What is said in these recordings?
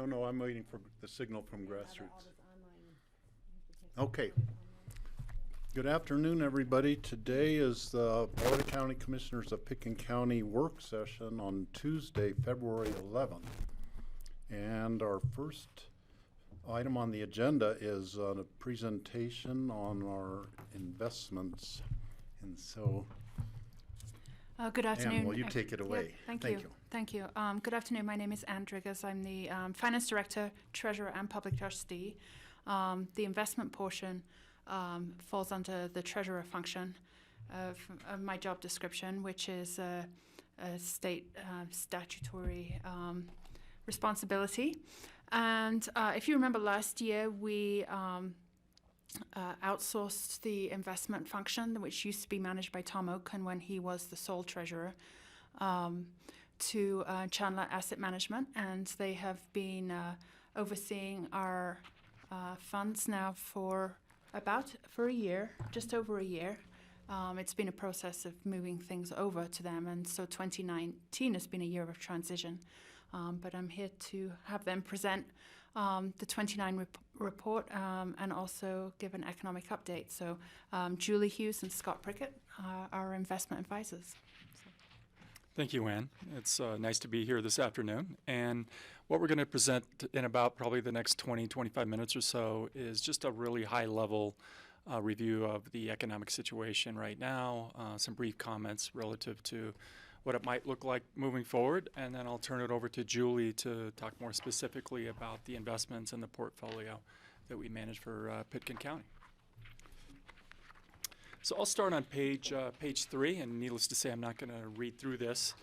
No, I'm waiting for the signal from grassroots. Okay. Good afternoon, everybody. Today is the Board of County Commissioners of Pitkin County work session on Tuesday, February 11th. And our first item on the agenda is a presentation on our investments. And so, good afternoon. Ann, will you take it away? Yep, thank you. Good afternoon. My name is Ann Driggers. I'm the Finance Director, Treasurer, and Public Trustee. The investment portion falls under the Treasurer function of my job description, which is a state statutory responsibility. And if you remember last year, we outsourced the investment function, which used to be managed by Tom Oaken when he was the sole treasurer, to Chandler Asset Management, and they have been overseeing our funds now for a year, just over a year. It's been a process of moving things over to them, and so 2019 has been a year of transition. But I'm here to have them present the 29 report and also give an economic update. So Julie Hughes and Scott Prickett are our investment advisors. Thank you, Ann. It's nice to be here this afternoon. And what we're going to present in about probably the next 20, 25 minutes or so is just a really high-level review of the economic situation right now, some brief comments relative to what it might look like moving forward, and then I'll turn it over to Julie to talk more specifically about the investments and the portfolio that we manage for Pitkin County. So I'll start on page 3, and needless to say, I'm not going to read through this,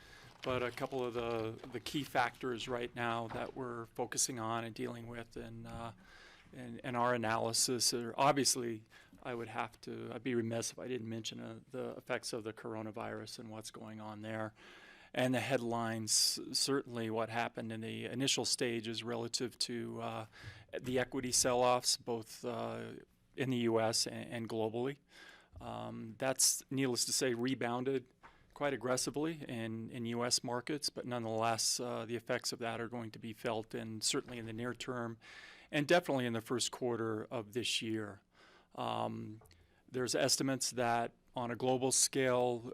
but a couple of the key factors right now that we're focusing on and dealing with in our analysis are obviously, I'd be remiss if I didn't mention the effects of the coronavirus and what's going on there. And the headlines, certainly what happened in the initial stages relative to the equity sell-offs, both in the U.S. and globally. That's, needless to say, rebounded quite aggressively in U.S. markets, but nonetheless, the effects of that are going to be felt certainly in the near term and definitely in the first quarter of this year. There's estimates that on a global scale,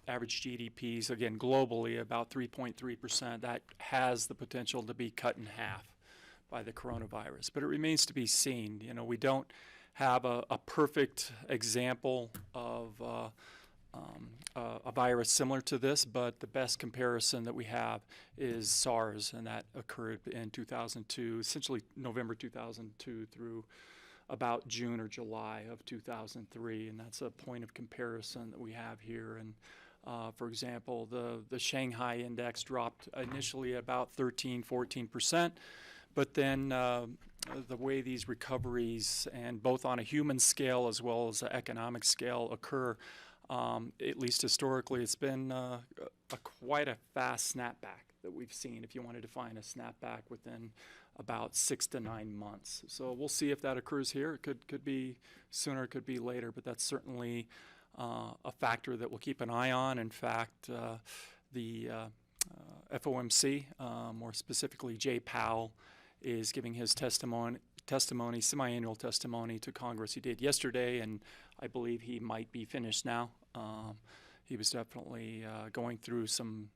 average GDPs, again, globally, about 3.3%, that has the potential to be cut in half by the coronavirus. But it remains to be seen. You know, we don't have a perfect example of a virus similar to this, but the best comparison that we have is SARS, and that occurred in 2002, essentially November 2002 through about June or July of 2003, and that's a point of comparison that we have here. And for example, the Shanghai index dropped initially about 13-14%, but then the way these recoveries, and both on a human scale as well as an economic scale, occur, at least historically, it's been quite a fast snapback that we've seen, if you want to define a snapback within about 6 to 9 months. So we'll see if that occurs here. It could be sooner, it could be later, but that's certainly a factor that we'll keep an eye on. In fact, the FOMC, more specifically Jay Powell, is giving his testimony, semi-annual testimony to Congress. He did yesterday, and I believe he might be finished now. He was definitely going through some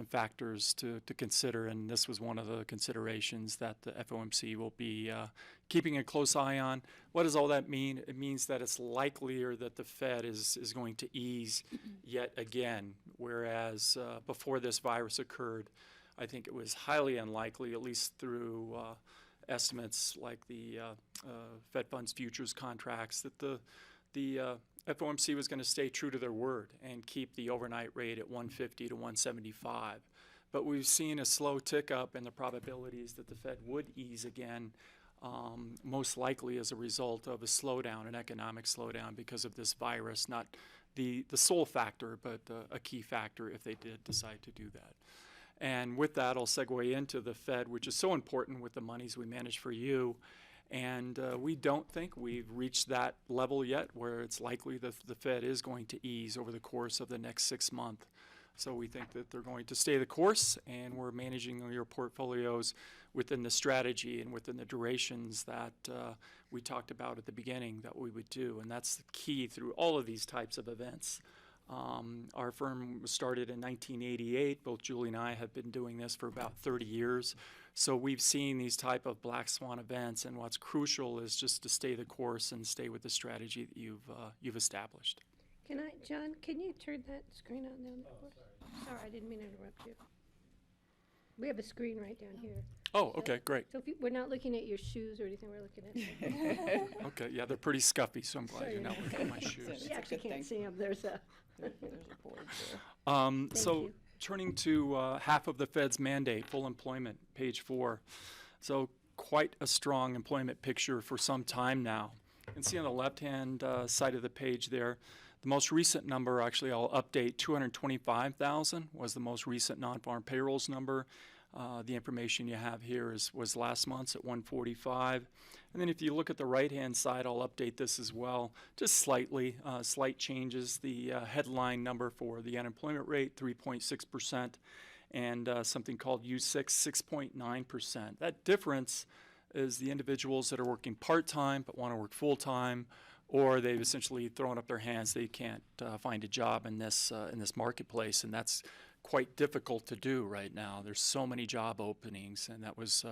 factors to consider, and this was one of the considerations that the FOMC will be keeping a close eye on. What does all that mean? It means that it's likelier that the Fed is going to ease yet again, whereas before this virus occurred, I think it was highly unlikely, at least through estimates like the Fed funds futures contracts, that the FOMC was going to stay true to their word and keep the overnight rate at 150 to 175. But we've seen a slow tick up in the probabilities that the Fed would ease again, most likely as a result of a slowdown, an economic slowdown because of this virus, not the sole factor, but a key factor if they did decide to do that. And with that, I'll segue into the Fed, which is so important with the monies we manage for you. And we don't think we've reached that level yet where it's likely that the Fed is going to ease over the course of the next 6 months. So we think that they're going to stay the course, and we're managing your portfolios within the strategy and within the durations that we talked about at the beginning that we would do. And that's the key through all of these types of events. Our firm was started in 1988. Both Julie and I have been doing this for about 30 years. So we've seen these type of black swan events, and what's crucial is just to stay the course and stay with the strategy that you've established. John, can you turn that screen on down there? Sorry, I didn't mean to interrupt you. We have a screen right down here. Oh, okay, great. So if we're not looking at your shoes or anything, we're looking at Okay, yeah, they're pretty scuffy, so I'm glad you're not looking at my shoes. You actually can't see them. There's a board there. So you. turning to half of the Fed's mandate, full employment, page 4. So quite a strong employment picture for some time now. You can see on the left-hand side of the page there, the most recent number, actually I'll update, 225,000 was the most recent non-farm payrolls number. The information you have here was last month's at 145. And then if you look at the right-hand side, I'll update this as well, just slightly, slight changes. The headline number for the unemployment rate, 3.6%, and something called U6, 6.9%. That difference is the individuals that are working part-time but want to work full-time, or they've essentially thrown up their hands. They can't find a job in this marketplace, and that's quite difficult to do right now. There's so many job openings, and that was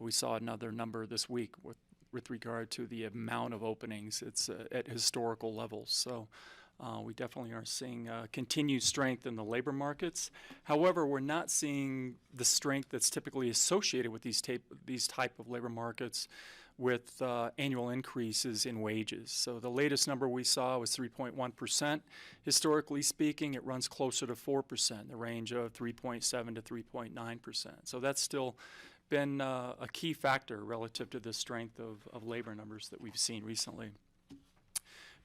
we saw another number this week with regard to the amount of openings. It's at historical levels. So we definitely are seeing continued strength in the labor markets. However, we're not seeing the strength that's typically associated with these type of labor markets with annual increases in wages. So the latest number we saw was 3.1%. Historically speaking, it runs closer to 4%, the range of 3.7 to 3.9%. So that's still been a key factor relative to the strength of labor numbers that we've seen recently.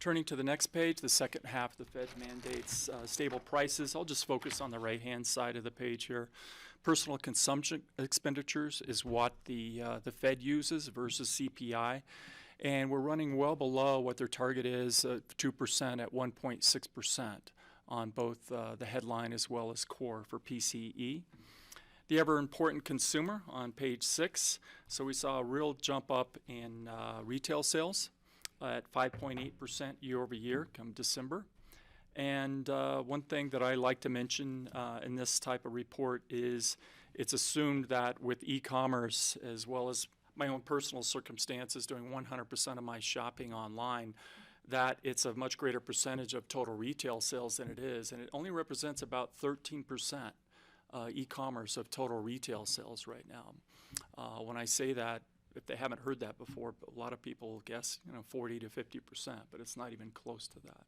Turning to the next page, the second half of the Fed mandates stable prices. I'll just focus on the right-hand side of the page here. Personal consumption expenditures is what the Fed uses versus CPI, and we're running well below what their target is, 2% at 1.6% on both the headline as well as core for PCE. The ever-important consumer on page 6. So we saw a real jump up in retail sales at 5.8% year over year come December. And one thing that I like to mention in this type of report is it's assumed that with e-commerce, as well as my own personal circumstances doing 100% of my shopping online, that it's a much greater percentage of total retail sales than it is. And it only represents about 13% e-commerce of total retail sales right now. When I say that, if they haven't heard that before, but a lot of people guess 40 to 50%, but it's not even close to that.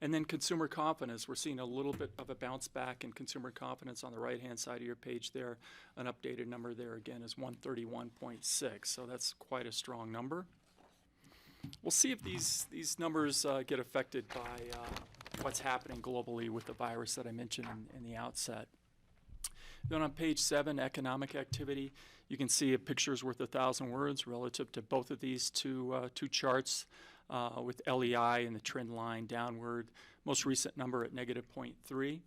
And then consumer confidence, we're seeing a little bit of a bounce back in consumer confidence on the right-hand side of your page there. An updated number there again is 131.6, so that's quite a strong number. We'll see if these numbers get affected by what's happening globally with the virus that I mentioned in the outset. Then on page 7, economic activity, you can see a picture's worth 1,000 words relative to both of these two charts. With LEI and the trend line downward, most recent number at -0.3.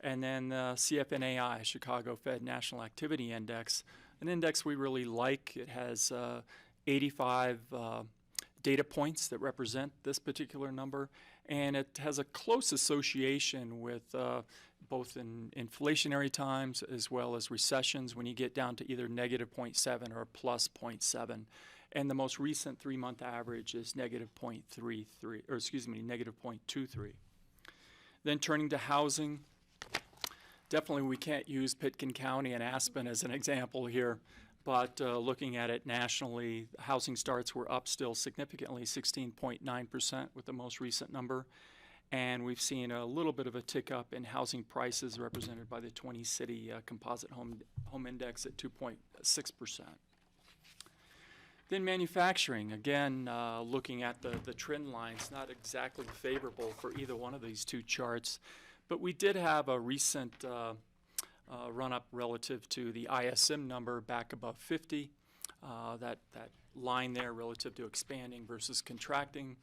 And then the CFNAI, Chicago Fed National Activity Index, an index we really like. It has 85 data points that represent this particular number, and it has a close association with both in inflationary times as well as recessions when you get down to either -0.7 or +0.7. And the most recent 3-month average is -0.33, or excuse me, -0.23. Then turning to housing, definitely we can't use Pitkin County and Aspen as an example here, but looking at it nationally, housing starts were up still significantly, 16.9% with the most recent number. And we've seen a little bit of a tick up in housing prices represented by the 20-city composite home index at 2.6%. Then manufacturing, again, looking at the trend lines, not exactly favorable for either one of these two charts, but we did have a recent run-up relative to the ISM number back above 50, that line there relative to expanding versus contracting.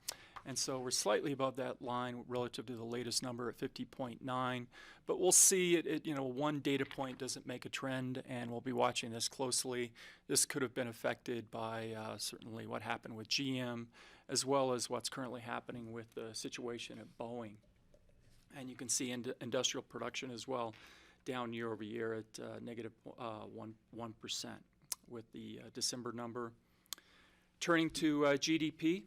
And so we're slightly above that line relative to the latest number at 50.9. But we'll see one data point doesn't make a trend, and we'll be watching this closely. This could have been affected by certainly what happened with GM, as well as what's currently happening with the situation at Boeing. And you can see industrial production as well, down year over year at -1% with the December number. Turning to GDP,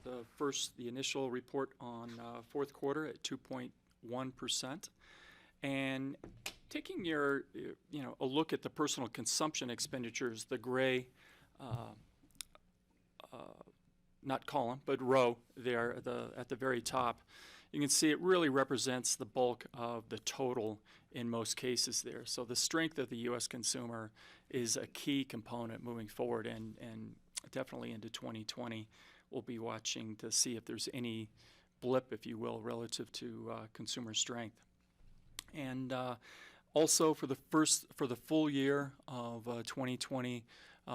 the initial report on fourth quarter at 2.1%, and taking a look at the personal consumption expenditures, the gray, not column, but row there at the very top, you can see it really represents the bulk of the total in most cases there. So the strength of the U.S. consumer is a key component moving forward, and definitely into 2020. We'll be watching to see if there's any blip, if you will, relative to consumer strength. And also for the full year of 2020,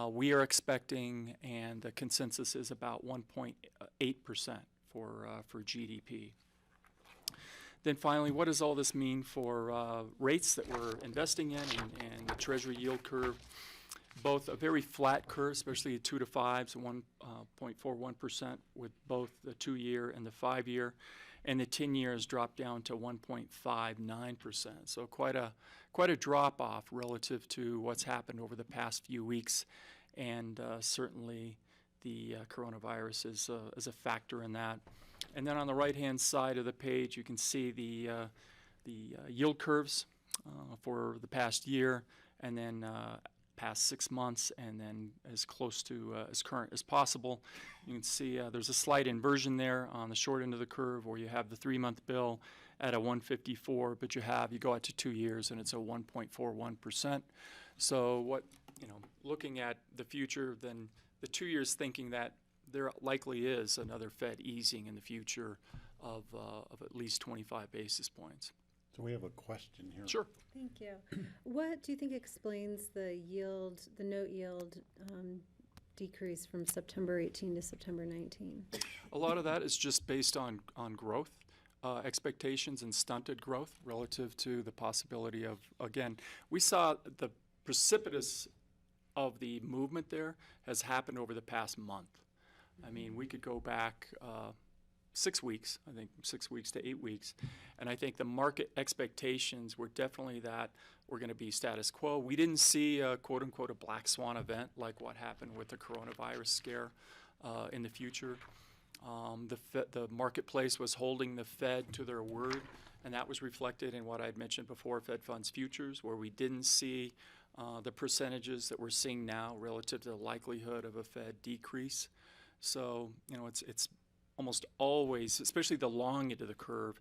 we are expecting, and the consensus is about 1.8% for GDP. Then finally, what does all this mean for rates that we're investing in and the Treasury yield curve? Both a very flat curve, especially the 2 to 5s, 1.41% with both the 2-year and the 5-year, and the 10-year has dropped down to 1.59%. So quite a drop off relative to what's happened over the past few weeks, and certainly the coronavirus is a factor in that. And then on the right-hand side of the page, you can see the yield curves for the past year, and then past 6 months, and then as close to as current as possible. You can see there's a slight inversion there on the short end of the curve, where you have the 3-month bill at a 154, but you go out to 2 years and it's a 1.41%. So looking at the future, then the 2 years thinking that there likely is another Fed easing in the future of at least 25 basis points. So we have a question here. Sure. Thank you. What do you think explains the note yield decrease from September 18 to September 19? A lot of that is just based on growth expectations and stunted growth relative to the possibility of, again, we saw the precipitous of the movement there has happened over the past month. I mean, we could go back 6 weeks, I think 6 weeks to 8 weeks. And I think the market expectations were definitely that we're going to be status quo. We didn't see a quote unquote a black swan event like what happened with the coronavirus scare in the future. The marketplace was holding the Fed to their word, and that was reflected in what I had mentioned before, Fed funds futures, where we didn't see the percentages that we're seeing now relative to the likelihood of a Fed decrease. So, it's almost always, especially the long end of the curve,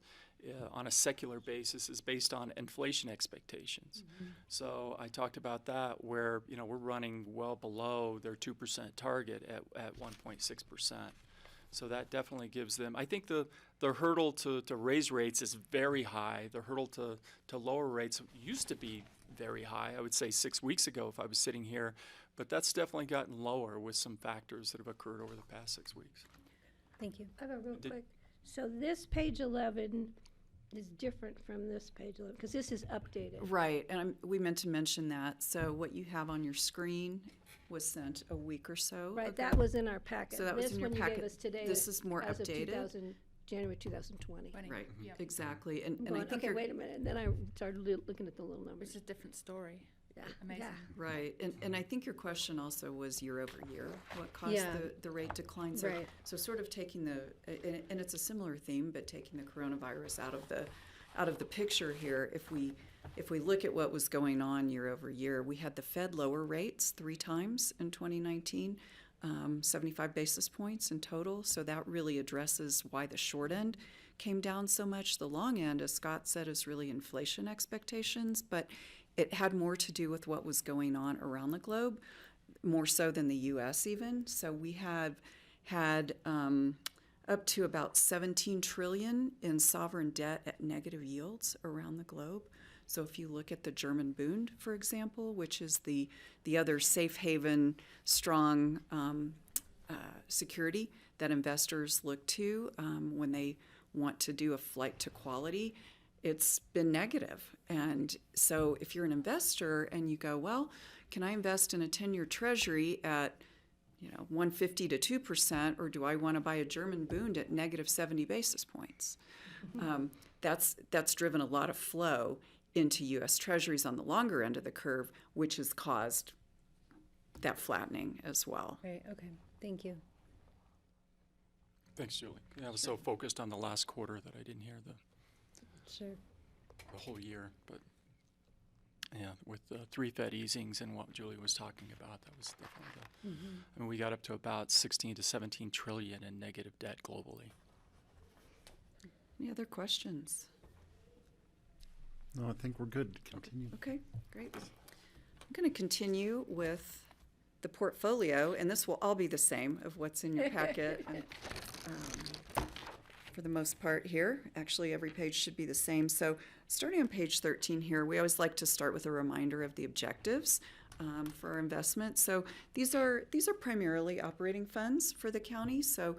on a secular basis is based on inflation expectations. So I talked about that where, we're running well below their 2% target at 1.6%. So that definitely gives them, I think the hurdle to raise rates is very high. The hurdle to lower rates used to be very high, I would say 6 weeks ago if I was sitting here, but that's definitely gotten lower with some factors that have occurred over the past 6 weeks. Thank you. I have a real quick. So this page 11 is different from this page 11, because this is updated. Right, and we meant to mention that. So what you have on your screen was sent a week or so Right, ago. that was in our packet. So that was in your This one you packet. gave us today. This is more as of updated. January 2020. Right, Yep. exactly. And I Going, think okay, you're wait a minute, and then I started looking at the little numbers. It's a different story. Yeah, Amazing. yeah. right. And I think your question also was year over year, what caused Yeah. the rate decline. So, Right. so sort of taking and it's a similar theme, but taking the coronavirus out of the picture here. If we look at what was going on year over year, we had the Fed lower rates 3 times in 2019, 75 basis points in total. So that really addresses why the short end came down so much. The long end, as Scott said, is really inflation expectations, but it had more to do with what was going on around the globe, more so than the U.S. even. So we have had up to about 17 trillion in sovereign debt at negative yields around the globe. So if you look at the German Bund, for example, which is the other safe haven, strong security that investors look to when they want to do a flight to quality, it's been negative. And so if you're an investor and you go, well, can I invest in a 10-year treasury at 150 to 2%, or do I want to buy a German Bund at negative 70 basis points? That's driven a lot of flow into U.S. treasuries on the longer end of the curve, which has caused that flattening as well. Right, okay, thank you. Thanks, Julie. I was so focused on the last quarter that I didn't hear the Sure. whole year, but yeah, with the 3 Fed easings and what Julie was talking about, that was definitely I mean, we got up to about 16 to 17 trillion in negative debt globally. Any other questions? No, I think we're good. Continue. Okay, great. I'm going to continue with the portfolio, and this will all be the same of what's in your packet. And, for the most part here, actually every page should be the same. So starting on page 13 here, we always like to start with a reminder of the objectives for our investment. So these are primarily operating funds for the county, so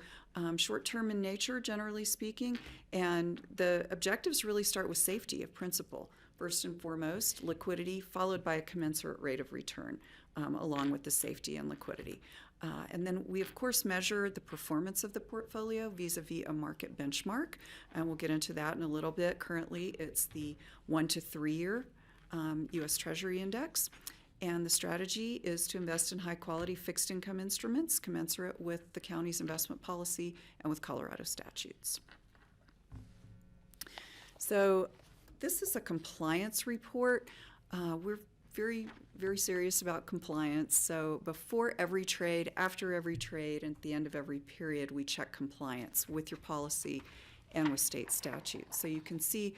short-term in nature, generally speaking, and the objectives really start with safety of principal. First and foremost, liquidity, followed by a commensurate rate of return, along with the safety and liquidity. And then we, of course, measure the performance of the portfolio vis-a-vis a market benchmark, and we'll get into that in a little bit. Currently, it's the 1 to 3 year U.S. Treasury Index, and the strategy is to invest in high-quality fixed income instruments commensurate with the county's investment policy and with Colorado statutes. So this is a compliance report. We're very, very serious about compliance. So before every trade, after every trade, and at the end of every period, we check compliance with your policy and with state statutes. So you can see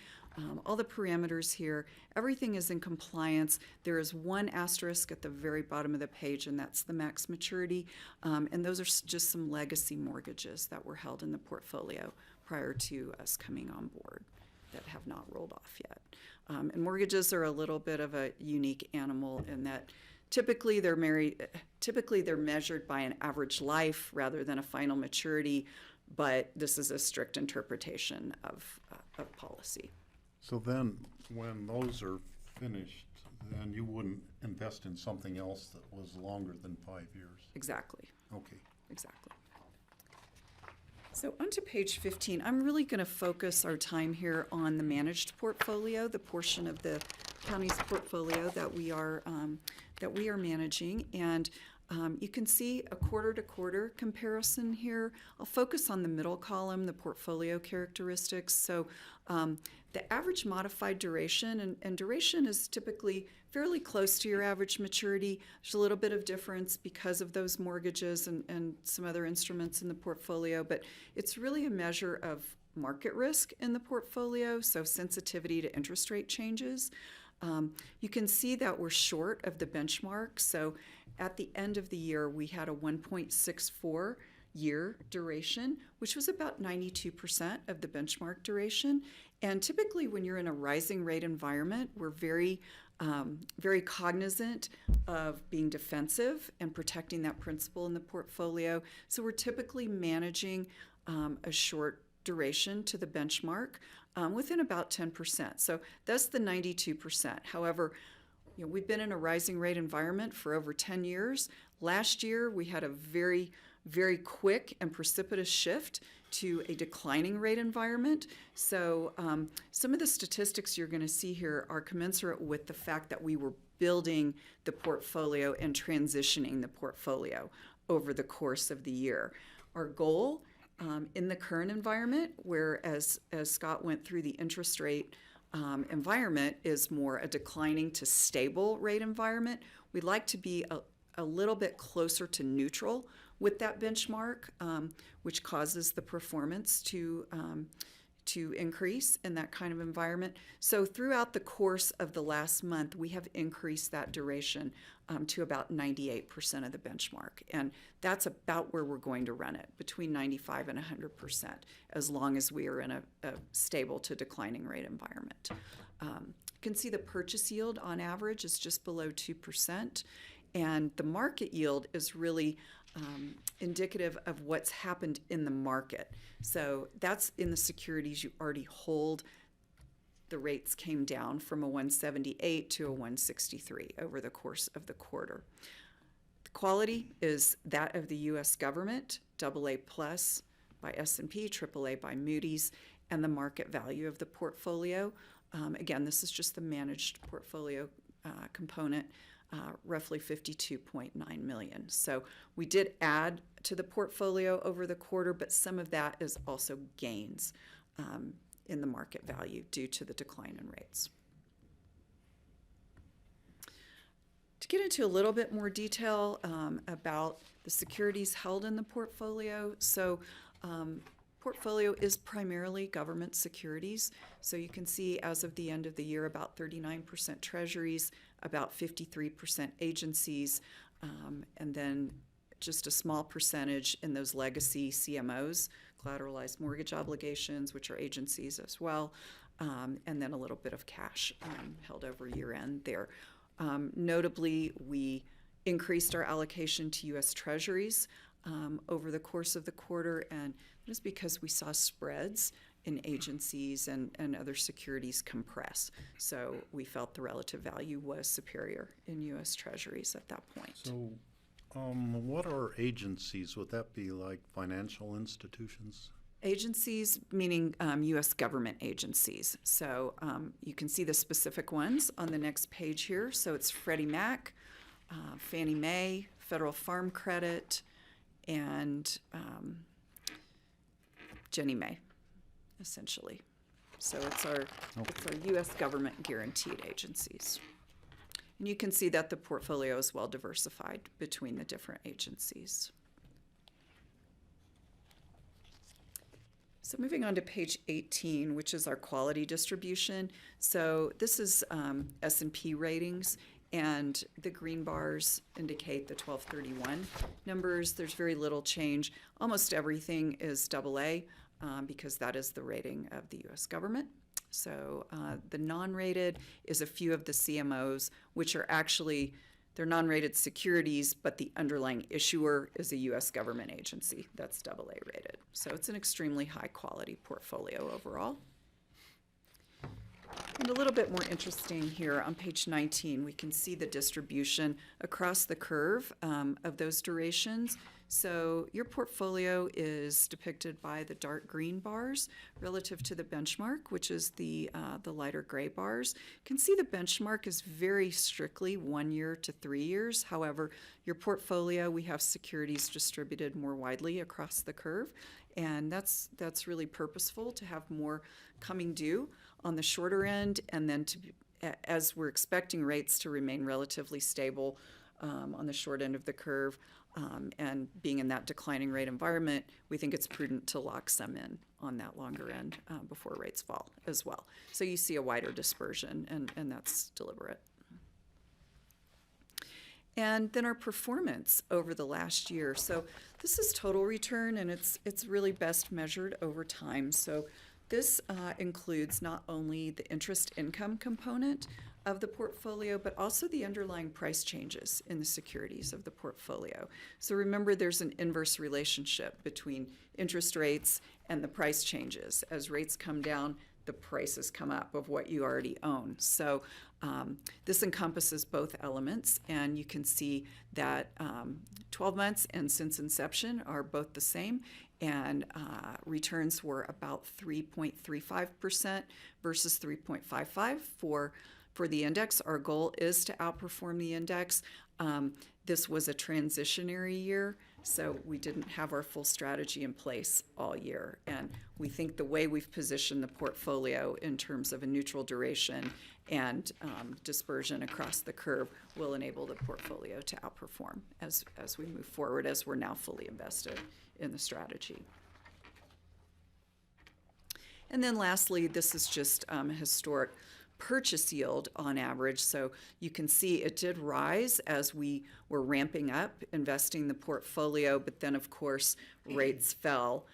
all the parameters here. Everything is in compliance. There is one asterisk at the very bottom of the page, and that's the max maturity. And those are just some legacy mortgages that were held in the portfolio prior to us coming on board that have not rolled off yet. And mortgages are a little bit of a unique animal in that typically they're measured by an average life rather than a final maturity, but this is a strict interpretation of policy. So then, when those are finished, then you wouldn't invest in something else that was longer than 5 years? Exactly. Okay. Exactly. So onto page 15, I'm really going to focus our time here on the managed portfolio, the portion of the county's portfolio that we are managing. And You can see a quarter-to-quarter comparison here. I'll focus on the middle column, the portfolio characteristics. So the average modified duration, and duration is typically fairly close to your average maturity. There's a little bit of difference because of those mortgages and some other instruments in the portfolio, but it's really a measure of market risk in the portfolio, so sensitivity to interest rate changes. You can see that we're short of the benchmark. So at the end of the year, we had a 1.64 year duration, which was about 92% of the benchmark duration. And typically when you're in a rising rate environment, we're very cognizant of being defensive and protecting that principal in the portfolio. So we're typically managing a short duration to the benchmark within about 10%. So that's the 92%. However, we've been in a rising rate environment for over 10 years. Last year, we had a very, very quick and precipitous shift to a declining rate environment. So some of the statistics you're going to see here are commensurate with the fact that we were building the portfolio and transitioning the portfolio over the course of the year. Our goal in the current environment, where as Scott went through the interest rate environment, is more a declining to stable rate environment. We'd like to be a little bit closer to neutral with that benchmark, which causes the performance to increase in that kind of environment. So throughout the course of the last month, we have increased that duration to about 98% of the benchmark. And that's about where we're going to run it, between 95 and 100%, as long as we are in a stable to declining rate environment. You can see the purchase yield on average is just below 2%. And the market yield is really indicative of what's happened in the market. So that's in the securities you already hold. The rates came down from a 178 to a 163 over the course of the quarter. The quality is that of the U.S. government, AA plus by S&P, AAA by Moody's, and the market value of the portfolio. Again, this is just the managed portfolio component. Roughly $52.9 million. So we did add to the portfolio over the quarter, but some of that is also gains in the market value due to the decline in rates. To get into a little bit more detail about the securities held in the portfolio, so portfolio is primarily government securities. So you can see as of the end of the year, about 39% treasuries, about 53% agencies, and then just a small percentage in those legacy CMOs, collateralized mortgage obligations, which are agencies as well, and then a little bit of cash held over year end there. Notably, we increased our allocation to U.S. Treasuries over the course of the quarter, and just because we saw spreads in agencies and other securities compress. So we felt the relative value was superior in U.S. Treasuries at that point. So what are agencies? Would that be like financial institutions? Agencies, meaning U.S. government agencies. So you can see the specific ones on the next page here. So it's Freddie Mac, Fannie Mae, Federal Farm Credit, and Ginnie Mae, essentially. So it's our U.S. government guaranteed agencies. And you can see that the portfolio is well diversified between the different agencies. So moving on to page 18, which is our quality distribution. So this is S&P ratings, and the green bars indicate the 1231 numbers. There's very little change. Almost everything is AA because that is the rating of the U.S. government. So the non-rated is a few of the CMOs, which are actually, they're non-rated securities, but the underlying issuer is a U.S. government agency that's AA rated. So it's an extremely high quality portfolio overall. And a little bit more interesting here on page 19, we can see the distribution across the curve of those durations. So your portfolio is depicted by the dark green bars relative to the benchmark, which is the lighter gray bars. You can see the benchmark is very strictly 1 year to 3 years. However, your portfolio, we have securities distributed more widely across the curve, and that's really purposeful to have more coming due on the shorter end, and then as we're expecting rates to remain relatively stable on the short end of the curve, and being in that declining rate environment, we think it's prudent to lock some in on that longer end before rates fall as well. So you see a wider dispersion, and that's deliberate. And then our performance over the last year. So this is total return, and it's really best measured over time. So this includes not only the interest income component of the portfolio, but also the underlying price changes in the securities of the portfolio. So remember, there's an inverse relationship between interest rates and the price changes. As rates come down, the prices come up of what you already own. So this encompasses both elements, and you can see that 12 months and since inception are both the same, and returns were about 3.35% versus 3.55% for the index. Our goal is to outperform the index. This was a transitionary year, so we didn't have our full strategy in place all year. And we think the way we've positioned the portfolio in terms of a neutral duration and dispersion across the curve will enable the portfolio to outperform as we move forward, as we're now fully invested in the strategy. And then lastly, this is just a historic purchase yield on average. So you can see it did rise as we were ramping up investing the portfolio, but then of course rates fell,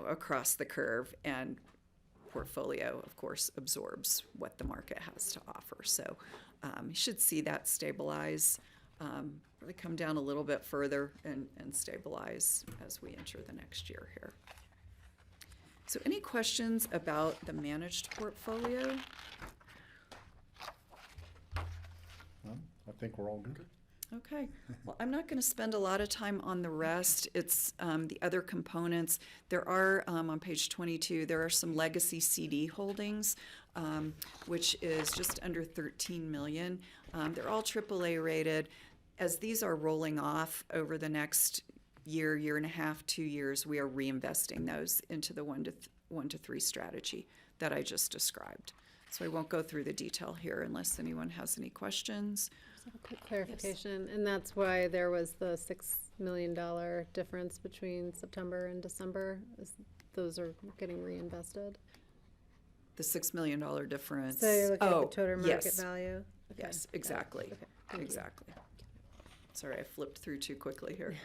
across the curve, and portfolio of course absorbs what the market has to offer. So you should see that stabilize, really come down a little bit further and stabilize as we enter the next year here. So any questions about the managed portfolio? Well, I think we're all good. Okay, well, I'm not going to spend a lot of time on the rest. It's the other components. There are, on page 22, there are some legacy CD holdings, which is just under 13 million. They're all AAA rated. As these are rolling off over the next year and a half, 2 years, we are reinvesting those into the 1 to 3 strategy that I just described. So I won't go through the detail here unless anyone has any questions. A quick clarification, and that's why there was the $6 million difference between September and December. Those are getting reinvested. The $6 million difference. So you're looking at the total market yes. value. Okay. Yes, exactly. Okay, thank you. Exactly. Sorry, I flipped through too quickly here.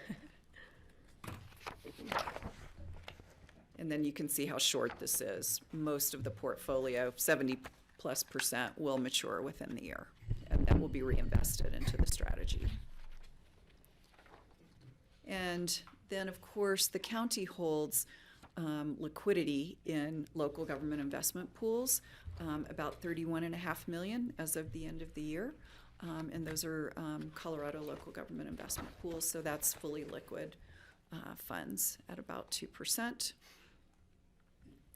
And then you can see how short this is. Most of the portfolio, 70+%, will mature within the year, and that will be reinvested into the strategy. And then, of course, the county holds liquidity in local government investment pools, about $31.5 million as of the end of the year. And those are Colorado local government investment pools, so that's fully liquid funds at about 2%.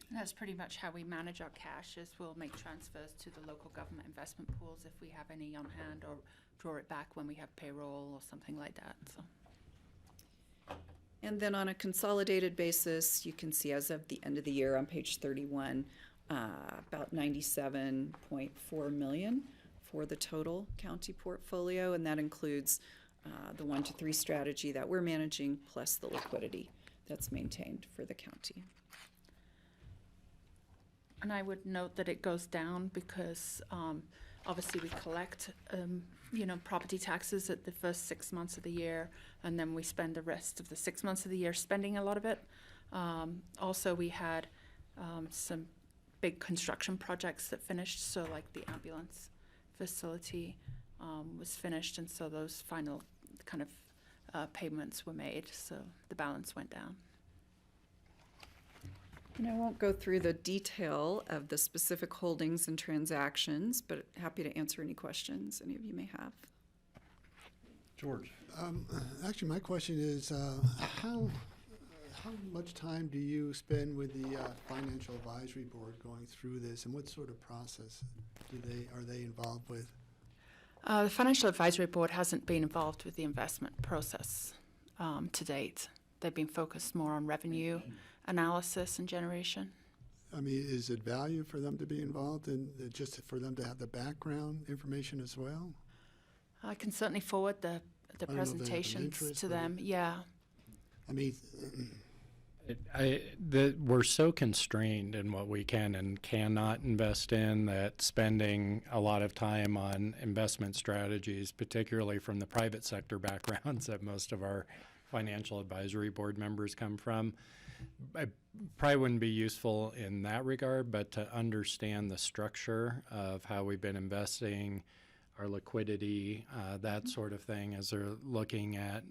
And that's pretty much how we manage our cash, is we'll make transfers to the local government investment pools if we have any on hand, or draw it back when we have payroll or something like that. So. And then on a consolidated basis, you can see as of the end of the year on page 31, about $97.4 million for the total county portfolio, and that includes the 1 to 3 strategy that we're managing, plus the liquidity that's maintained for the county. And I would note that it goes down because obviously we collect, property taxes at the first 6 months of the year, and then we spend the rest of the 6 months of the year spending a lot of it. Also, we had some big construction projects that finished, so like the ambulance facility was finished, and so those final kind of payments were made, so the balance went down. And I won't go through the detail of the specific holdings and transactions, but happy to answer any questions any of you may have. George? Actually, my question is, how much time do you spend with the Financial Advisory Board going through this, and what sort of process are they involved with? The Financial Advisory Board hasn't been involved with the investment process to date. They've been focused more on revenue analysis and generation. I mean, is it value for them to be involved and just for them to have the background information as well? I can certainly forward the don't know if they have an presentations interest, to but them. Yeah. I mean, We're so constrained in what we can and cannot invest in that spending a lot of time on investment strategies, particularly from the private sector backgrounds that most of our financial advisory board members come from, I probably wouldn't be useful in that regard, but to understand the structure of how we've been investing, our liquidity, that sort of thing, as they're looking at,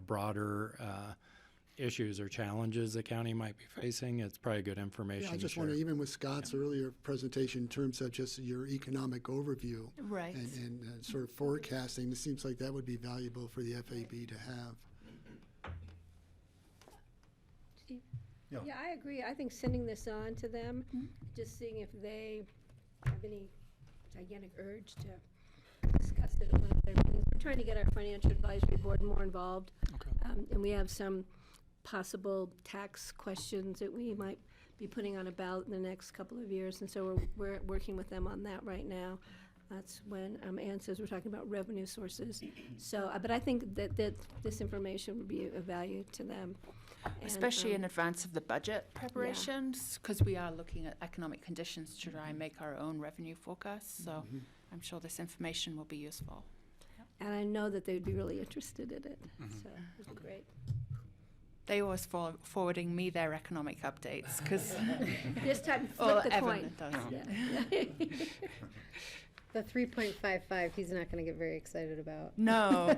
broader issues or challenges the county might be facing, it's probably good information I to just share. wonder, even with Scott's earlier presentation, in terms of just your economic overview Right. and sort of forecasting, it seems like that would be valuable for the FAB to have. Steve? Yeah. Yeah, I agree. I think sending this on to them, just seeing if they have any gigantic urge to discuss it at one of their meetings. We're trying to get our financial advisory board more involved. Okay. And we have some possible tax questions that we might be putting on a ballot in the next couple of years, and so we're working with them on that right now. That's when Ann says we're talking about revenue sources. So, but I think that this information would be of value to them. And, Especially in advance of the budget preparations, because we are looking at economic conditions to try and make our own revenue forecasts. So I'm sure this information will be useful. And I know that they'd be really interested in it, so it'd be great. They always forwarding me their economic updates because This time, well, flip the Evan coin. does. Yeah. The 3.55, he's not going to get very excited about. No.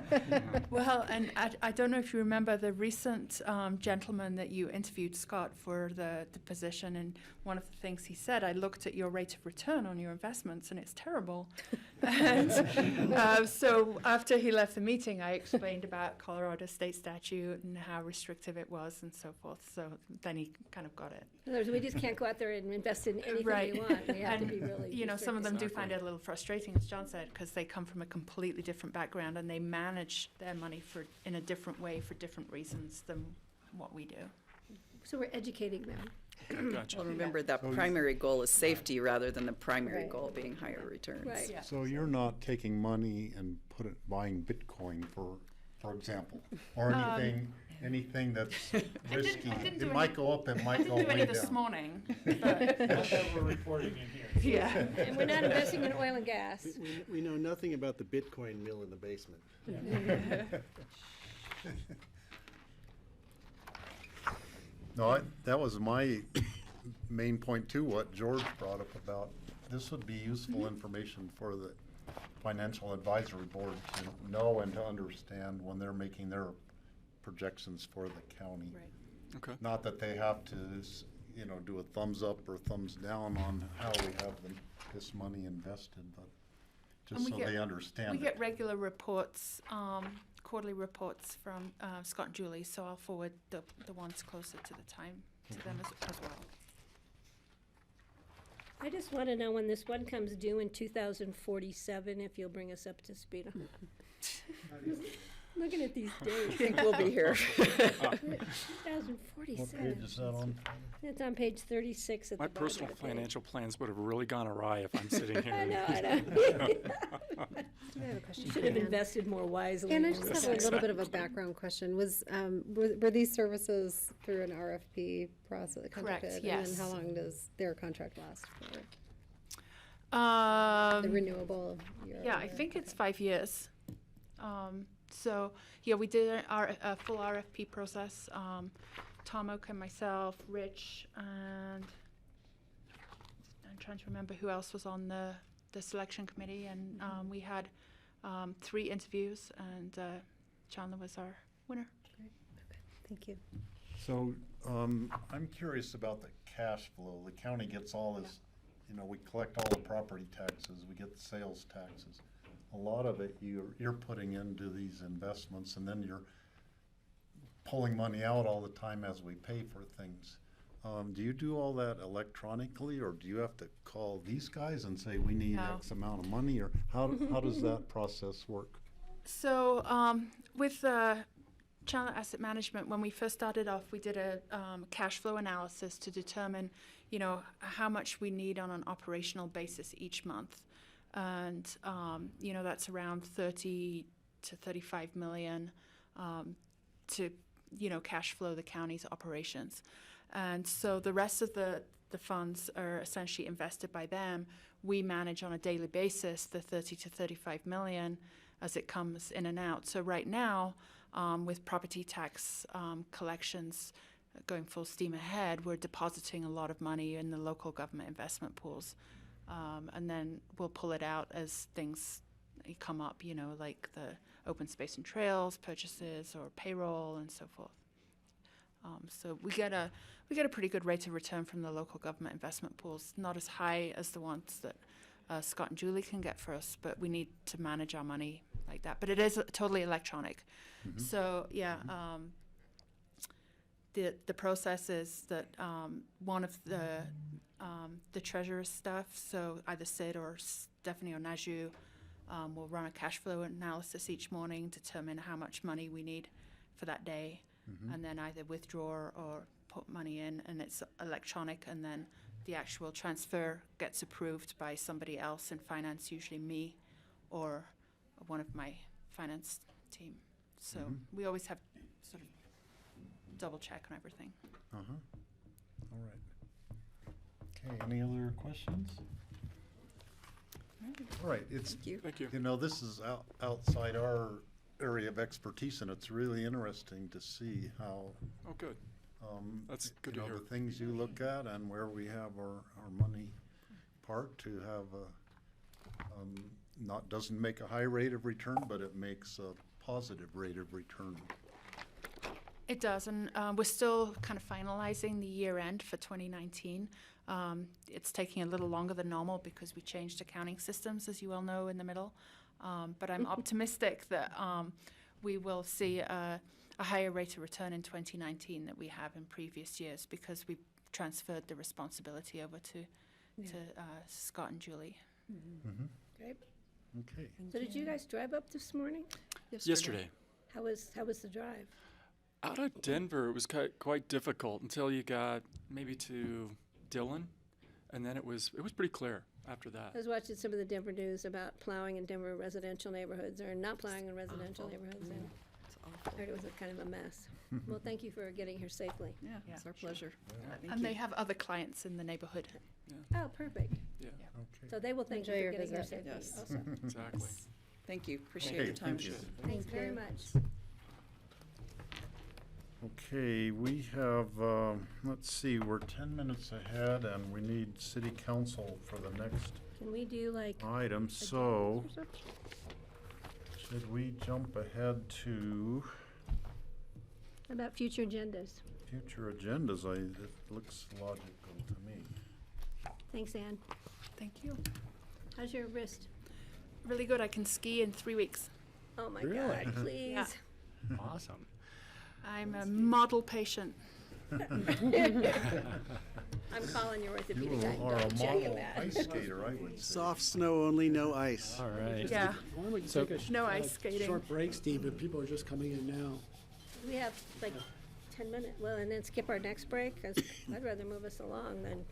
Well, and I don't know if you remember the recent gentleman that you interviewed, Scott, for the position, and one of the things he said, I looked at your rate of return on your investments, and it's terrible. And so after he left the meeting, I explained about Colorado state statute and how restrictive it was and so forth. So then he kind of got it. In other words, we just can't go out there and invest in anything Right. we want. We have to And, be really some of them do restricted. find it a little frustrating, as John said, because they come from a completely different background and they manage their money in a different way for different reasons than what we do. So we're educating them. Gotcha. Well, remember that So you- primary goal is safety rather than the primary Right. goal being higher returns. Right. Yeah. So you're not taking money and buying Bitcoin, for example, or anything that's risky. I didn't do It any- might go up, it I might didn't go do any way this down. morning, but We're reporting in here. yeah. And we're not investing in oil and gas. We know nothing about the Bitcoin mill in the basement. No, that was my main point too, what George brought up about, this would be useful information for the Financial Advisory Board to know and to understand when they're making their projections for the county. Right. Okay. Not that they have to, do a thumbs up or thumbs down on how we have this money invested, but And just we so get- they We understand get it. regular reports, quarterly reports from Scott and Julie, so I'll forward the ones closer to the time to them as well. I just want to know when this one comes due in 2047, if you'll bring us up to speed. Looking at these I dates, think we'll be here. 2047. Is that on? It's on page 36 at the My bottom of personal the page. financial plans would have really gone awry if I'm sitting here. I know. I have a question. Should have invested more wisely. And I just have a little bit of a background question. Were these services through an RFP process? Correct, conducted? yes. And then how long does their contract last for? The Um, renewable year? Yeah, I think it's 5 years. So, yeah, we did a full RFP process. Tom Oak and myself, Rich, and I'm trying to remember who else was on the selection committee. And we had 3 interviews, and Chandler was our winner. Thank you. So, I'm curious about the cash flow. The county gets all this, we collect all the property taxes, we get the sales taxes. a lot of it you're putting into these investments, and then you're pulling money out all the time as we pay for things. Do you do all that electronically, or do you have to call these guys and say, we need No. X amount of money, or how does that process work? So with Chandler Asset Management, when we first started off, we did a cash flow analysis to determine, how much we need on an operational basis each month, and that's around 30 to 35 million to cash flow the county's operations. And so the rest of the funds are essentially invested by them. We manage on a daily basis the 30 to 35 million as it comes in and out. So right now, with property tax collections going full steam ahead, we're depositing a lot of money in the local government investment pools. And then we'll pull it out as things come up, like the open space and trails purchases or payroll and so forth. So we get a pretty good rate of return from the local government investment pools. Not as high as the ones that Scott and Julie can get for us, but we need to manage our money like that. But it is totally electronic. Mm-hmm. So yeah, the process is that one of the treasurer's staff, so either Sid or Stephanie or Naju, will run a cash flow analysis each morning, determine how much money we need for that day, and then either withdraw or put money in, and it's electronic, and then the actual transfer gets approved by somebody else in finance, usually me or one of my finance team. So we always have sort of double check on everything. Uh-huh. All right. Okay, any other questions? All right, Thank you. Thank you. this is outside our area of expertise, and it's really interesting to see how, Oh, good. That's good to hear. the things you look at and where we have our money parked to have doesn't make a high rate of return, but it makes a positive rate of return. It does, and we're still kind of finalizing the year end for 2019. It's taking a little longer than normal because we changed accounting systems, as you well know, in the middle. But I'm optimistic that we will see a higher rate of return in 2019 that we have in previous years because we transferred the responsibility over to Scott and Julie. Great. Okay. So did you guys drive up this morning? Yesterday. How was the drive? Out of Denver, it was quite difficult until you got maybe to Dillon, and then it was pretty clear after that. I was watching some of the Denver news about plowing in Denver residential neighborhoods or not plowing in residential neighborhoods, and It's awful. I heard it was kind of a mess. Well, thank you for getting here safely. Yeah, Yeah, it's our pleasure. Thank And you. they have other clients in the neighborhood. Oh, perfect. Yeah, Okay. So they will thank you Enjoy for your getting here visit. safely Yes. also. exactly. Thank you. Appreciate Okay, your time. thank you. Thanks very much. Okay, we have, let's see, we're 10 minutes ahead, and we need city council for the next Can we do like item, so agendas or something? should we jump ahead to How about future agendas? future agendas? It looks logical to me. Thanks, Ann. Thank you. How's your wrist? Really good. I can ski in 3 weeks. Oh my Really? God, please. Yeah. Awesome. I'm a model patient. I'm calling your orthopedic guy. You are a Don't check him model out. ice skater, I would say. Soft snow only, no ice. All right. Yeah. Why don't we just So- take a No ice skating. short break, Steve, if people are just coming in now? We have like 10 minutes, well, and then skip our next break, 'cause I'd rather move us along than,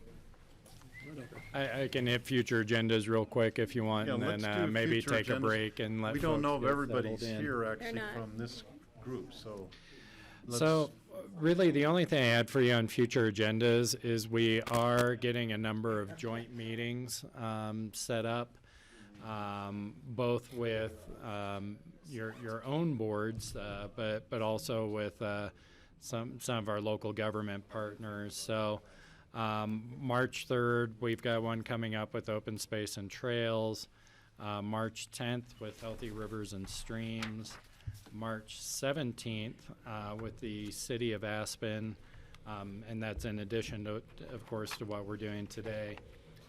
Whatever. I can hit future agendas real quick if you want, Yeah, and let's then do maybe future take a agendas. break and let We don't folks know if get everybody's settled in. here actually not. from this group, so. So, really, the only thing I had for you on future agendas is we are getting a number of joint meetings set up, both with your own boards, but also with some of our local government partners. So, March 3rd, we've got one coming up with open space and trails. March 10th with healthy rivers and streams. March 17th with the city of Aspen, and that's in addition to, of course, to what we're doing today.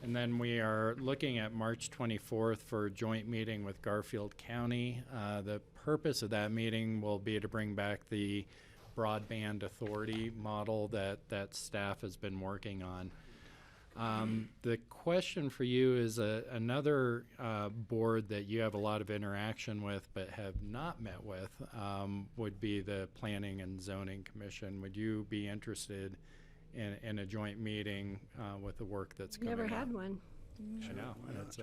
And then we are looking at March 24th for a joint meeting with Garfield County. The purpose of that meeting will be to bring back the broadband authority model that staff has been working on. The question for you is another board that you have a lot of interaction with but have not met with would be the Planning and Zoning Commission. Would you be interested in a joint meeting with the work that's coming Never up? had one. I know. That's,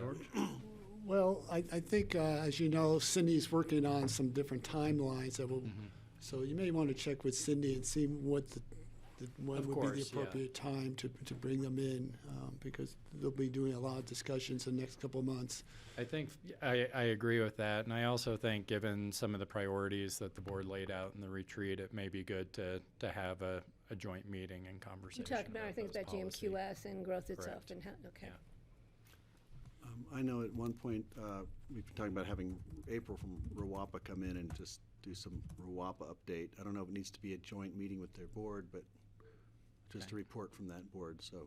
Well, I think, as you know, Cindy's working on some different timelines that will, so you may want to check with Cindy and see when Of would course, be yeah. the appropriate time to bring them in, because they'll be doing a lot of discussions in the next couple of months. I think I agree with that, and I also think given some of the priorities that the board laid out in the retreat, it may be good to have a joint meeting and You conversation. talk about things those about policy. GMQS and growth itself Correct. and how, okay. Yeah. I know at one point, we've been talking about having April from RWAPA come in and just do some RWAPA update. I don't know if it needs to be a joint meeting with their board, but just a report from that board, so.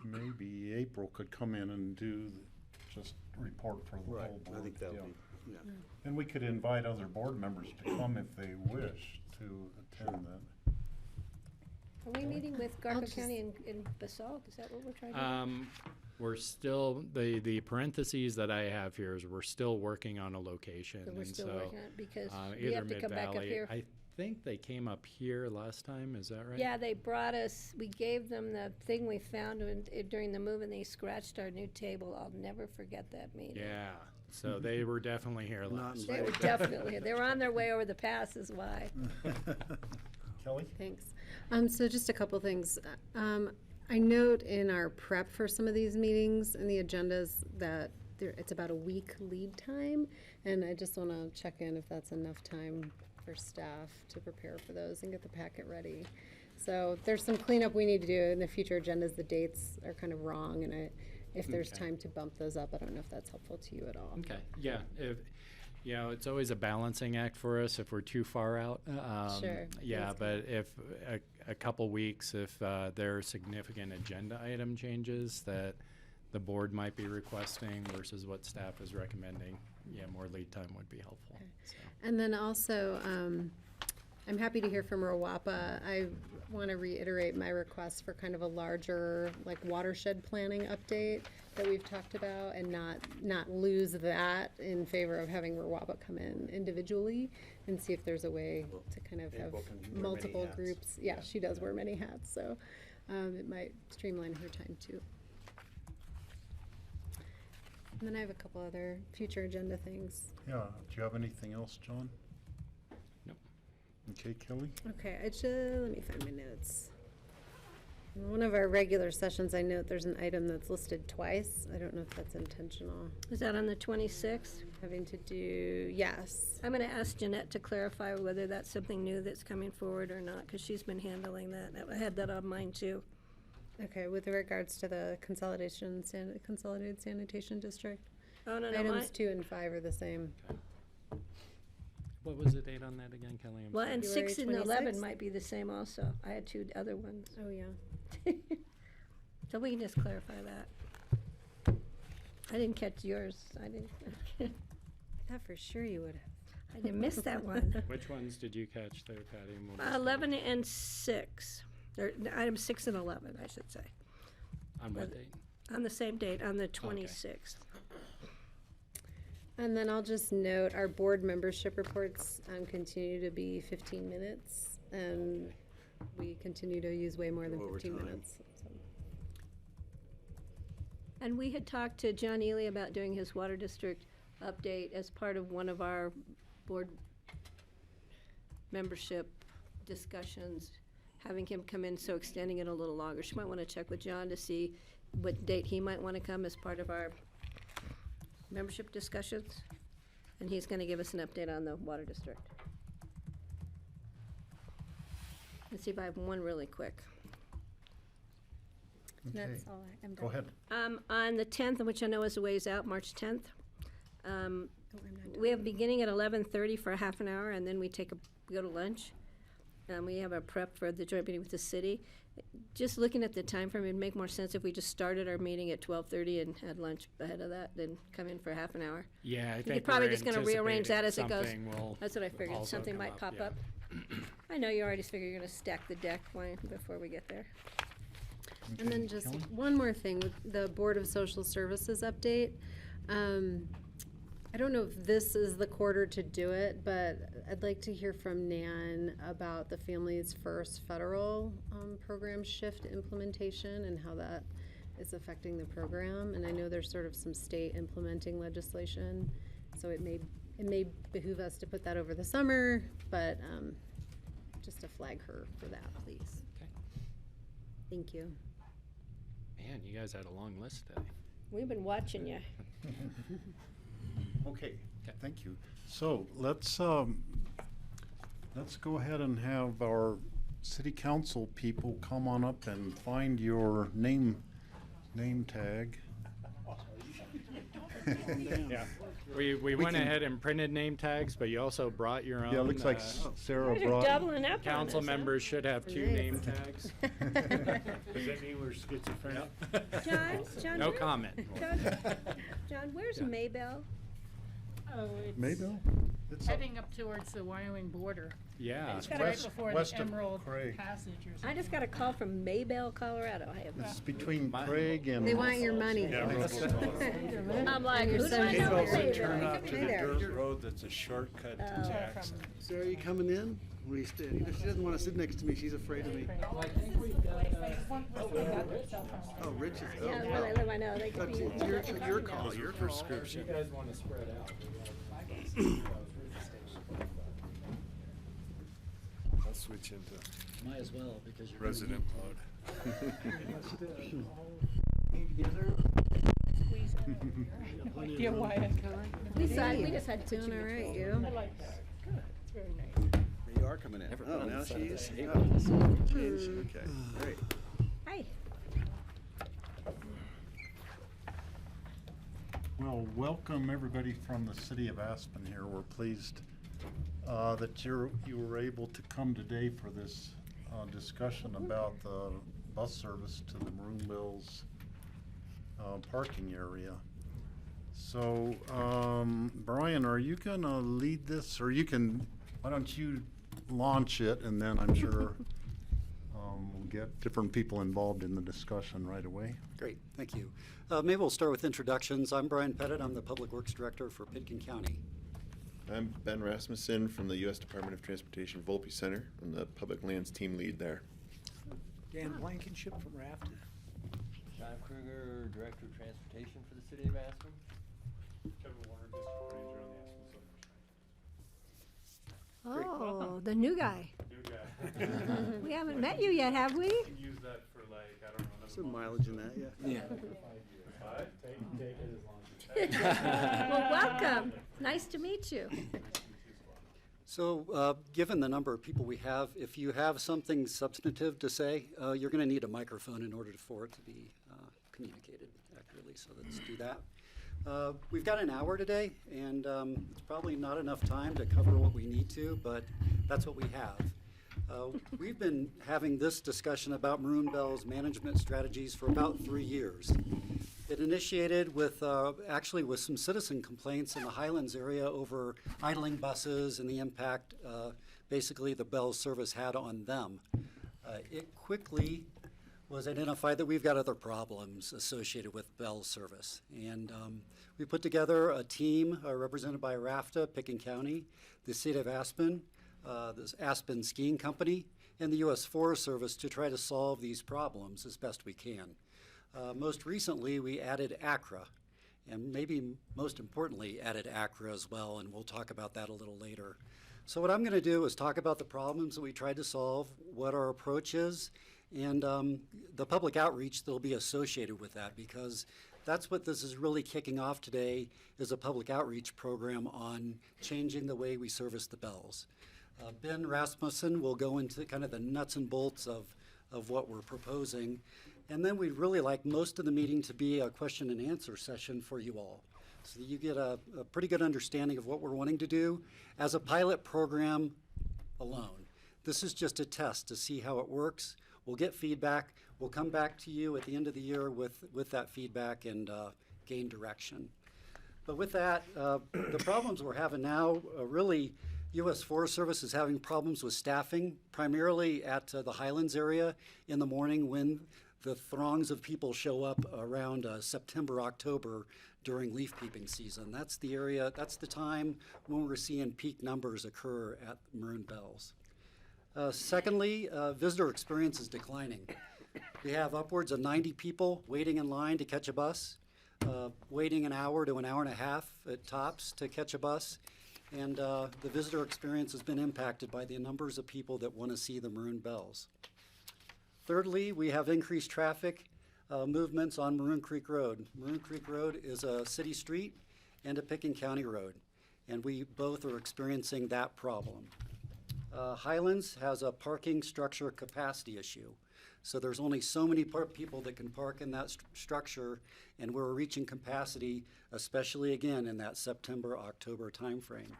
Maybe April could come in and do just report for the whole board. I think that would yeah. be, yeah. And we could invite other board members to come if they wish to attend that. Are we meeting with Garfield just- County in Basalt? Is that what we're trying to do? We're still, the parentheses that I have here is we're still working on a location. So we're and still so, working on it because we either have to come back up Mid-Valley- here. I think they came up here last time, is that right? Yeah, they brought us, we gave them the thing we found during the move and they scratched our new table. I'll never forget that meeting. Yeah, so they were definitely here Not last. They were definitely, they were on their way over the pass is why. Kelly? Thanks. So just a couple things. I note in our prep for some of these meetings and the agendas that it's about a week lead time, and I just want to check in if that's enough time for staff to prepare for those and get the packet ready. So there's some cleanup we need to do in the future agendas. The dates are kind of wrong, and if there's Okay. time to bump those up, I don't know if that's helpful to you at all. Okay, yeah, it's always a balancing act for us if we're too far out. Sure, Yeah, that's but if a couple weeks, if there are significant agenda item changes that the board might be requesting versus what staff is recommending, yeah, more lead time would be helpful. So. And then also, I'm happy to hear from RWAPA. I want to reiterate my request for kind of a larger, like, watershed planning update that we've talked about, and not lose that in favor of having RWAPA come in individually and see if there's a way to kind of have April can wear many multiple hats. groups. Yeah, she does wear many hats, so it might streamline her time too. And then I have a couple other future agenda things. Yeah, do you have anything else, John? Nope. Okay, Kelly? Okay, let me find my notes. In one of our regular sessions, I note there's an item that's listed twice. I don't know if that's intentional. Is that on the 26th? Having to do, yes. I'm going to ask Jeanette to clarify whether that's something new that's coming forward or not, because she's been handling that. I had that on mine too. Okay, with regards to the Consolidated Sanitation District, Oh, no, items 2 and 5 are the same. What was the date on that again, Kelly? I'm Well, sorry. and February 6 and 11 26th? might be the same also. I had 2 other ones. Oh, yeah. So we can just clarify that. I didn't catch yours. I I thought for sure you would have. didn't miss that one. Which ones did you catch there, Patty? And what was the- 11 and 6, or item 6 and 11, I should say, On what date? on the same date, on the 26th. And then I'll just note, our board membership reports continue to be 15 minutes, and we continue to use way more than 15 Overtime. minutes. So. And we had talked to John Ely about doing his water district update as part of one of our board membership discussions, having him come in, so extending it a little longer. She might want to check with John to see what date he might want to come as part of our membership discussions. And he's going to give us an update on the water district. Let's see if I have one really quick. Okay, That's all I'm done. go ahead. On the 10th, which I know is a ways out, March 10th, Oh, I'm not done. we have beginning at 11:30 for a half an hour, and then we go to lunch. We have our prep for the joint meeting with the city. just looking at the time frame, it'd make more sense if we just started our meeting at 12:30 and had lunch ahead of that, than come in for half an hour. Yeah, I You're think probably we're just gonna rearrange that as it goes. anticipating something will That's what I figured, also something come might pop yeah. up. I know you already figure you're gonna stack the deck before we get there. And then just one more thing with the Board of Social Services update. I don't know if this is the quarter to do it, but I'd like to hear from Nan about the Families First federal program shift implementation and how that is affecting the program. And I know there's sort of some state implementing legislation, so it may behoove us to put that over the summer, but just to flag her for that, please. Okay. Thank you. Man, you guys had a long list today. We've been watching you. Okay, thank you. So let's go ahead and have our city council people come on up and find your name tag. Yeah. We went ahead and printed name tags, but you also brought your own. Yeah, it looks like Sarah You're brought. doubling up on Council us, huh? members should have 2 Nice. name tags. Does that mean we're schizophrenic? John, No where- comment. John, where's Yeah. Maybell? Oh, it's Maybell? It's up heading up towards the Wyoming border. Yeah. It's gotta- right west- before west the of Emerald Craig. Passage or something. I just got a call from Maybell, Colorado. I have, It's between Craig and. They want your money. I'm like, Your who do I social know? security. Turn Maybell? off to Hey the there. dirt road that's a shortcut to Jackson. Sarah, are you coming in? Will you stay? She doesn't want to sit next to me. She's afraid of me. Oh, Rich is. Oh, Yeah, wow. where I live, I know. They could That's be. your call. Your call. You guys want to spread out. I'll switch into Might as well, because you're. resident mode. Yeah, Wyatt. We just had to put Doing you all in right, control. you? I like that. Good. It's very nice. You are coming in. Oh, now she is. Hey. Oh, so change. Okay, great. Hi. Well, welcome everybody from the city of Aspen here. We're pleased that you were able to come today for this discussion about the bus service to the Maroon Mills parking area. So, Brian, are you gonna lead this, or why don't you launch it, and then I'm sure we'll get different people involved in the discussion right away. Great, thank you. Maybe we'll start with introductions. I'm Brian Pettit. I'm the Public Works Director for Pitkin County. I'm Ben Rasmussen from the U.S. Department of Transportation Volpe Center. I'm the Public Lands Team Lead there. Dan Blankenship from Rafton. John Kruger, Director of Transportation for the City of Aspen. Oh, the new guy. We haven't met you yet, have we? Use that for like, I don't know. Some mileage in that, yeah. Well, welcome. Nice to meet you. So, given the number of people we have, if you have something substantive to say, you're going to need a microphone in order for it to be communicated accurately, so let's do that. We've got an hour today, and it's probably not enough time to cover what we need to, but that's what we have. We've been having this discussion about Maroon Bell's management strategies for about 3 years. It initiated with, actually with some citizen complaints in the Highlands area over idling buses and the impact, basically the Bell service had on them. It quickly was identified that we've got other problems associated with Bell service. And we put together a team represented by RAFTA, Pitkin County, the City of Aspen, this Aspen Skiing Company, and the U.S. Forest Service to try to solve these problems as best we can. Most recently, we added ACRA, and maybe most importantly, added ACRA as well, and we'll talk about that a little later. So what I'm going to do is talk about the problems that we tried to solve, what our approach is, and the public outreach that will be associated with that, because that's what this is really kicking off today, is a public outreach program on changing the way we service the Bells. Ben Rasmussen will go into kind of the nuts and bolts of what we're proposing. And then we'd really like most of the meeting to be a question and answer session for you all, so that you get a pretty good understanding of what we're wanting to do as a pilot program alone. This is just a test to see how it works. We'll get feedback. We'll come back to you at the end of the year with that feedback and gain direction. But with that, the problems we're having now, really, U.S. Forest Service is having problems with staffing, primarily at the Highlands area in the morning when the throngs of people show up around September, October during leaf peeping season. That's the area, that's the time when we're seeing peak numbers occur at Maroon Bells. Secondly, visitor experience is declining. We have upwards of 90 people waiting in line to catch a bus, waiting an hour to an hour and a half at tops to catch a bus. And the visitor experience has been impacted by the numbers of people that want to see the Maroon Bells. Thirdly, we have increased traffic movements on Maroon Creek Road. Maroon Creek Road is a city street and a Pickens County road, and we both are experiencing that problem. Highlands has a parking structure capacity issue. So there's only so many people that can park in that structure, and we're reaching capacity, especially again in that September, October timeframe.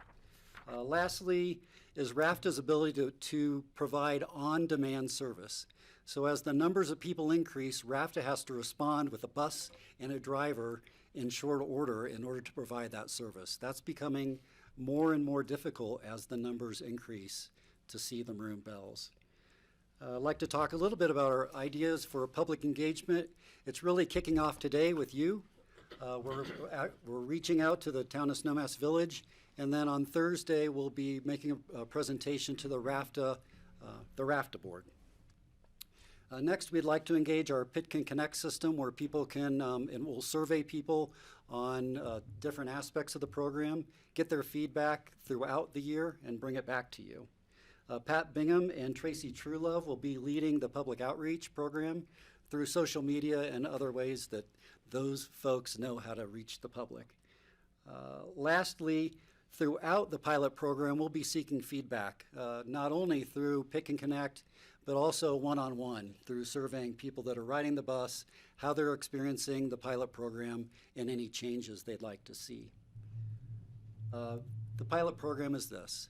Lastly is RAFTA's ability to provide on-demand service. So as the numbers of people increase, RAFTA has to respond with a bus and a driver in short order in order to provide that service. That's becoming more and more difficult as the numbers increase to see the Maroon Bells. I'd like to talk a little bit about our ideas for public engagement. It's really kicking off today with you. We're reaching out to the town of Snowmass Village, and then on Thursday we'll be making a presentation to the RAFTA board. Next, we'd like to engage our Pitkin Connect system where people can, and we'll survey people on different aspects of the program, get their feedback throughout the year, and bring it back to you. Pat Bingham and Tracy Truelove will be leading the public outreach program through social media and other ways that those folks know how to reach the public. Lastly, throughout the pilot program, we'll be seeking feedback, not only through Pick and Connect, but also one-on-one through surveying people that are riding the bus, how they're experiencing the pilot program, and any changes they'd like to see. The pilot program is this.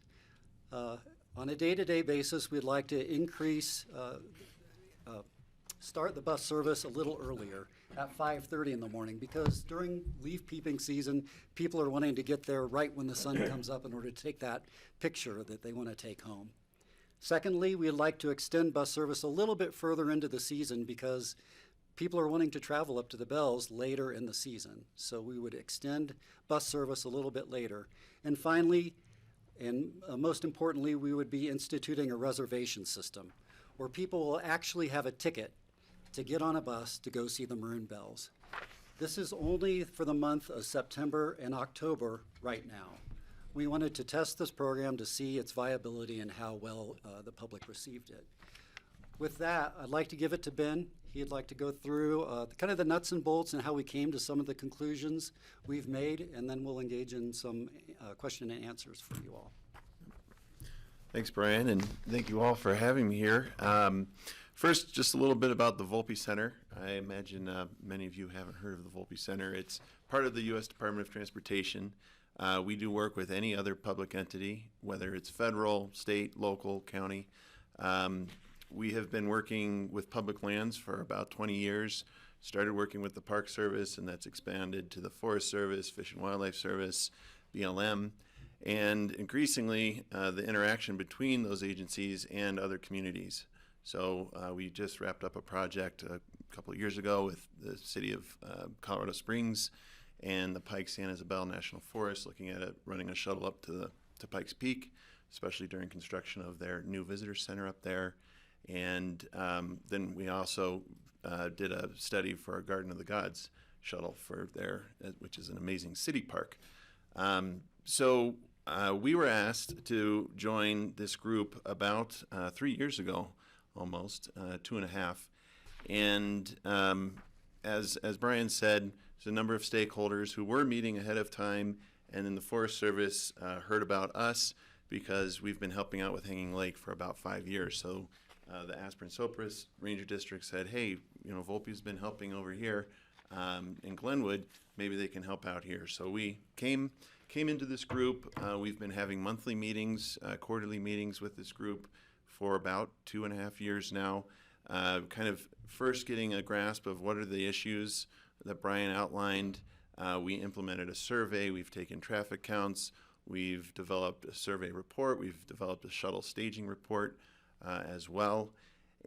On a day-to-day basis, we'd like to start the bus service a little earlier at 5:30 in the morning because during leaf peeping season, people are wanting to get there right when the sun comes up in order to take that picture that they want to take home. Secondly, we'd like to extend bus service a little bit further into the season because people are wanting to travel up to the Bells later in the season. So we would extend bus service a little bit later. And finally, and most importantly, we would be instituting a reservation system where people will actually have a ticket to get on a bus to go see the Maroon Bells. This is only for the month of September and October right now. We wanted to test this program to see its viability and how well the public received it. With that, I'd like to give it to Ben. He'd like to go through kind of the nuts and bolts and how we came to some of the conclusions we've made, and then we'll engage in some question and answers for you all. Thanks, Brian, and thank you all for having me here. First, just a little bit about the Volpe Center. I imagine many of you haven't heard of the Volpe Center. It's part of the U.S. Department of Transportation. We do work with any other public entity, whether it's federal, state, local, county. We have been working with public lands for about 20 years. Started working with the Park Service, and that's expanded to the Forest Service, Fish and Wildlife Service, BLM, and increasingly the interaction between those agencies and other communities. So we just wrapped up a project a couple of years ago with the city of Colorado Springs and the Pike San Isabel National Forest, looking at it, running a shuttle up to Pikes Peak, especially during construction of their new visitor center up there. And then we also did a study for our Garden of the Gods shuttle for there, which is an amazing city park. So we were asked to join this group about 3 years ago, almost 2.5. And as Brian said, there's a number of stakeholders who were meeting ahead of time, and then the Forest Service heard about us because we've been helping out with Hanging Lake for about 5 years. So the Aspen-Sopris Ranger District said, hey, Volpe's been helping over here in Glenwood, maybe they can help out here. So we came into this group. We've been having monthly meetings, quarterly meetings with this group for about 2.5 years now. kind of first getting a grasp of what are the issues that Brian outlined. We implemented a survey. We've taken traffic counts. We've developed a survey report. We've developed a shuttle staging report as well.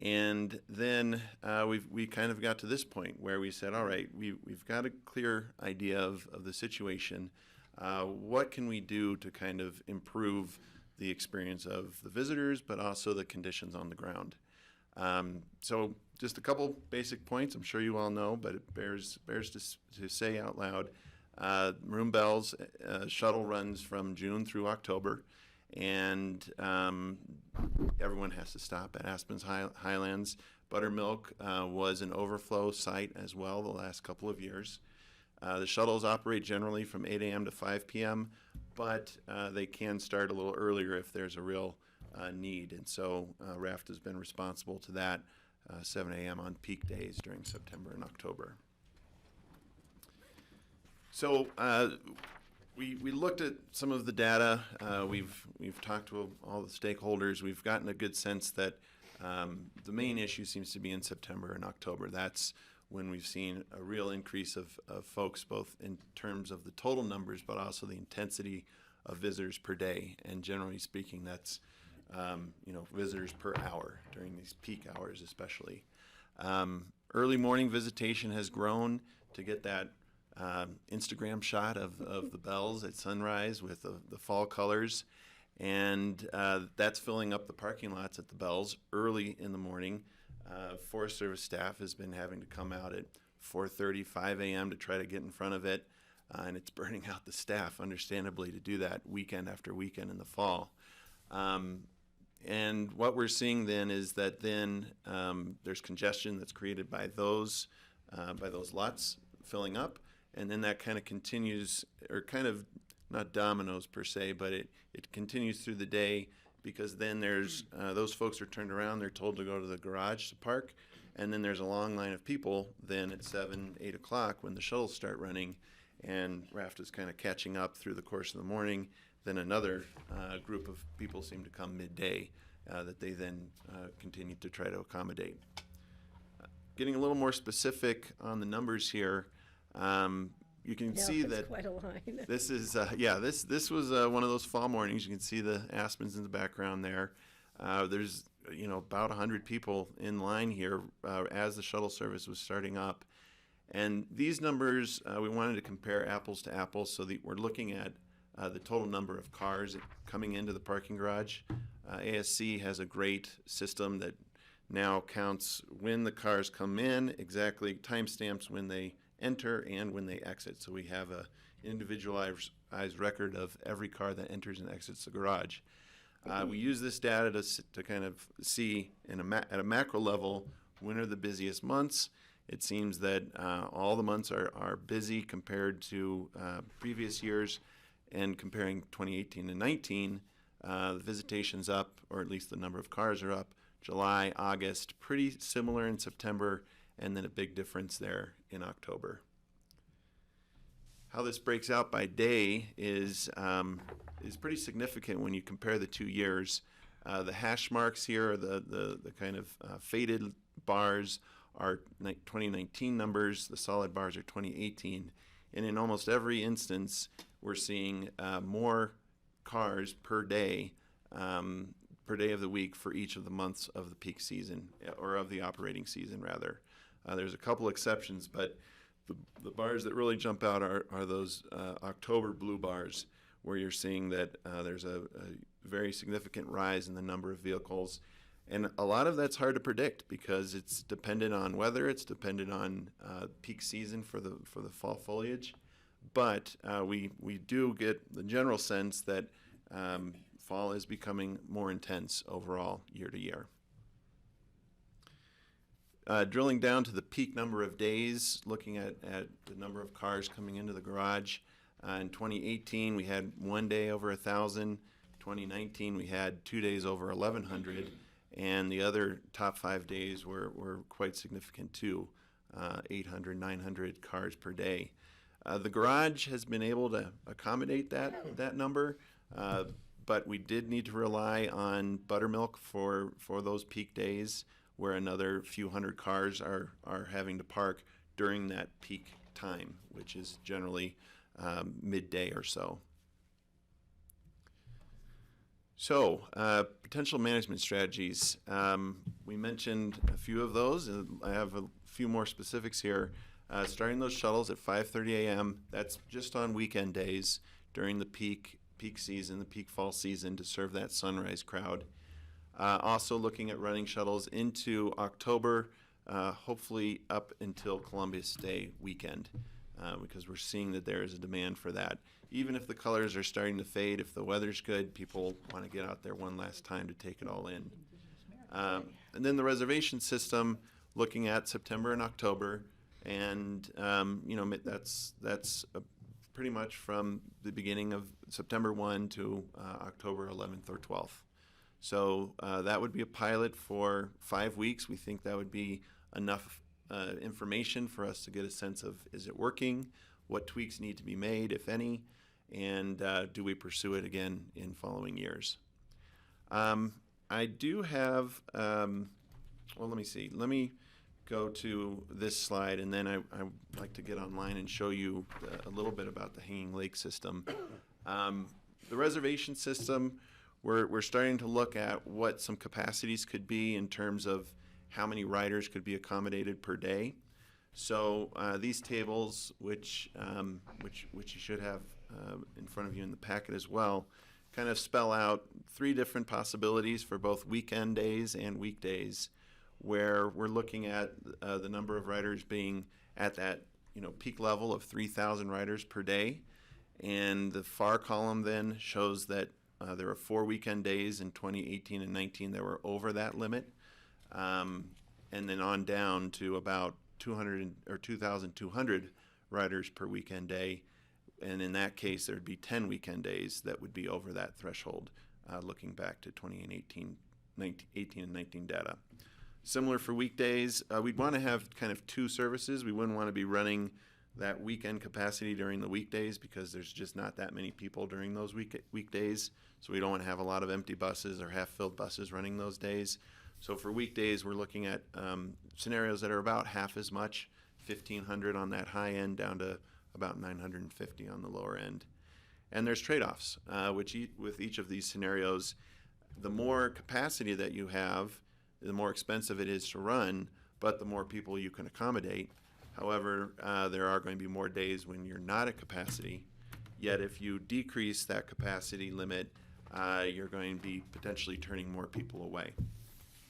And then we kind of got to this point where we said, all right, we've got a clear idea of the situation. What can we do to kind of improve the experience of the visitors, but also the conditions on the ground? So just a couple basic points. I'm sure you all know, but it bears to say out loud. Maroon Bells shuttle runs from June through October, and everyone has to stop at Aspen's Highlands. Buttermilk was an overflow site as well the last couple of years. The shuttles operate generally from 8 a.m. to 5 p.m., but they can start a little earlier if there's a real need. And so RAFT has been responsible to that, 7 a.m. on peak days during September and October. So we looked at some of the data. We've talked to all the stakeholders. We've gotten a good sense that the main issue seems to be in September and October. That's when we've seen a real increase of folks, both in terms of the total numbers, but also the intensity of visitors per day. And generally speaking, that's visitors per hour during these peak hours especially. Early morning visitation has grown to get that Instagram shot of the bells at sunrise with the fall colors. And that's filling up the parking lots at the bells early in the morning. Forest Service staff has been having to come out at 4:30, 5 a.m. to try to get in front of it. And it's burning out the staff, understandably, to do that weekend after weekend in the fall. And what we're seeing then is that there's congestion that's created by those lots filling up, and then that kind of continues, or kind of not dominoes per se, but it continues through the day, because then there's those folks are turned around, they're told to go to the garage to park, and then there's a long line of people then at 7, 8 o'clock when the shuttles start running, and RAFT is kind of catching up through the course of the morning. Then another group of people seem to come midday that they then continue to try to accommodate. Getting a little more specific on the numbers here, you can see that's that quite a line. this is this was one of those fall mornings. You can see the aspens in the background there. There's about 100 people in line here as the shuttle service was starting up, and these numbers we wanted to compare apples to apples, so that we're looking at the total number of cars coming into the parking garage. ASC has a great system that now counts when the cars come in, exactly timestamps when they enter and when they exit. So we have a individualized record of every car that enters and exits the garage. We use this data to kind of see at a macro level when are the busiest months. It seems that all the months are busy compared to previous years, and comparing 2018 and 19, the visitation's up, or at least the number of cars are up. July, August, pretty similar in September, and then a big difference there in October. How this breaks out by day is pretty significant when you compare the 2 years. The hash marks here are the kind of faded bars are 2019 numbers. The solid bars are 2018. And in almost every instance, we're seeing more cars per day of the week for each of the months of the peak season, or of the operating season, rather. There's a couple exceptions, but the bars that really jump out are those October blue bars, where you're seeing that there's a very significant rise in the number of vehicles. And a lot of that's hard to predict because it's dependent on weather, it's dependent on peak season for the fall foliage. But we do get the general sense that fall is becoming more intense overall year to year. Drilling down to the peak number of days, looking at the number of cars coming into the garage. In 2018, we had 1 day over 1,000. 2019, we had 2 days over 1,100. And the other top 5 days were quite significant too, 800, 900 cars per day. The garage has been able to accommodate that number, but we did need to rely on Buttermilk for those peak days. where another few hundred cars are having to park during that peak time, which is generally midday or so. So, potential management strategies. We mentioned a few of those, and I have a few more specifics here. Starting those shuttles at 5:30 a.m. That's just on weekend days during the peak season, the peak fall season, to serve that sunrise crowd. Also looking at running shuttles into October, hopefully up until Columbus Day weekend, because we're seeing that there is a demand for that. Even if the colors are starting to fade, if the weather's good, people want to get out there one last time to take it all in. And then the reservation system, looking at September and October, and that's pretty much from the beginning of September 1 to October 11th or 12th. So that would be a pilot for 5 weeks. We think that would be enough information for us to get a sense of, is it working? What tweaks need to be made, if any? And do we pursue it again in following years? I do have, well, let me see. Let me go to this slide, and then I like to get online and show you a little bit about the Hanging Lake system. The reservation system, we're starting to look at what some capacities could be in terms of how many riders could be accommodated per day. So these tables, which you should have in front of you in the packet as well, kind of spell out 3 different possibilities for both weekend days and weekdays, where we're looking at the number of riders being at that peak level of 3,000 riders per day. And the far column then shows that there were 4 weekend days in 2018 and 19 that were over that limit, and then on down to about 200 or 2,200 riders per weekend day. And in that case, there'd be 10 weekend days that would be over that threshold, looking back to 2018 and 19 data. Similar for weekdays, we'd want to have kind of 2 services. We wouldn't want to be running that weekend capacity during the weekdays because there's just not that many people during those weekdays. So we don't want to have a lot of empty buses or half-filled buses running those days. So for weekdays, we're looking at scenarios that are about half as much, 1,500 on that high end down to about 950 on the lower end. And there's trade-offs, with each of these scenarios. The more capacity that you have, the more expensive it is to run, but the more people you can accommodate. However, there are going to be more days when you're not at capacity. Yet if you decrease that capacity limit, you're going to be potentially turning more people away.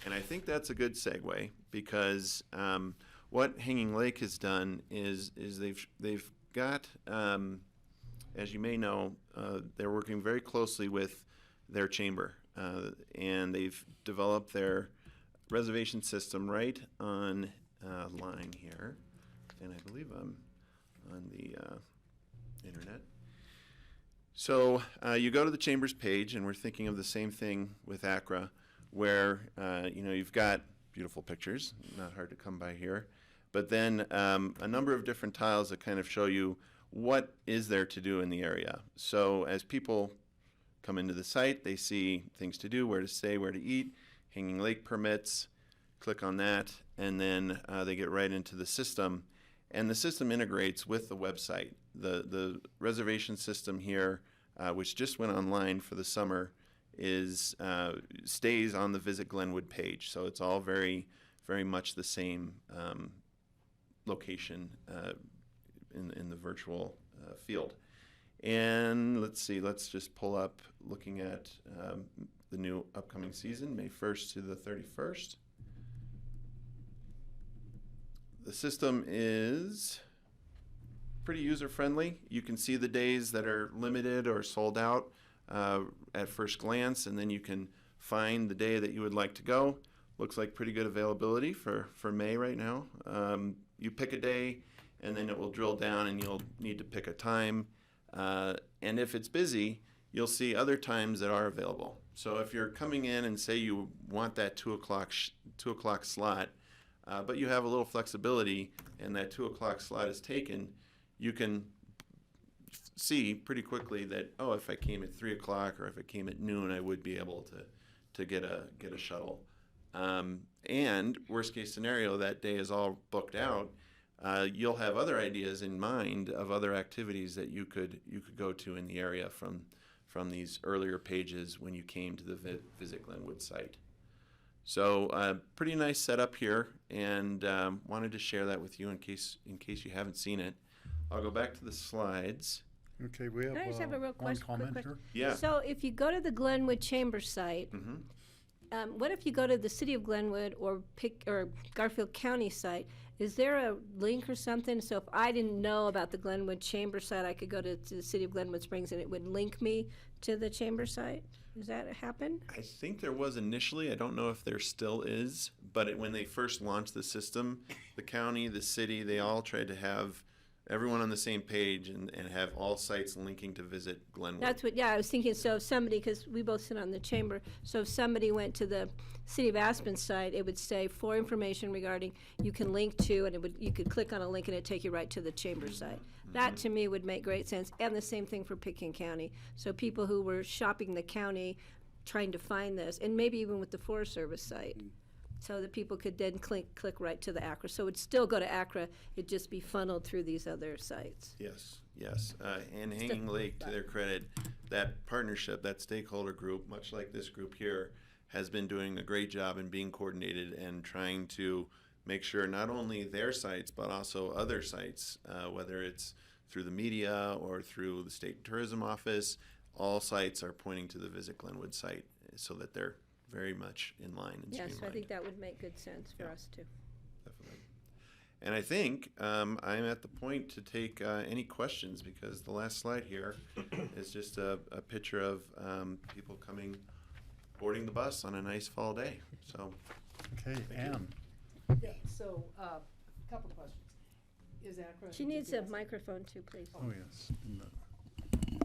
And I think that's a good segue, because what Hanging Lake has done is they've got, as you may know, they're working very closely with their chamber, and they've developed their reservation system right on line here, and I believe I'm on the internet. So you go to the chamber's page, and we're thinking of the same thing with ACRA, where you've got beautiful pictures, not hard to come by here, but then a number of different tiles that kind of show you what is there to do in the area. So as people come into the site, they see things to do, where to stay, where to eat, Hanging Lake permits, click on that, and then they get right into the system. And the system integrates with the website. The reservation system here, which just went online for the summer, stays on the Visit Glenwood page. So it's all very, very much the same location in the virtual field. And let's see, let's just pull up, looking at the new upcoming season, May 1st to the 31st. The system is pretty user-friendly. You can see the days that are limited or sold out at first glance, and then you can find the day that you would like to go. Looks like pretty good availability for May right now. You pick a day, and then it will drill down, and you'll need to pick a time. And if it's busy, you'll see other times that are available. So if you're coming in and say you want that 2 o'clock slot, but you have a little flexibility and that 2 o'clock slot is taken, you can see pretty quickly that, oh, if I came at 3 o'clock or if I came at noon, I would be able to get a shuttle. And worst case scenario, that day is all booked out. You'll have other ideas in mind of other activities that you could go to in the area from these earlier pages when you came to the Visit Glenwood site. So pretty nice setup here, and wanted to share that with you in case you haven't seen it. I'll go back to the slides. Okay, we have, Can I just have a real one question? comment quick here. question? Yeah. So if you go to the Glenwood Chamber site, what if you go to the City of Glenwood or Garfield County site? Is there a link or something? So if I didn't know about the Glenwood Chamber site, I could go to the City of Glenwood Springs and it would link me to the Chamber site? Does that happen? I think there was initially. I don't know if there still is, but when they first launched the system, the county, the city, they all tried to have everyone on the same page and have all sites linking to Visit Glenwood. That's what, yeah, I was thinking, so if somebody, because we both sit on the chamber, so if somebody went to the City of Aspen site, it would say for information regarding, you can link to, and you could click on a link and it'd take you right to the chamber site. That to me would make great sense, and the same thing for Pitkin County. So people who were shopping the county, trying to find this, and maybe even with the Forest Service site, so that people could then click right to the ACRA. So it'd still go to ACRA, it'd just be funneled through these other sites. Yes. And Hanging Lake, to their credit, that partnership, that stakeholder group, much like this group here, has been doing a great job in being coordinated and trying to make sure not only their sites, but also other sites, whether it's through the media or through the State Tourism Office, all sites are pointing to the Visit Glenwood site so that they're very much in line and Yes, streamlined. I think that would make good sense for Yeah. us too. Definitely. And I think I'm at the point to take any questions, because the last slide here is just a picture of people coming, boarding the bus on a nice fall day. So, Okay, Ann. Yeah, so, a couple questions. Is ACRA? She needs a microphone too, please. Oh, yes.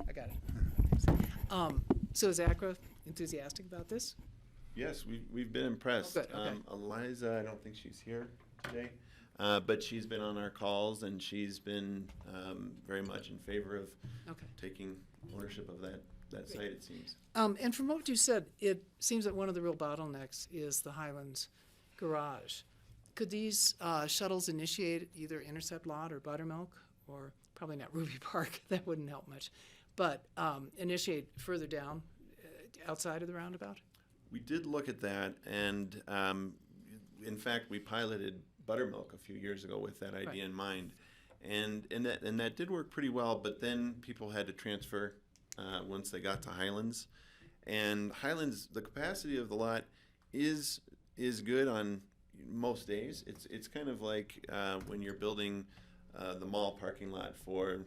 I got it. So is ACRA enthusiastic about this? yes, we've been impressed. Oh, good, okay. Eliza, I don't think she's here today, but she's been on our calls, and she's been very much in favor of Okay. taking ownership of that site, it seems. And from what you said, it seems that one of the real bottlenecks is the Highlands garage. Could these shuttles initiate either Intercept Lot or Buttermilk, or probably not Ruby Park, that wouldn't help much, but initiate further down outside of the roundabout? We did look at that, and in fact, we piloted Buttermilk a few years ago with that idea in mind, and that did work pretty well. But then people had to transfer once they got to Highlands, and Highlands, the capacity of the lot is good on most days. It's kind of like when you're building the mall parking lot for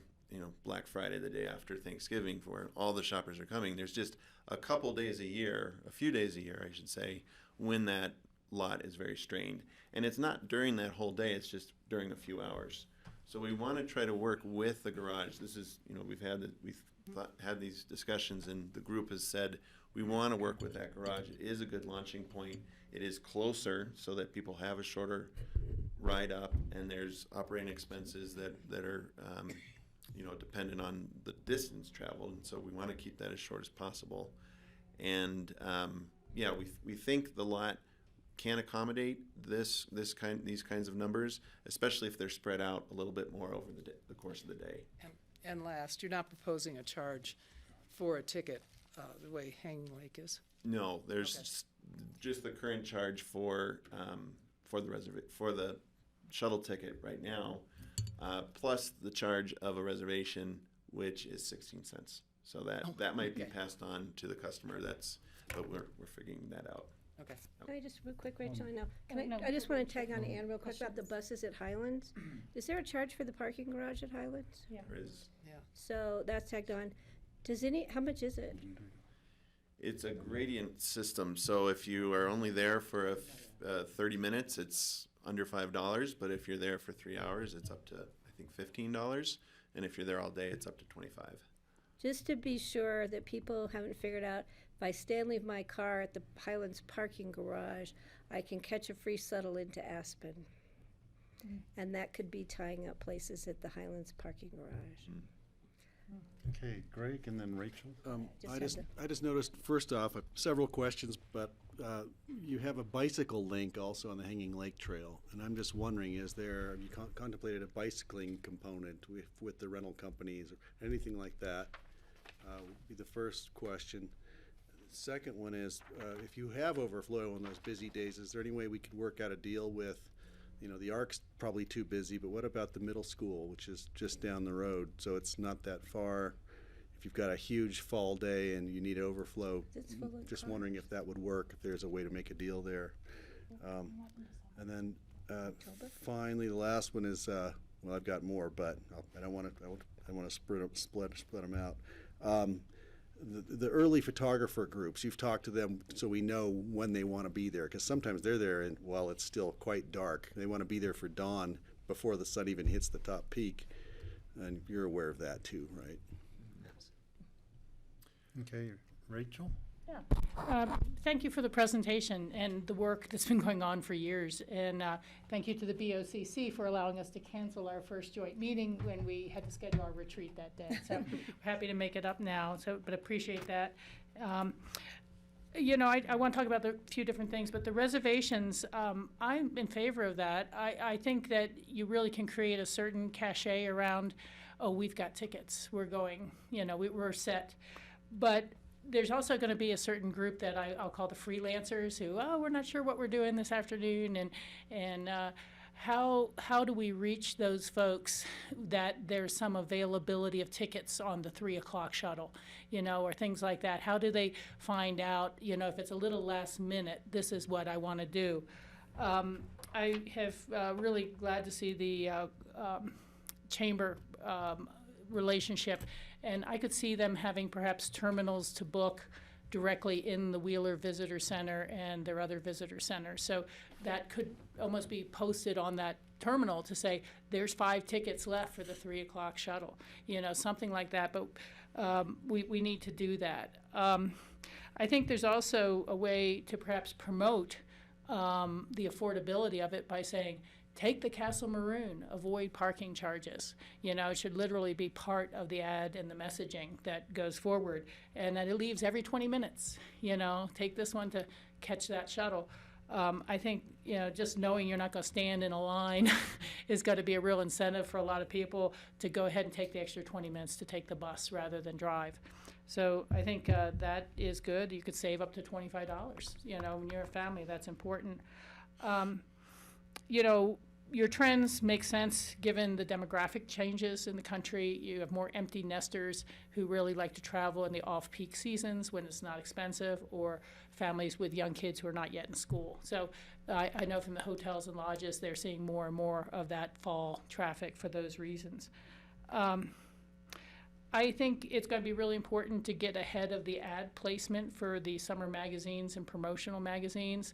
Black Friday, the day after Thanksgiving, where all the shoppers are coming. There's just a few days a year, I should say, when that lot is very strained. And it's not during that whole day, it's just during a few hours. So we want to try to work with the garage. This is, we've had these discussions, and the group has said we want to work with that garage. It is a good launching point. It is closer so that people have a shorter ride up, and there's operating expenses that are dependent on the distance traveled, and so we want to keep that as short as possible. And we think the lot can accommodate these kinds of numbers, especially if they're spread out a little bit more over the course of the day. And last, you're not proposing a charge for a ticket the way Hanging Lake is? No, there's just the current charge for the shuttle ticket right now, plus the charge of a reservation, which is 16 cents. So that might be passed on to the customer. But we're figuring that out. Okay. Can I just, real quick, Rachel, I just want to tag on to Ann real quick about the buses at Highlands. Is there a charge for the parking garage at Highlands? Yeah. There is. Yeah. So that's tagged on. How much is it? It's a gradient system, so if you are only there for 30 minutes, it's under $5, but if you're there for 3 hours, it's up to, I think, $15, and if you're there all day, it's up to $25. Just to be sure that people haven't figured out, if I stay and leave my car at the Highlands parking garage, I can catch a free shuttle into Aspen. And that could be tying up places at the Highlands parking garage. Okay, Greg and then Rachel. I just noticed, first off, several questions, but you have a bicycle link also on the Hanging Lake Trail, and I'm just wondering, have you contemplated a bicycling component with the rental companies or anything like that? Would be the first question. The second one is, if you have overflow on those busy days, is there any way we could work out a deal with, the ARC's probably too busy, but what about the middle school, which is just down the road, so it's not that far? If you've got a huge fall day and you need overflow, It's full of just cars. wondering if that would work, if there's a way to make a deal there. And then finally, the last one is, well, I've got more, but I don't want to split them out. The early photographer groups, you've talked to them so we know when they want to be there, because sometimes they're there and while it's still quite dark. They want to be there for dawn before the sun even hits the top peak, and you're aware of that too, right? Okay, Rachel? Thank you for the presentation and the work that's been going on for years. And thank you to the BOCC for allowing us to cancel our first joint meeting when we had to schedule our retreat that day. So happy to make it up now, but appreciate that. I want to talk about a few different things, but the reservations, I'm in favor of that. I think that you really can create a certain cachet around, oh, we've got tickets, we're going, we're set. But there's also going to be a certain group that I'll call the freelancers who, we're not sure what we're doing this afternoon, and how do we reach those folks that there's some availability of tickets on the 3 o'clock shuttle, or things like that? How do they find out, if it's a little last minute, this is what I want to do? I have really glad to see the chamber relationship, and I could see them having perhaps terminals to book directly in the Wheeler Visitor Center and their other visitor centers. So that could almost be posted on that terminal to say, there's 5 tickets left for the 3 o'clock shuttle, something like that. But we need to do that. I think there's also a way to perhaps promote the affordability of it by saying, take the Castle Maroon, avoid parking charges. It should literally be part of the ad and the messaging that goes forward. And that it leaves every 20 minutes, take this one to catch that shuttle. I think, just knowing you're not going to stand in a line is going to be a real incentive for a lot of people to go ahead and take the extra 20 minutes to take the bus rather than drive. So I think that is good. You could save up to $25, when you're a family, that's important. Your trends make sense given the demographic changes in the country. You have more empty nesters who really like to travel in the off-peak seasons when it's not expensive, or families with young kids who are not yet in school. So I know from the hotels and lodges, they're seeing more and more of that fall traffic for those reasons. I think it's going to be really important to get ahead of the ad placement for the summer magazines and promotional magazines.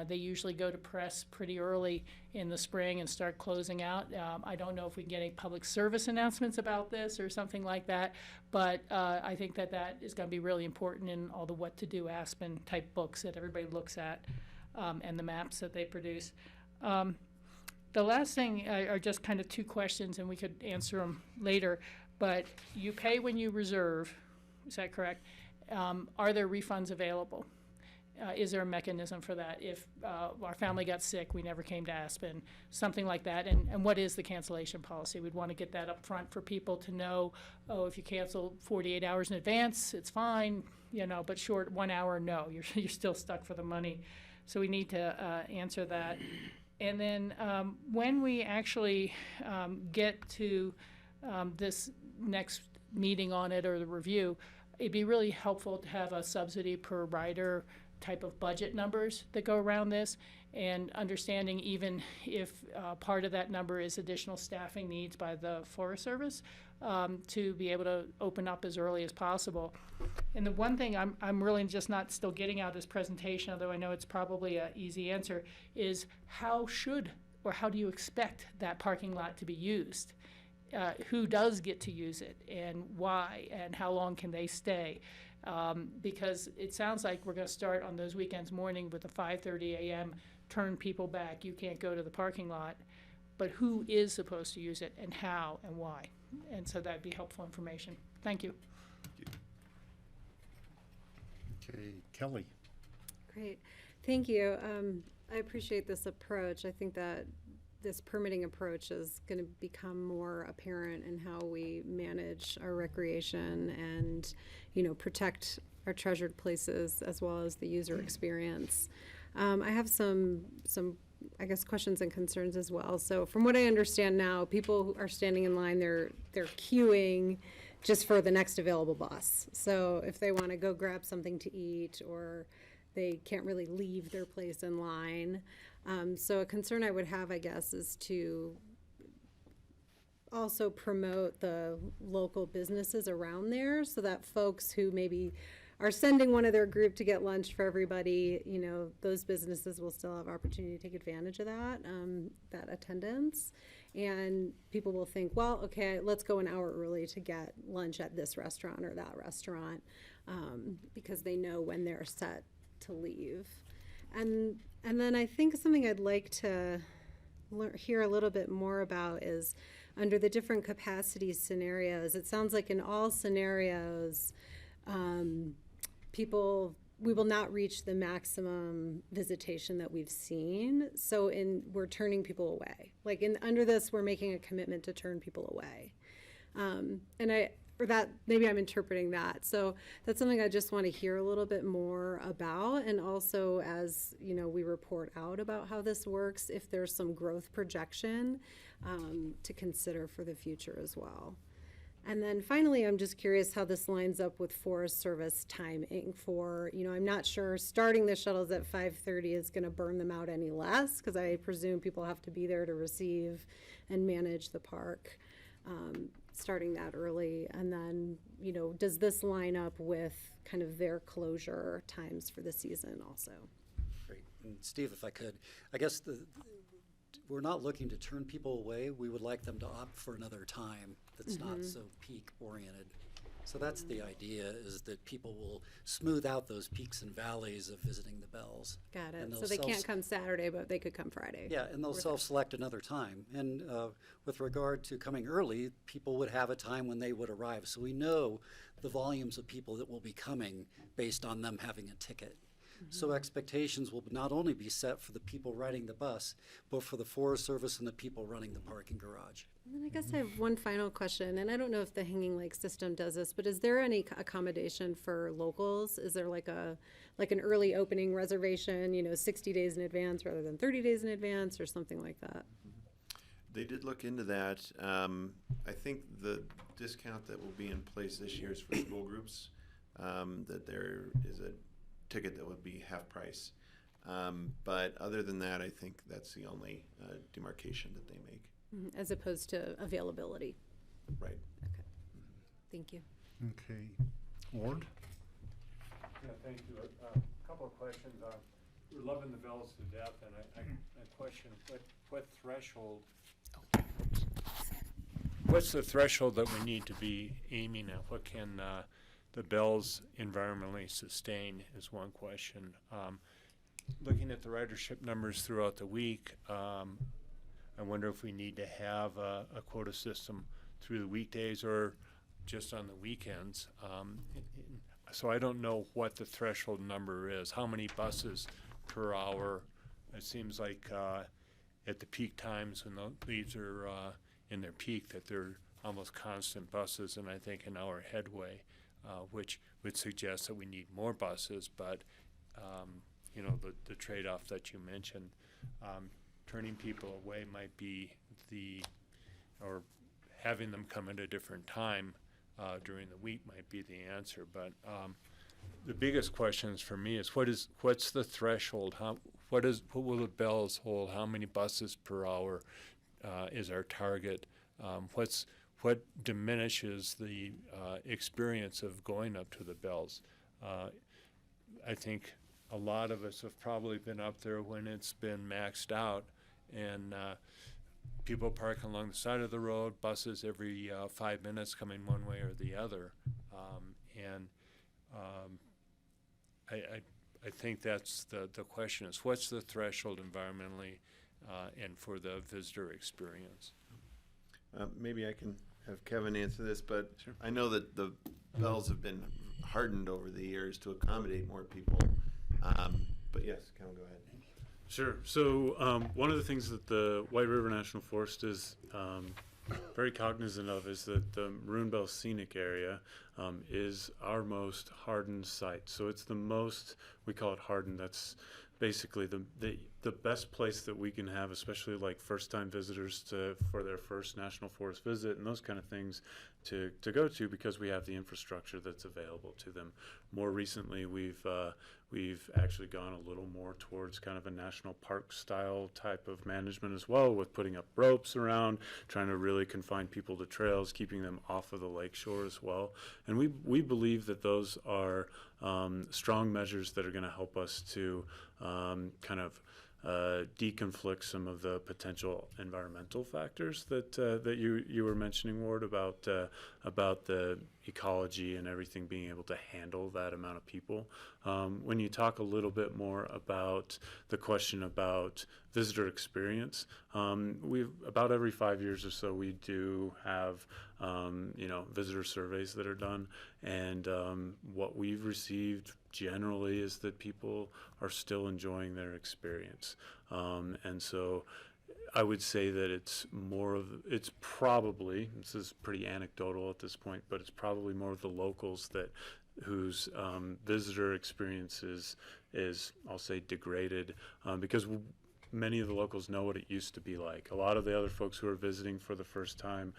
They usually go to press pretty early in the spring and start closing out. I don't know if we can get any public service announcements about this or something like that, but I think that is going to be really important in all the What to Do Aspen type books that everybody looks at, and the maps that they produce. The last thing are just kind of 2 questions, and we could answer them later. But you pay when you reserve, is that correct? Are there refunds available? Is there a mechanism for that? If our family got sick, we never came to Aspen, something like that. And what is the cancellation policy? We'd want to get that up front for people to know, if you cancel 48 hours in advance, it's fine, but short 1 hour, no, you're still stuck for the money. So we need to answer that. And then when we actually get to this next meeting on it or the review, it'd be really helpful to have a subsidy per rider type of budget numbers that go around this, and understanding even if part of that number is additional staffing needs by the Forest Service, to be able to open up as early as possible. And the one thing I'm really just not still getting out of this presentation, although I know it's probably an easy answer, is how do you expect that parking lot to be used? Who does get to use it, and why, and how long can they stay? Because it sounds like we're going to start on those weekends morning with a 5:30 a.m. turn people back. You can't go to the parking lot, but who is supposed to use it, and how, and why? And so that'd be helpful information. Thank you. Okay, Kelly. Great, thank you. I appreciate this approach. I think that this permitting approach is going to become more apparent in how we manage our recreation and, you know, protect our treasured places as well as the user experience. I have some, I guess, questions and concerns as well. So from what I understand now, people who are standing in line, they're queuing just for the next available bus. So if they want to go grab something to eat, or they can't really leave their place in line. So a concern I would have, I guess, is to also promote the local businesses around there, so that folks who maybe are sending one of their group to get lunch for everybody, you know, those businesses will still have opportunity to take advantage of that, that attendance. And people will think, well, okay, let's go an hour early to get lunch at this restaurant or that restaurant, because they know when they're set to leave. And then I think something I'd like to hear a little bit more about is under the different capacity scenarios. It sounds like in all scenarios, we will not reach the maximum visitation that we've seen. So we're turning people away. Like under this, we're making a commitment to turn people away. Maybe I'm interpreting that. So that's something I just want to hear a little bit more about. And also, as you know, we report out about how this works, if there's some growth projection to consider for the future as well. And then finally, I'm just curious how this lines up with Forest Service timing for, you know, I'm not sure starting the shuttles at 5:30 is going to burn them out any less, because I presume people have to be there to receive and manage the park, starting that early. And then, you know, does this line up with kind of their closure times for the season also? Great. And Steve, if I could, I guess we're not looking to turn people away. We would like them to opt for another time that's not so peak oriented. So that's the idea, is that people will smooth out those peaks and valleys of visiting the Bells. Got it. So they can't come Saturday, but they could come Friday. Yeah, and they'll self-select another time. And with regard to coming early, people would have a time when they would arrive. So we know the volumes of people that will be coming based on them having a ticket. So expectations will not only be set for the people riding the bus, but for the Forest Service and the people running the parking garage. And then I guess I have one final question, and I don't know if the Hanging Lake system does this, but is there any accommodation for locals? Is there like an early opening reservation, you know, 60 days in advance rather than 30 days in advance, or something like that? They did look into that. I think the discount that will be in place this year is for school groups, that there is a ticket that would be half price. But other than that, I think that's the only demarcation that they make. As opposed to availability. Right. Okay. Thank you. Okay. Ward? Yeah, thank you. A couple of questions. We're loving the Bells to death, and I question what threshold. What's the threshold that we need to be aiming at? What can the Bells environmentally sustain is one question. Looking at the ridership numbers throughout the week, I wonder if we need to have a quota system through the weekdays or just on the weekends. So I don't know what the threshold number is. How many buses per hour? It seems like at the peak times when the leaves are in their peak, that they're almost constant buses, and I think an hour headway, which would suggest that we need more buses. But you know, the trade-off that you mentioned, turning people away might be or having them come at a different time during the week might be the answer. But the biggest questions for me is what's the threshold? What will the Bells hold? How many buses per hour is our target? What diminishes the experience of going up to the Bells? I think a lot of us have probably been up there when it's been maxed out, and people parking along the side of the road, buses every 5 minutes coming one way or the other. I think that's the question is, what's the threshold environmentally and for the visitor experience? Maybe I can have Kevin answer this, but I know that the bells have been hardened over the years to accommodate more people. But yes, Kevin, go ahead. Sure. So one of the things that the White River National Forest is very cognizant of is that the Maroon Bell Scenic Area is our most hardened site. So it's the most, we call it hardened. That's basically the best place that we can have, especially like first-time visitors for their first National Forest visit and those kind of things to go to, because we have the infrastructure that's available to them. More recently, we've actually gone a little more towards kind of a national park style type of management as well, with putting up ropes around, trying to really confine people to trails, keeping them off of the lakeshore as well. And we believe that those are strong measures that are going to help us to kind of deconflict some of the potential environmental factors that you were mentioning, Ward, about the ecology and everything being able to handle that amount of people. When you talk a little bit more about the question about visitor experience, about every 5 years or so we do have visitor surveys that are done, and what we've received generally is that people are still enjoying their experience, and so I would say that it's probably, this is pretty anecdotal at this point, but it's probably more of the locals whose visitor experience is, I'll say, degraded, because many of the locals know what it used to be like. A lot of the other folks who are visiting for the first time,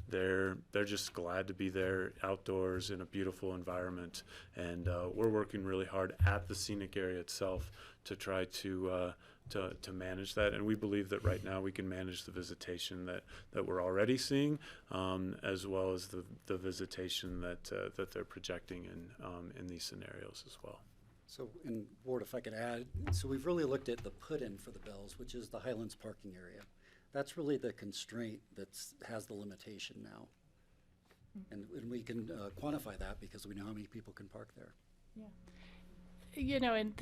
they're just glad to be there outdoors in a beautiful environment, and we're working really hard at the scenic area itself to try to manage that. And we believe that right now we can manage the visitation that we're already seeing, as well as the visitation that they're projecting in these scenarios as well. So, and Ward, if I could add, so we've really looked at the put-in for the bells, which is the Highlands parking area. That's really the constraint that has the limitation now. And we can quantify that because we know how many people can park there. Yeah. And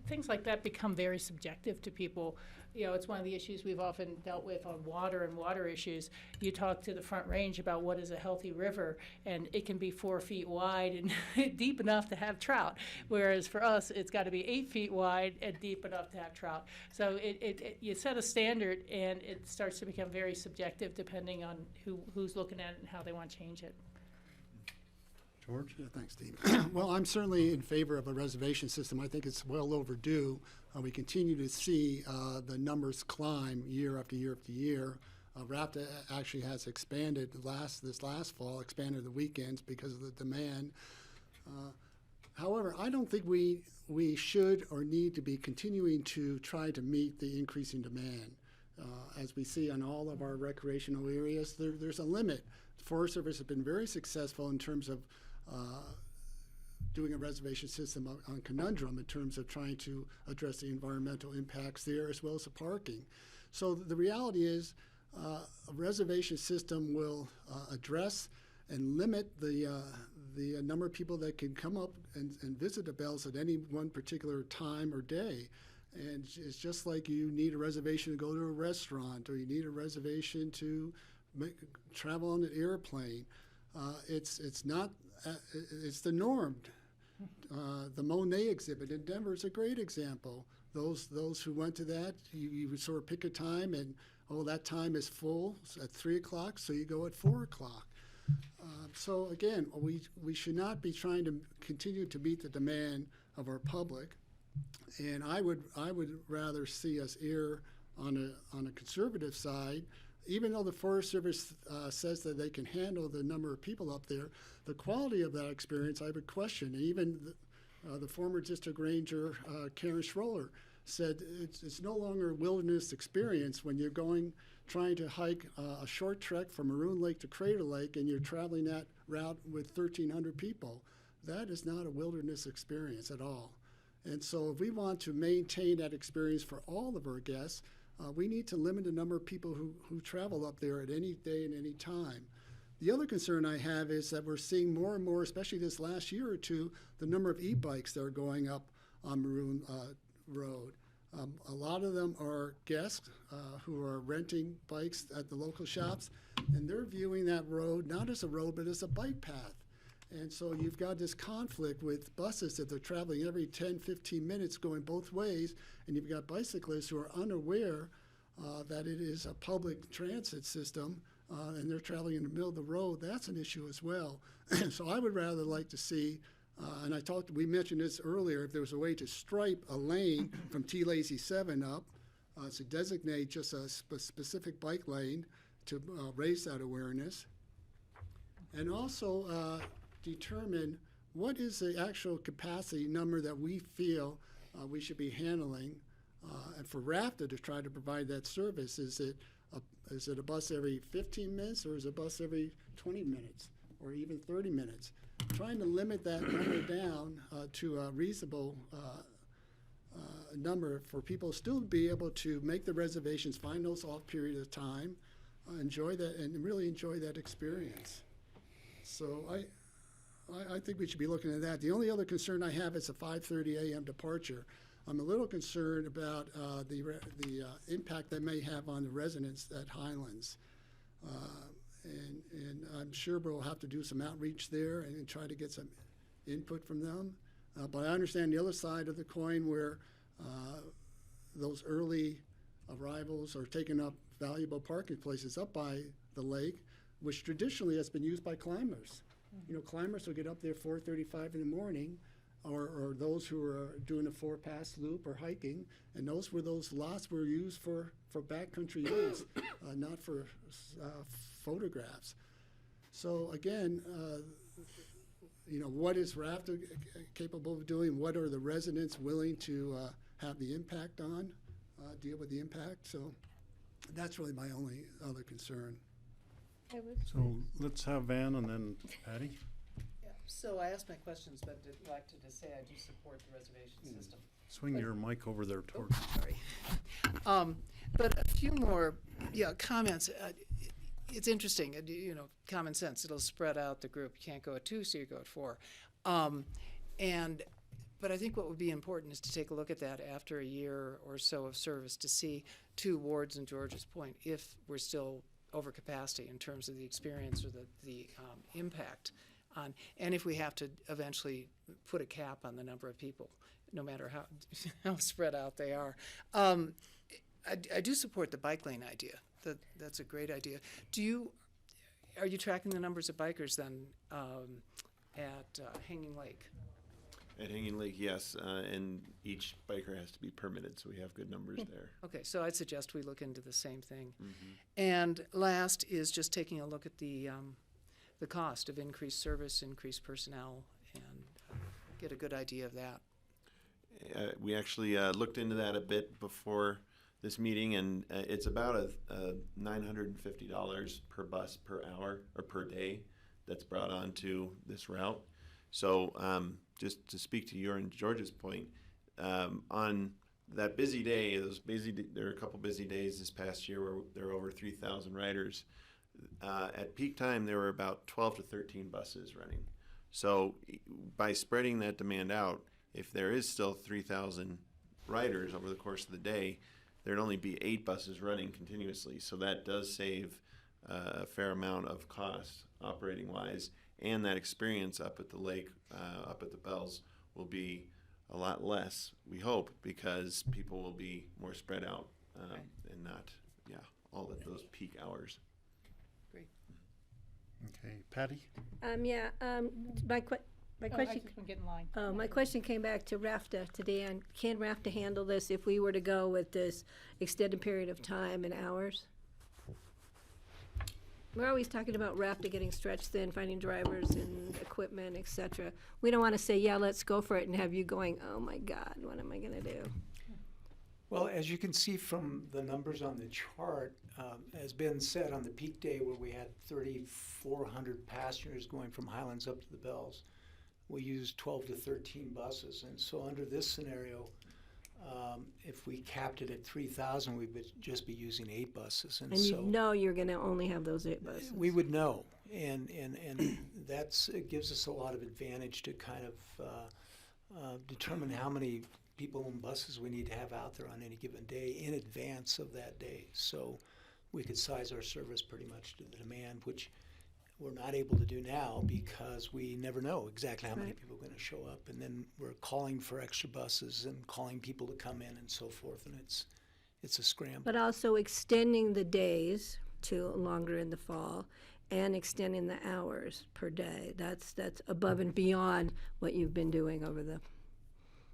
things like that become very subjective to people. It's one of the issues we've often dealt with on water and water issues. You talk to the Front Range about what is a healthy river, and it can be 4 feet wide and deep enough to have trout, whereas for us, it's got to be 8 feet wide and deep enough to have trout. So you set a standard, and it starts to become very subjective depending on who's looking at it and how they want to change it. George? Yeah, thanks, Steve. Well, I'm certainly in favor of a reservation system. I think it's well overdue. We continue to see the numbers climb year after year after year. RAPTA actually has expanded this last fall, expanded the weekends because of the demand. However, I don't think we should or need to be continuing to try to meet the increasing demand. As we see on all of our recreational areas, there's a limit. The Forest Service has been very successful in terms of doing a reservation system on Conundrum in terms of trying to address the environmental impacts there as well as the parking. So the reality is a reservation system will address and limit the number of people that can come up and visit the bells at any one particular time or day. And it's just like you need a reservation to go to a restaurant, or you need a reservation to travel on an airplane. It's not. It's the norm. The Monet exhibit in Denver is a great example. Those who went to that, you would sort of pick a time, and that time is full at 3 o'clock, so you go at 4 o'clock. So again, we should not be trying to continue to meet the demand of our public, and I would rather see us err on a conservative side. Even though the Forest Service says that they can handle the number of people up there, the quality of that experience I would question. And even the former district ranger, Karen Schroller, said it's no longer a wilderness experience when you're trying to hike a short trek from Maroon Lake to Crater Lake, and you're traveling that route with 1,300 people. That is not a wilderness experience at all. And so if we want to maintain that experience for all of our guests, we need to limit the number of people who travel up there at any day and any time. The other concern I have is that we're seeing more and more, especially this last year or two, the number of e-bikes that are going up on Maroon Road. A lot of them are guests who are renting bikes at the local shops, and they're viewing that road not as a road but as a bike path. And so you've got this conflict with buses that they're traveling every 10, 15 minutes going both ways, and you've got bicyclists who are unaware that it is a public transit system, and they're traveling in the middle of the road. That's an issue as well. So I would rather like to see, and we mentioned this earlier, if there was a way to stripe a lane from T Lazy 7 up to designate just a specific bike lane to raise that awareness. And also determine what is the actual capacity number that we feel we should be handling. And for RAFTA to try to provide that service, is it a bus every 15 minutes or is it a bus every 20 minutes or even 30 minutes? Trying to limit that number down to a reasonable number for people still to be able to make the reservations, find those off period of time, enjoy that, and really enjoy that experience. So I think we should be looking at that. The only other concern I have is a 5:30 a.m. departure. I'm a little concerned about the impact that may have on the residents at Highlands. And I'm sure we'll have to do some outreach there and try to get some input from them. But I understand the other side of the coin where those early arrivals are taking up valuable parking places up by the lake, which traditionally has been used by climbers. You know, climbers will get up there 4:35 in the morning, or those who are doing a 4-pass loop or hiking, and those lots were used for backcountry use, not for photographs. So again, you know, what is RAFTA capable of doing? What are the residents willing to have the impact on, deal with the impact? So that's really my only other concern. So let's have Van and then Patty. Yeah, so I asked my questions, but I'd like to just say I do support the reservation system. Swing your mic over there towards. Sorry. But a few more, comments. It's interesting, you know, common sense. It'll spread out the group. You can't go at 2, so you go at 4. But I think what would be important is to take a look at that after a year or so of service to see, to Ward's and George's point, if we're still over capacity in terms of the experience or the impact on, and if we have to eventually put a cap on the number of people, no matter how spread out they are. I do support the bike lane idea. That's a great idea. Are you tracking the numbers of bikers then at Hanging Lake? At Hanging Lake, yes, and each biker has to be permitted, so we have good numbers there. Okay, so I'd suggest we look into the same thing. Mm-hmm. And last is just taking a look at the cost of increased service, increased personnel, and get a good idea of that. We actually looked into that a bit before this meeting, and it's about $950 per bus per hour or per day that's brought onto this route. So just to speak to your and George's point, on that busy day, there are a couple busy days this past year where there were over 3,000 riders. At peak time, there were about 12 to 13 buses running. So by spreading that demand out, if there is still 3,000 riders over the course of the day, there'd only be 8 buses running continuously. So that does save a fair amount of cost operating-wise, and that experience up at the lake, up at the Bells, will be a lot less, we hope, because people will be more spread out and not, all at those peak hours. Great. Okay, Patty? My question. Get in line. My question came back to RAFTA today, and can RAFTA handle this if we were to go with this extended period of time and hours? We're always talking about RAFTA getting stretched thin, finding drivers and equipment, et cetera. We don't want to say, yeah, let's go for it, and have you going, oh my God, what am I going to do? Well, as you can see from the numbers on the chart, as Ben said, on the peak day where we had 3,400 passengers going from Highlands up to the Bells, we used 12 to 13 buses. And so under this scenario, if we capped it at 3,000, we would just be using 8 buses. And you know you're going to only have those 8 buses. We would know, and it gives us a lot of advantage to kind of determine how many people and buses we need to have out there on any given day in advance of that day. So we could size our service pretty much to the demand, which we're not able to do now because we never know exactly how many people are going to show up. And then we're calling for extra buses and calling people to come in and so forth. And it's a scramble. But also extending the days to longer in the fall and extending the hours per day. That's above and beyond what you've been doing over the...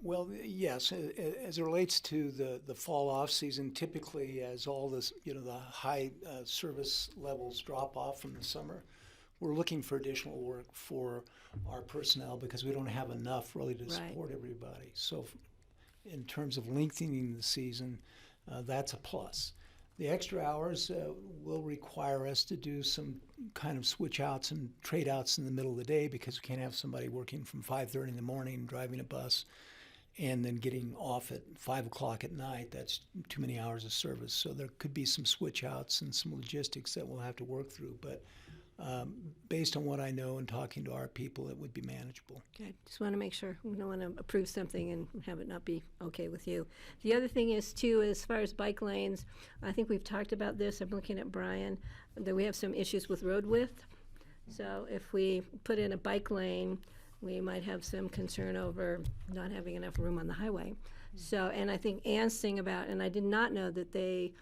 Well, yes, as it relates to the fall off season, typically as all this, the high service levels drop off from the summer, we're looking for additional work for our personnel because we don't have enough really to support everybody. So in terms of lengthening the season, that's a plus. The extra hours will require us to do some kind of switch outs and trade outs in the middle of the day because we can't have somebody working from 5:30 in the morning driving a bus and then getting off at 5 o'clock at night. That's too many hours of service. So there could be some switch outs and some logistics that we'll have to work through. But based on what I know and talking to our people, it would be manageable. Okay, just want to make sure. We don't want to approve something and have it not be okay with you. The other thing is, too, as far as bike lanes, I think we've talked about this. I'm looking at Brian, that we have some issues with road width. So if we put in a bike lane, we might have some concern over not having enough room on the highway. So, and I think Ann's thing about, and I did not know that they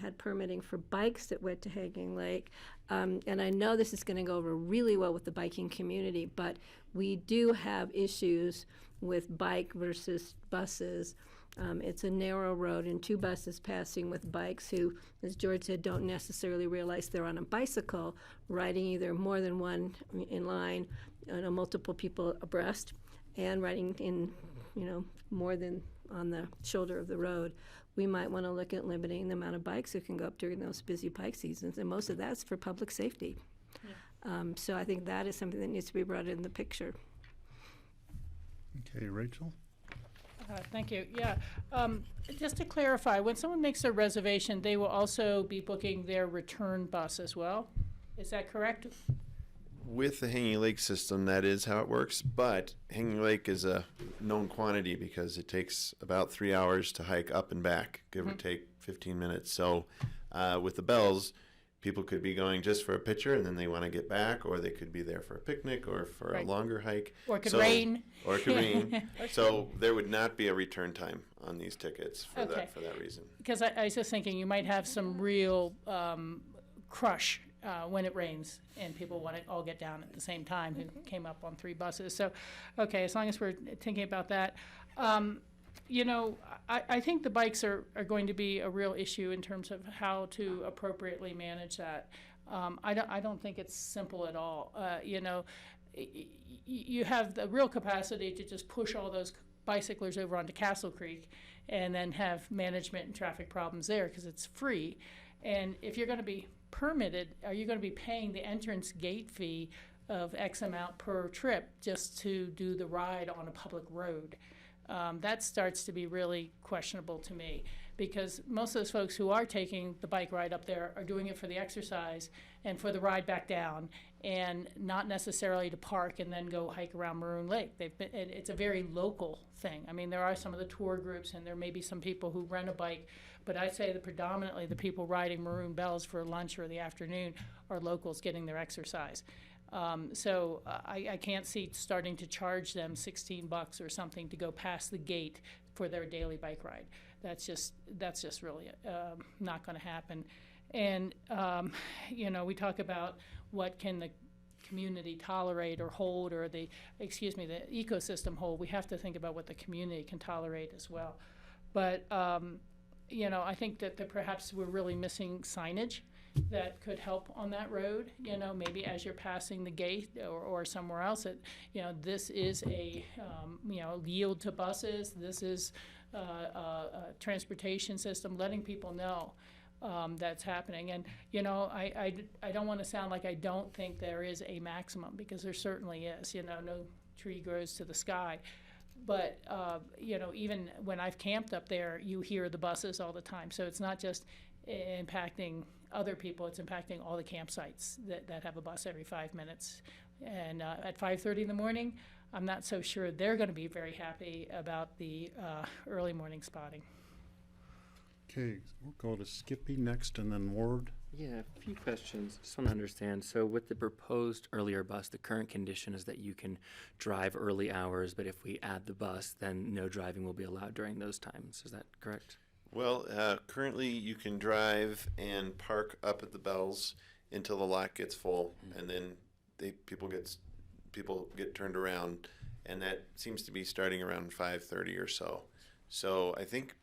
had permitting for bikes that went to Hanging Lake. And I know this is going to go over really well with the biking community, but we do have issues with bike versus buses. It's a narrow road and two buses passing with bikes who, as George said, don't necessarily realize they're on a bicycle, riding either more than one in line, multiple people abreast, and riding in, more than on the shoulder of the road. We might want to look at limiting the amount of bikes that can go up during those busy bike seasons, and most of that's for public safety. So I think that is something that needs to be brought in the picture. Okay, Rachel? Thank you. Yeah, just to clarify, when someone makes a reservation, they will also be booking their return bus as well? Is that correct? With the Hanging Lake system, that is how it works, but Hanging Lake is a known quantity because it takes about 3 hours to hike up and back, give or take 15 minutes. So with the Bells, people could be going just for a picture and then they want to get back, or they could be there for a picnic or for a longer hike. Or it could rain. Or it could rain. So there would not be a return time on these tickets for that reason. Because I was just thinking you might have some real crush when it rains and people want to all get down at the same time who came up on 3 buses. So, okay, as long as we're thinking about that. I think the bikes are going to be a real issue in terms of how to appropriately manage that. I don't think it's simple at all. You have the real capacity to just push all those bicyclers over onto Castle Creek and then have management and traffic problems there because it's free. And if you're going to be permitted, are you going to be paying the entrance gate fee of X amount per trip just to do the ride on a public road? That starts to be really questionable to me because most of those folks who are taking the bike ride up there are doing it for the exercise and for the ride back down and not necessarily to park and then go hike around Maroon Lake. It's a very local thing. I mean, there are some of the tour groups and there may be some people who rent a bike, but I'd say that predominantly the people riding Maroon Bells for lunch or the afternoon are locals getting their exercise. So I can't see starting to charge them $16 or something to go past the gate for their daily bike ride. That's just really not going to happen. And we talk about what can the community tolerate or hold, or the ecosystem hold. We have to think about what the community can tolerate as well. But I think that perhaps we're really missing signage that could help on that road, maybe as you're passing the gate or somewhere else, this is a, yield to buses, this is a transportation system, letting people know that's happening. And, I don't want to sound like I don't think there is a maximum, because there certainly is, no tree grows to the sky. But, even when I've camped up there, you hear the buses all the time. So it's not just impacting other people, it's impacting all the campsites that have a bus every 5 minutes. And at 5:30 in the morning, I'm not so sure they're going to be very happy about the early morning spotting. Okay, we'll go to Skippy next and then Ward. Yeah, a few questions. Just want to understand. So with the proposed earlier bus, the current condition is that you can drive early hours, but if we add the bus, then no driving will be allowed during those times. Is that correct? Well, currently you can drive and park up at the Bells until the lot gets full, and then people get turned around, and that seems to be starting around 5:30 or so. So I think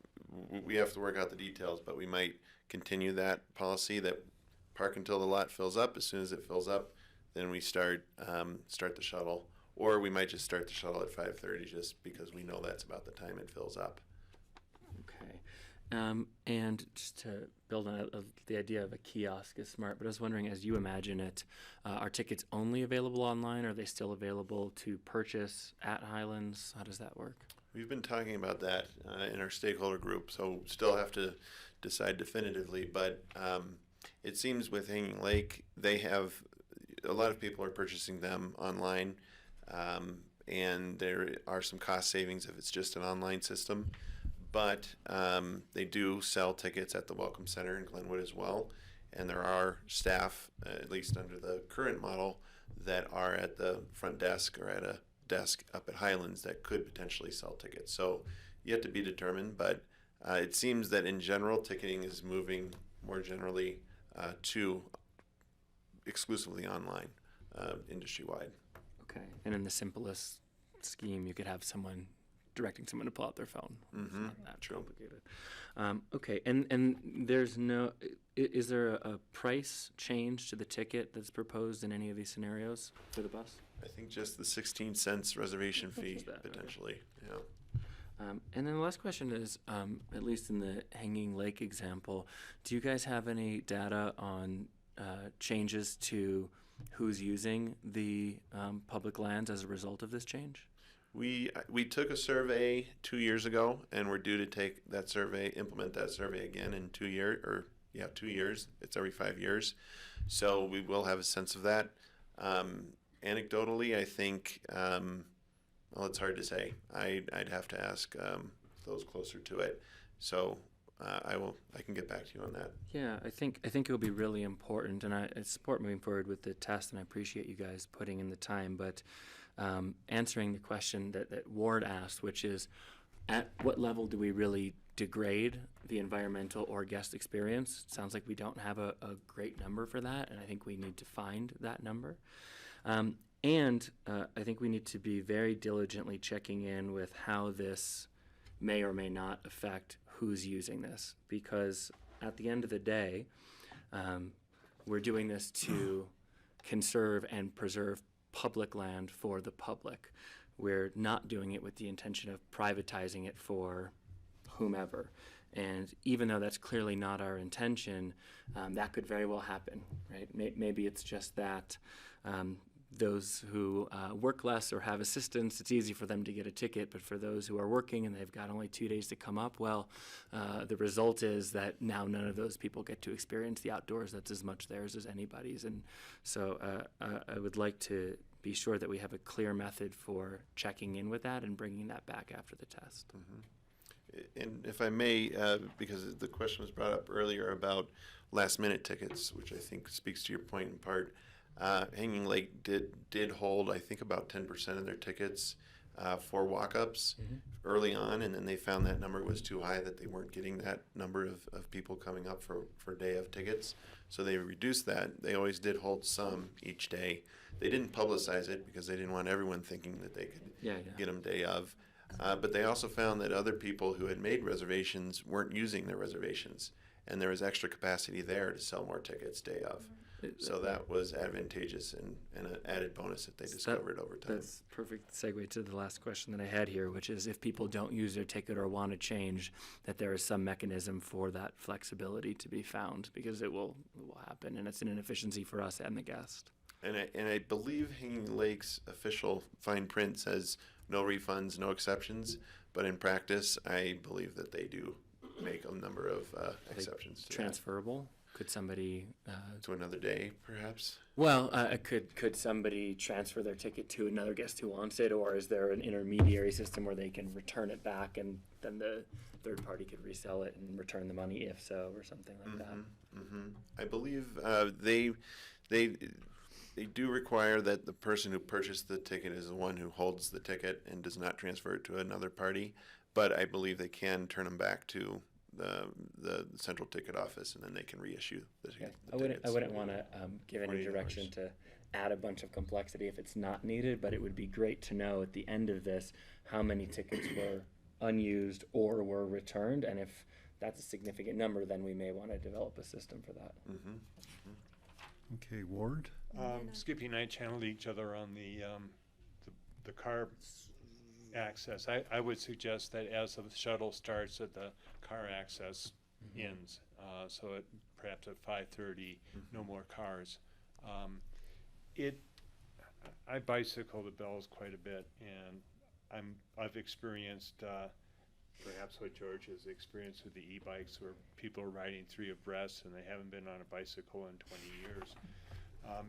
we have to work out the details, but we might continue that policy that park until the lot fills up. As soon as it fills up, then we start the shuttle, or we might just start the shuttle at 5:30 just because we know that's about the time it fills up. Okay. And just to build on the idea of a kiosk is smart, but I was wondering, as you imagine it, are tickets only available online? Are they still available to purchase at Highlands? How does that work? We've been talking about that in our stakeholder group, so still have to decide definitively. But it seems with Hanging Lake, they have a lot of people are purchasing them online, and there are some cost savings if it's just an online system. But they do sell tickets at the Welcome Center in Glenwood as well, and there are staff, at least under the current model, that are at the front desk or at a desk up at Highlands that could potentially sell tickets. So yet to be determined, but it seems that in general ticketing is moving more generally to exclusively online, industry-wide. Okay. And in the simplest scheme, you could have someone directing someone to pull out their phone. It's not that complicated. Okay. And there's no, is there a price change to the ticket that's proposed in any of these scenarios for the bus? I think just the 16 cents reservation fee, potentially. Yeah. And then the last question is, at least in the Hanging Lake example, do you guys have any data on changes to who's using the public lands as a result of this change? We took a survey 2 years ago, and we're due to take that survey, implement that survey again in 2 years. It's every 5 years, so we will have a sense of that. Anecdotally, I think, well, it's hard to say. I'd have to ask those closer to it. So I can get back to you on that. Yeah, I think it would be really important, and I support moving forward with the test, and I appreciate you guys putting in the time. But answering the question that Ward asked, which is, at what level do we really degrade the environmental or guest experience? It sounds like we don't have a great number for that, and I think we need to find that number. And I think we need to be very diligently checking in with how this may or may not affect who's using this, because at the end of the day, we're doing this to conserve and preserve public land for the public. We're not doing it with the intention of privatizing it for whomever. And even though that's clearly not our intention, that could very well happen, right? Maybe it's just that those who work less or have assistance, it's easy for them to get a ticket, but for those who are working and they've got only 2 days to come up, well, the result is that now none of those people get to experience the outdoors. That's as much theirs as anybody's. And so I would like to be sure that we have a clear method for checking in with that and bringing that back after the test. Mm-hmm. And if I may, because the question was brought up earlier about last-minute tickets, which I think speaks to your point in part, Hanging Lake did hold, I think, about 10% of their tickets for walk-ups early on, and then they found that number was too high, that they weren't getting that number of people coming up for day of tickets. So they reduced that. They always did hold some each day. They didn't publicize it because they didn't want everyone thinking that they could get them day of. But they also found that other people who had made reservations weren't using their reservations, and there was extra capacity there to sell more tickets day of. So that was advantageous and an added bonus that they discovered over time. That's perfect segue to the last question that I had here, which is if people don't use their ticket or want to change, that there is some mechanism for that flexibility to be found, because it will happen, and it's an inefficiency for us and the guest. And I believe Hanging Lake's official fine print says no refunds, no exceptions, but in practice, I believe that they do make a number of exceptions to Transferable? Could somebody To another day, perhaps? well, could somebody transfer their ticket to another guest who wants it, or is there an intermediary system where they can return it back and then the third party could resell it and return the money if so, or something like that? I believe they do require that the person who purchased the ticket is the one who holds the ticket and does not transfer it to another party. But I believe they can turn them back to the central ticket office, and then they can reissue the tickets. I wouldn't want to give any direction to add a bunch of complexity if it's not needed, but it would be great to know at the end of this how many tickets were unused or were returned, and if that's a significant number, then we may want to develop a system for that. Okay, Ward? Skippy and I channeled each other on the car access. I would suggest that as the shuttle starts, that the car access ends. So perhaps at 5:30, no more cars. I bicycle the Bells quite a bit, and I've experienced perhaps what George has experienced with the e-bikes, where people are riding 3 abreast and they haven't been on a bicycle in 20 years.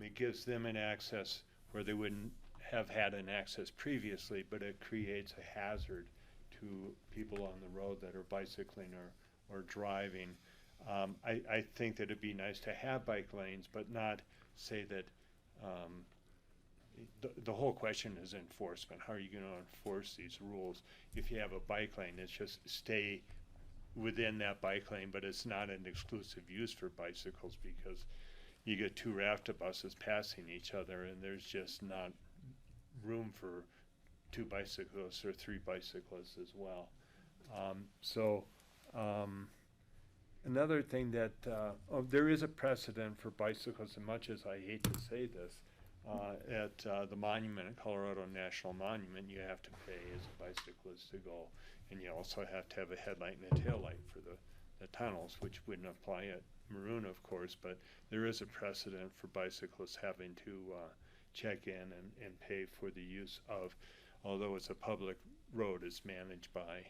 It gives them an access where they wouldn't have had an access previously, but it creates a hazard to people on the road that are bicycling or driving. I think that it'd be nice to have bike lanes, but not say that the whole question is enforcement. How are you going to enforce these rules? If you have a bike lane, it's just stay within that bike lane, but it's not an exclusive use for bicycles, because you get 2 rafta buses passing each other, and there's just not room for 2 bicyclists or 3 bicyclists as well. Another thing that there is a precedent for bicycles, as much as I hate to say this, at the monument at Colorado National Monument, you have to pay as a bicyclist to go, and you also have to have a headlight and a tail light for the tunnels, which wouldn't apply at Maroon, of course, but there is a precedent for bicyclists having to check in and pay for the use of, although it's a public road, it's managed by,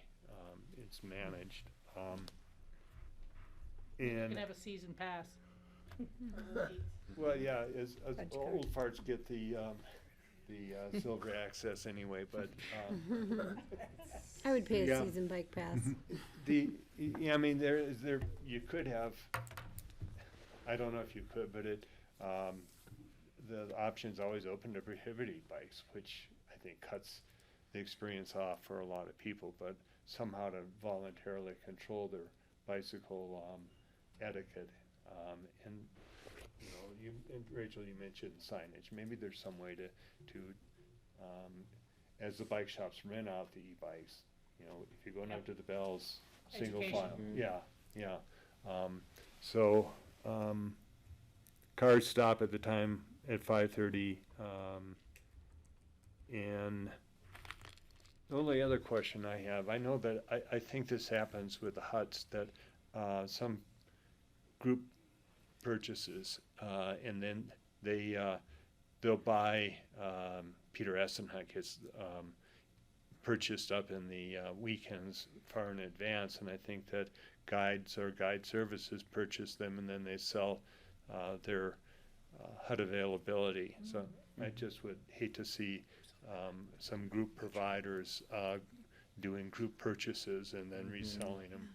You can have a season pass. Well, yeah, as old farts get the silver access anyway, but I would pay a yeah. season bike pass. I mean, there you could have, I don't know if you could, but the option's always open to prohibit e-bikes, which I think cuts the experience off for a lot of people, but somehow to voluntarily control their bicycle etiquette. And you know, and Rachel, you mentioned signage. Maybe there's some way to as the bike shops rent out the e-bikes, you know, if you're going up to the Bells, single file. Yeah. Cars stop at the time at 5:30. And the only other question I have, I know that I think this happens with the huts, that some group purchases, and then they'll buy, Peter Essenhuck has purchased up in the weekends far in advance, and I think that guides or guide services purchase them, and then they sell their hut availability. So I just would hate to see some group providers doing group purchases and then reselling them.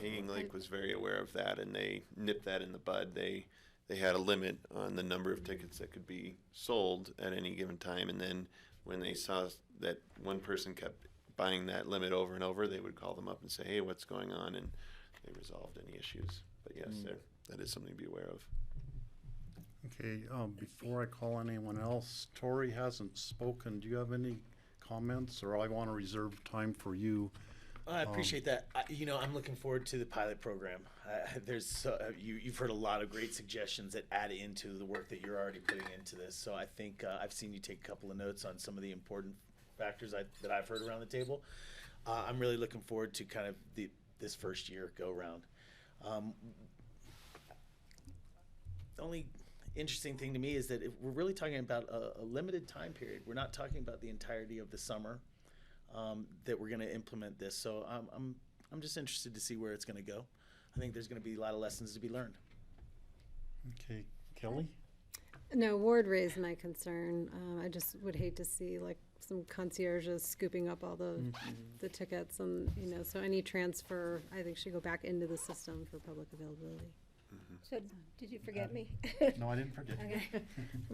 Hanging Lake was very aware of that, and they nipped that in the bud. They had a limit on the number of tickets that could be sold at any given time, and then when they saw that one person kept buying that limit over and over, they would call them up and say, hey, what's going on? And they resolved any issues. But yes, that is something to be aware of. Okay, before I call anyone else, Tori hasn't spoken. Do you have any comments, or I want to reserve time for you? I appreciate that. I'm looking forward to the pilot program. You've heard a lot of great suggestions that add into the work that you're already putting into this. So I think I've seen you take a couple of notes on some of the important factors that I've heard around the table. I'm really looking forward to kind of this first year go round. The only interesting thing to me is that if we're really talking about a limited time period. We're not talking about the entirety of the summer. That we're going to implement this. So I'm just interested to see where it's going to go. I think there's going to be a lot of lessons to be learned. Okay, Kelly? No, Ward raised my concern. I just would hate to see like some concierges scooping up all the tickets and, so any transfer, I think should go back into the system for public availability. So, did you forget me? No, I didn't forget. Okay.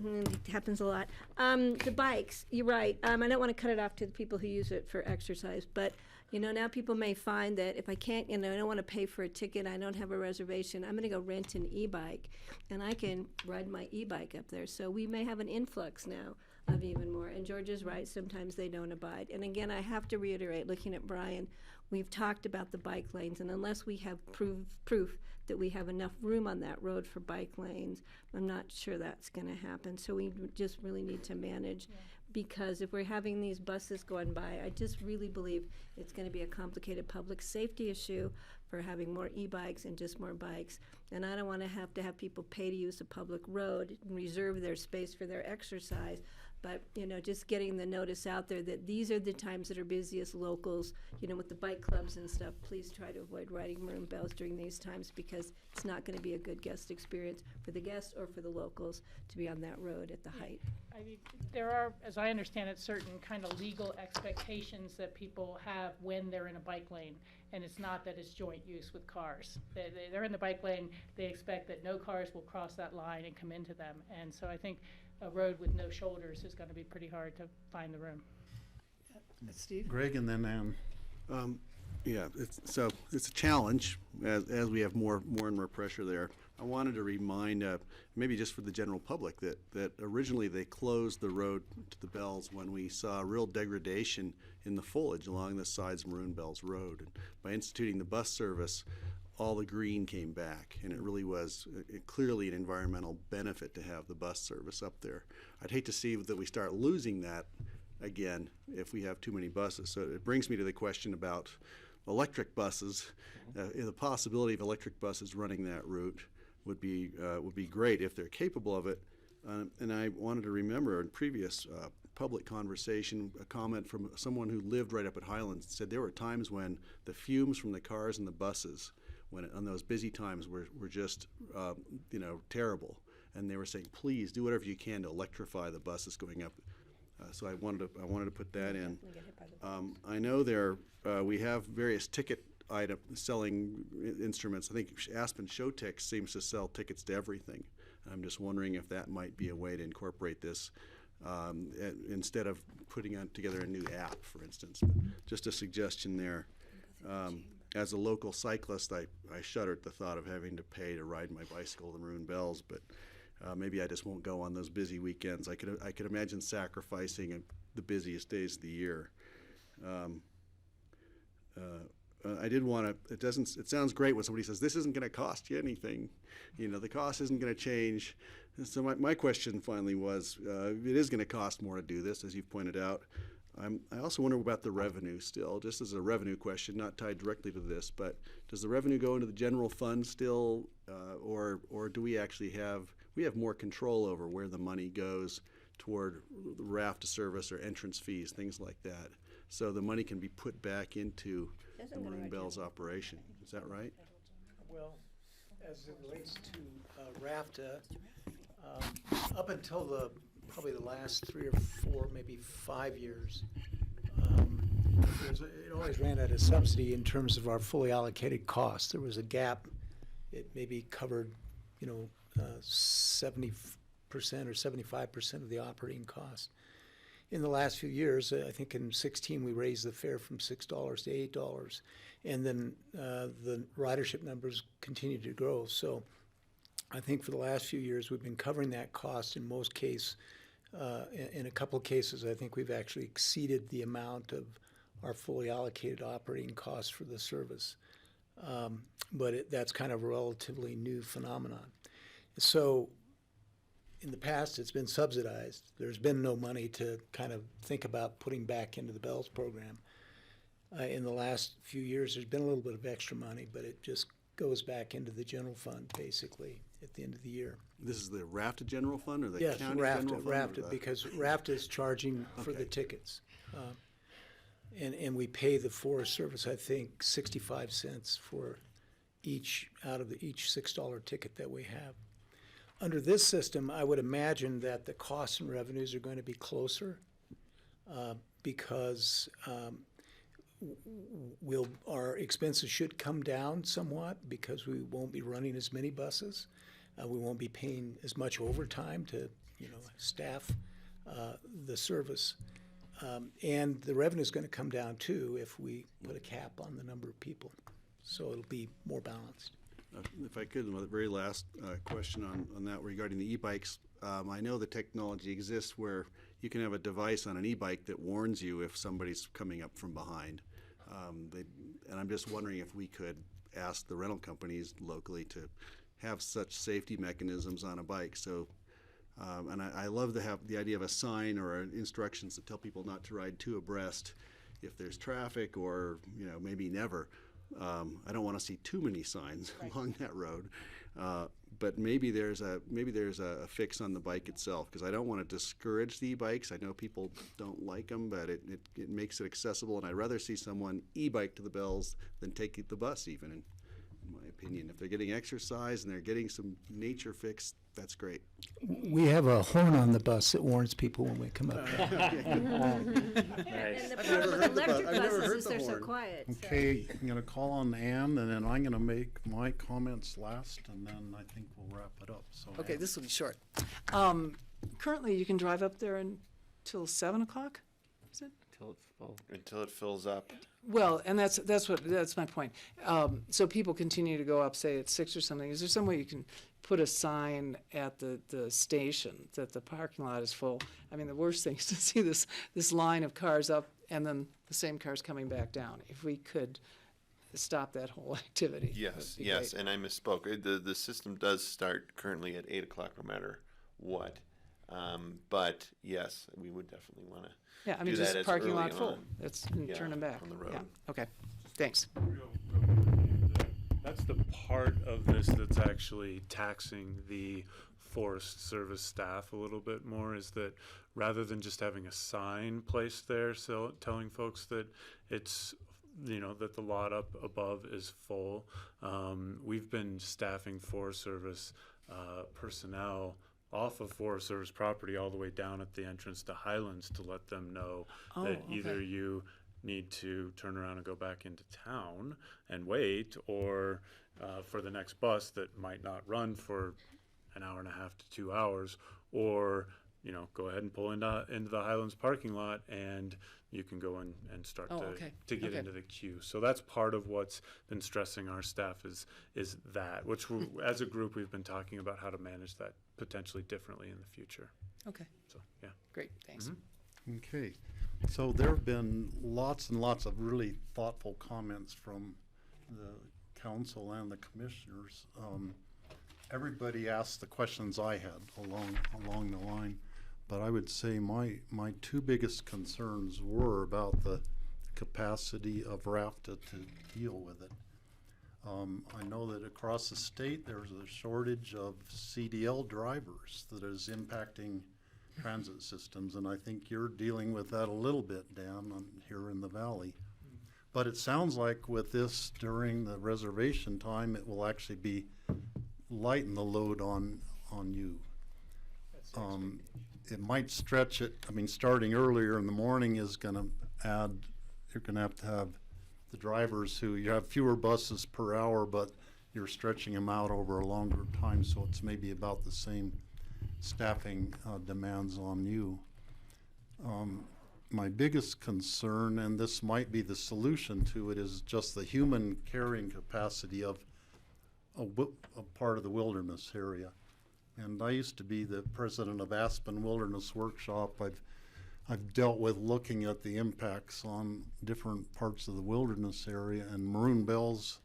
It happens a lot. The bikes, you're right. I don't want to cut it off to the people who use it for exercise, but, now people may find that if I can't, I don't want to pay for a ticket, I don't have a reservation, I'm going to go rent an e-bike, and I can ride my e-bike up there. So we may have an influx now of even more. And George is right, sometimes they don't abide. And again, I have to reiterate, looking at Brian, we've talked about the bike lanes, and unless we have proof that we have enough room on that road for bike lanes, I'm not sure that's going to happen. So we just really need to manage, because if we're having these buses going by, I just really believe it's going to be a complicated public safety issue for having more e-bikes and just more bikes. And I don't want to have people pay to use a public road and reserve their space for their exercise. But, just getting the notice out there that these are the times that are busiest locals, with the bike clubs and stuff, please try to avoid riding maroon bells during these times, because it's not going to be a good guest experience for the guests or for the locals to be on that road at the height. I mean, there are, as I understand it, certain kind of legal expectations that people have when they're in a bike lane, and it's not that it's joint use with cars. They're in the bike lane, they expect that no cars will cross that line and come into them, and so I think a road with no shoulders is going to be pretty hard to find the room. Steve? Greg and then Ann. Yeah, it's a challenge as we have more and more pressure there. I wanted to remind, maybe just for the general public, that originally they closed the road to the Bells when we saw real degradation in the foliage along the sides of Maroon Bells Road. And by instituting the bus service, all the green came back, and it really was clearly an environmental benefit to have the bus service up there. I'd hate to see that we start losing that again if we have too many buses. So it brings me to the question about electric buses. The possibility of electric buses running that route would be great if they're capable of it. And I wanted to remember in previous public conversation a comment from someone who lived right up at Highlands, said there were times when the fumes from the cars and the buses on those busy times were just terrible, and they were saying, please do whatever you can to electrify the buses going up. So I wanted to put that in. I know we have various ticket selling instruments. I think Aspen Showtech seems to sell tickets to everything. I'm just wondering if that might be a way to incorporate this instead of putting together a new app, for instance. Just a suggestion there. As a local cyclist, I shudder at the thought of having to pay to ride my bicycle to Maroon Bells, but maybe I just won't go on those busy weekends. I could imagine sacrificing the busiest days of the year. I did want to. It sounds great when somebody says this isn't going to cost you anything. The cost isn't going to change. So my question finally was, it is going to cost more to do this, as you've pointed out. I also wonder about the revenue still, just as a revenue question, not tied directly to this, but does the revenue go into the general fund still, or do we actually have more control over where the money goes toward the raft service or entrance fees, things like that, so the money can be put back into the Maroon Bells operation? Is that right? Well, as it relates to RAFTA, up until probably the last 3 or 4, maybe 5 years, it always ran at a subsidy in terms of our fully allocated costs. There was a gap. It maybe covered, 70% or 75% of the operating costs. In the last few years, I think in 2016 we raised the fare from $6 to $8, and then the ridership numbers continued to grow. So I think for the last few years we've been covering that cost in most cases. In a couple of cases, I think we've actually exceeded the amount of our fully allocated operating costs for the service. But that's kind of a relatively new phenomenon. So in the past, it's been subsidized. There's been no money to kind of think about putting back into the Bells program. In the last few years, there's been a little bit of extra money, but it just goes back into the general fund, basically, at the end of the year. This is the RAFTA general fund or the yes, county RAFTA, general fund? RAFTA, because RAFTA is charging for the tickets. And we pay the Forest Service, I think, 65 cents for each $6 ticket that we have. under this system, I would imagine that the costs and revenues are going to be closer because our expenses should come down somewhat because we won't be running as many buses. We won't be paying as much overtime to, staff the service. And the revenue is going to come down too if we put a cap on the number of people. So it'll be more balanced. If I could, the very last question on that regarding the e-bikes. I know the technology exists where you can have a device on an e-bike that warns you if somebody's coming up from behind. And I'm just wondering if we could ask the rental companies locally to have such safety mechanisms on a bike. So, and I love to have the idea of a sign or instructions to tell people not to ride two abreast if there's traffic or, maybe never. I don't want to see too many signs along that road. But maybe there's a fix on the bike itself, because I don't want to discourage the e-bikes. I know people don't like them, but it makes it accessible, and I'd rather see someone e-bike to the Bells than take the bus even, in my opinion. If they're getting exercise and they're getting some nature fix, that's great. We have a horn on the bus that warns people when we come up. And the problem with electric buses is they're so quiet. so- Okay, I'm gonna call on Ann, and then I'm gonna make my comments last, and then I think we'll wrap it up, so. Okay, Ann. this will be short. Currently, you can drive up there until 7 o'clock, is it? Till it's full. Until it fills up. Well, and that's my point. So people continue to go up, say at 6 or something. Is there some way you can put a sign at the station that the parking lot is full? I mean, the worst thing is to see this line of cars up and then the same cars coming back down. If we could stop that whole activity. Yes, that'd be yes, great. and I misspoke. The system does start currently at 8 o'clock, no matter what. But yes, we would definitely want to. Yeah, I mean, do that just as parking early lot full. on. Let's Yeah, turn them back. on the road. Yeah, okay, thanks. That's the part of this that's actually taxing the Forest Service staff a little bit more, is that rather than just having a sign placed there telling folks that it's, that the lot up above is full, we've been staffing Forest Service personnel off of Forest Service property all the way down at the entrance to Highlands to let them know that either you need to turn around and go back into town and wait, or for the next bus that might not run for an hour and a half to 2 hours, or go ahead and pull into the Highlands parking lot and you can go and start to get into the queue. So that's part of what's been stressing our staff is that, which as a group we've been talking about how to manage that potentially differently in the future. Okay, So, yeah. great, thanks. Okay, so there have been lots and lots of really thoughtful comments from the council and the commissioners. Everybody asked the questions I had along the line, but I would say my two biggest concerns were about the capacity of RAFTA to deal with it. I know that across the state there's a shortage of CDL drivers that is impacting transit systems, and I think you're dealing with that a little bit, Dan, here in the valley. But it sounds like with this during the reservation time, it will actually be lighten the load on you. It might stretch it. I mean, starting earlier in the morning is going to add. You're going to have the drivers who you have fewer buses per hour, but you're stretching them out over a longer time, so it's maybe about the same staffing demands on you. My biggest concern, and this might be the solution to it, is just the human carrying capacity of a part of the wilderness area. And I used to be the president of Aspen Wilderness Workshop. I've dealt with looking at the impacts on different parts of the wilderness area, and Maroon Bells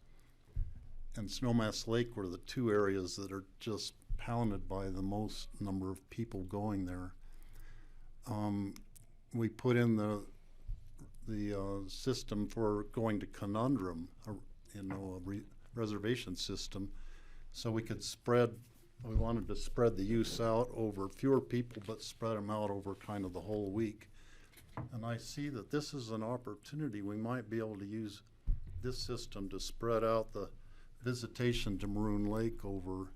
and Snowmass Lake were the two areas that are just pounded by the most number of people going there. We put in the system for going to Conundrum, a reservation system, so we could we wanted to spread the use out over fewer people, but spread them out over kind of the whole week. And I see that this is an opportunity. We might be able to use this system to spread out the visitation to Maroon Lake over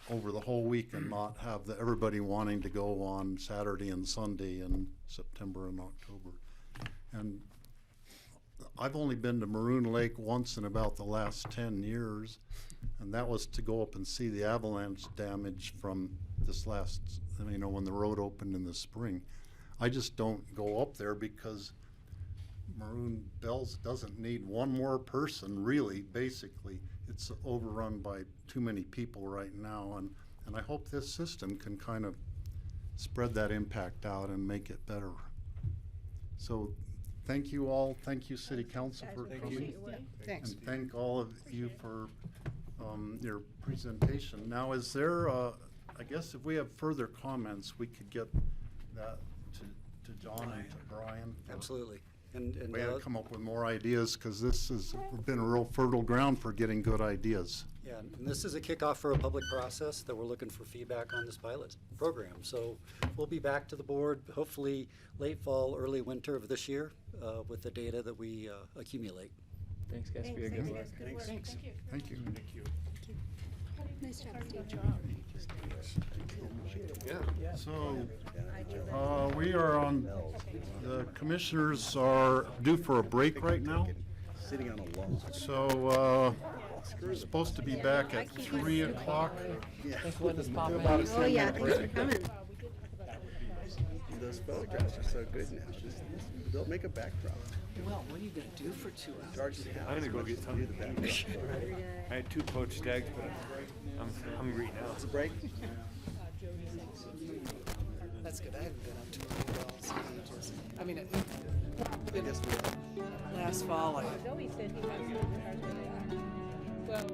over the whole week and not have everybody wanting to go on Saturday and Sunday in September and October. And I've only been to Maroon Lake once in about the last 10 years, and that was to go up and see the avalanche damage from this last, when the road opened in the spring. I just don't go up there because Maroon Bells doesn't need one more person, really, basically. It's overrun by too many people right now, and I hope this system can kind of spread that impact out and make it better. So thank you all. Thank you, City Council, for coming. Thanks. And thank all of you for your presentation. Now, is there, I guess if we have further comments, we could get that to John and to Brian. Absolutely. And We had to come up with more ideas, because this has been a real fertile ground for getting good ideas. yeah, and this is a kickoff for a public process that we're looking for feedback on this pilot program. So we'll be back to the board, hopefully late fall, early winter of this year, with the data that we accumulate. Thanks, guys, for your good work. Thanks. Thank you. Thank you. Nice job, Steve. So, we are on, the commissioners are due for a break right now. Sitting on a lawn. So, we're supposed to be back at 3 o'clock. Oh, yeah, thanks for coming. Those photographs are so good now. Just don't make a backdrop. Well, what are you gonna do for 2 hours? Charge the house. I'm gonna go get something to eat. I had 2 poached eggs, but I'm hungry now. It's a break. That's good. I haven't been up to Maroon Bells in ages. I mean, last fall, Joey said he has the cars where they are. Well.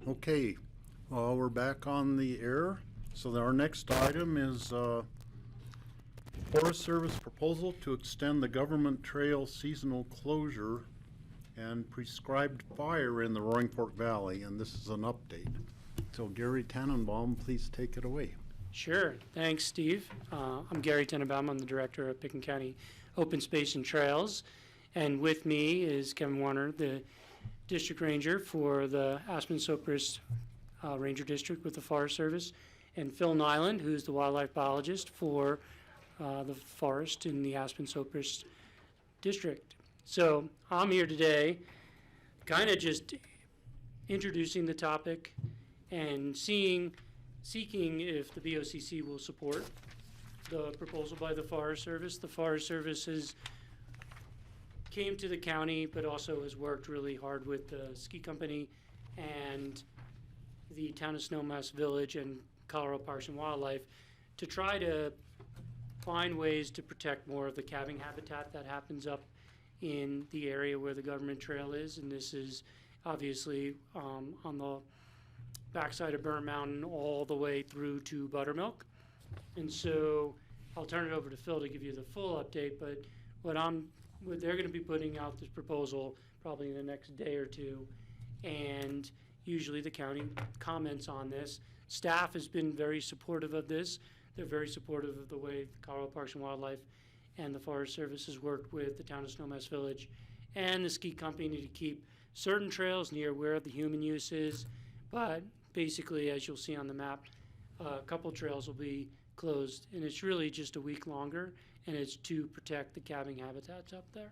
Okay, we're back on the air. So our next item is Forest Service proposal to extend the government trail seasonal closure and prescribed fire in the Roaring Fork Valley, and this is an update. So Gary Tannenbaum, please take it away. Sure. Thanks, Steve. I'm Gary Tenenbaum. I'm the director of Pickens County Open Space and Trails. And with me is Kevin Warner, the district ranger for the Aspen Sopris Ranger District with the Forest Service, and Phil Nyland, who's the wildlife biologist for the forest in the Aspen Sopris District. So I'm here today kind of just introducing the topic and seeking if the BOCC will support the proposal by the Forest Service. The Forest Service has came to the county, but also has worked really hard with the ski company and the town of Snowmass Village and Colorado Parks and Wildlife to try to find ways to protect more of the calving habitat that happens up in the area where the government trail is. And this is obviously on the backside of Burn Mountain all the way through to Buttermilk. And so I'll turn it over to Phil to give you the full update, but they're going to be putting out this proposal probably in the next day or two, and usually the county comments on this. Staff has been very supportive of this. They're very supportive of the way the Colorado Parks and Wildlife and the Forest Service has worked with the town of Snowmass Village and the ski company to keep certain trails near where the human use is. But basically, as you'll see on the map, a couple trails will be closed, and it's really just a week longer, and it's to protect the calving habitats up there.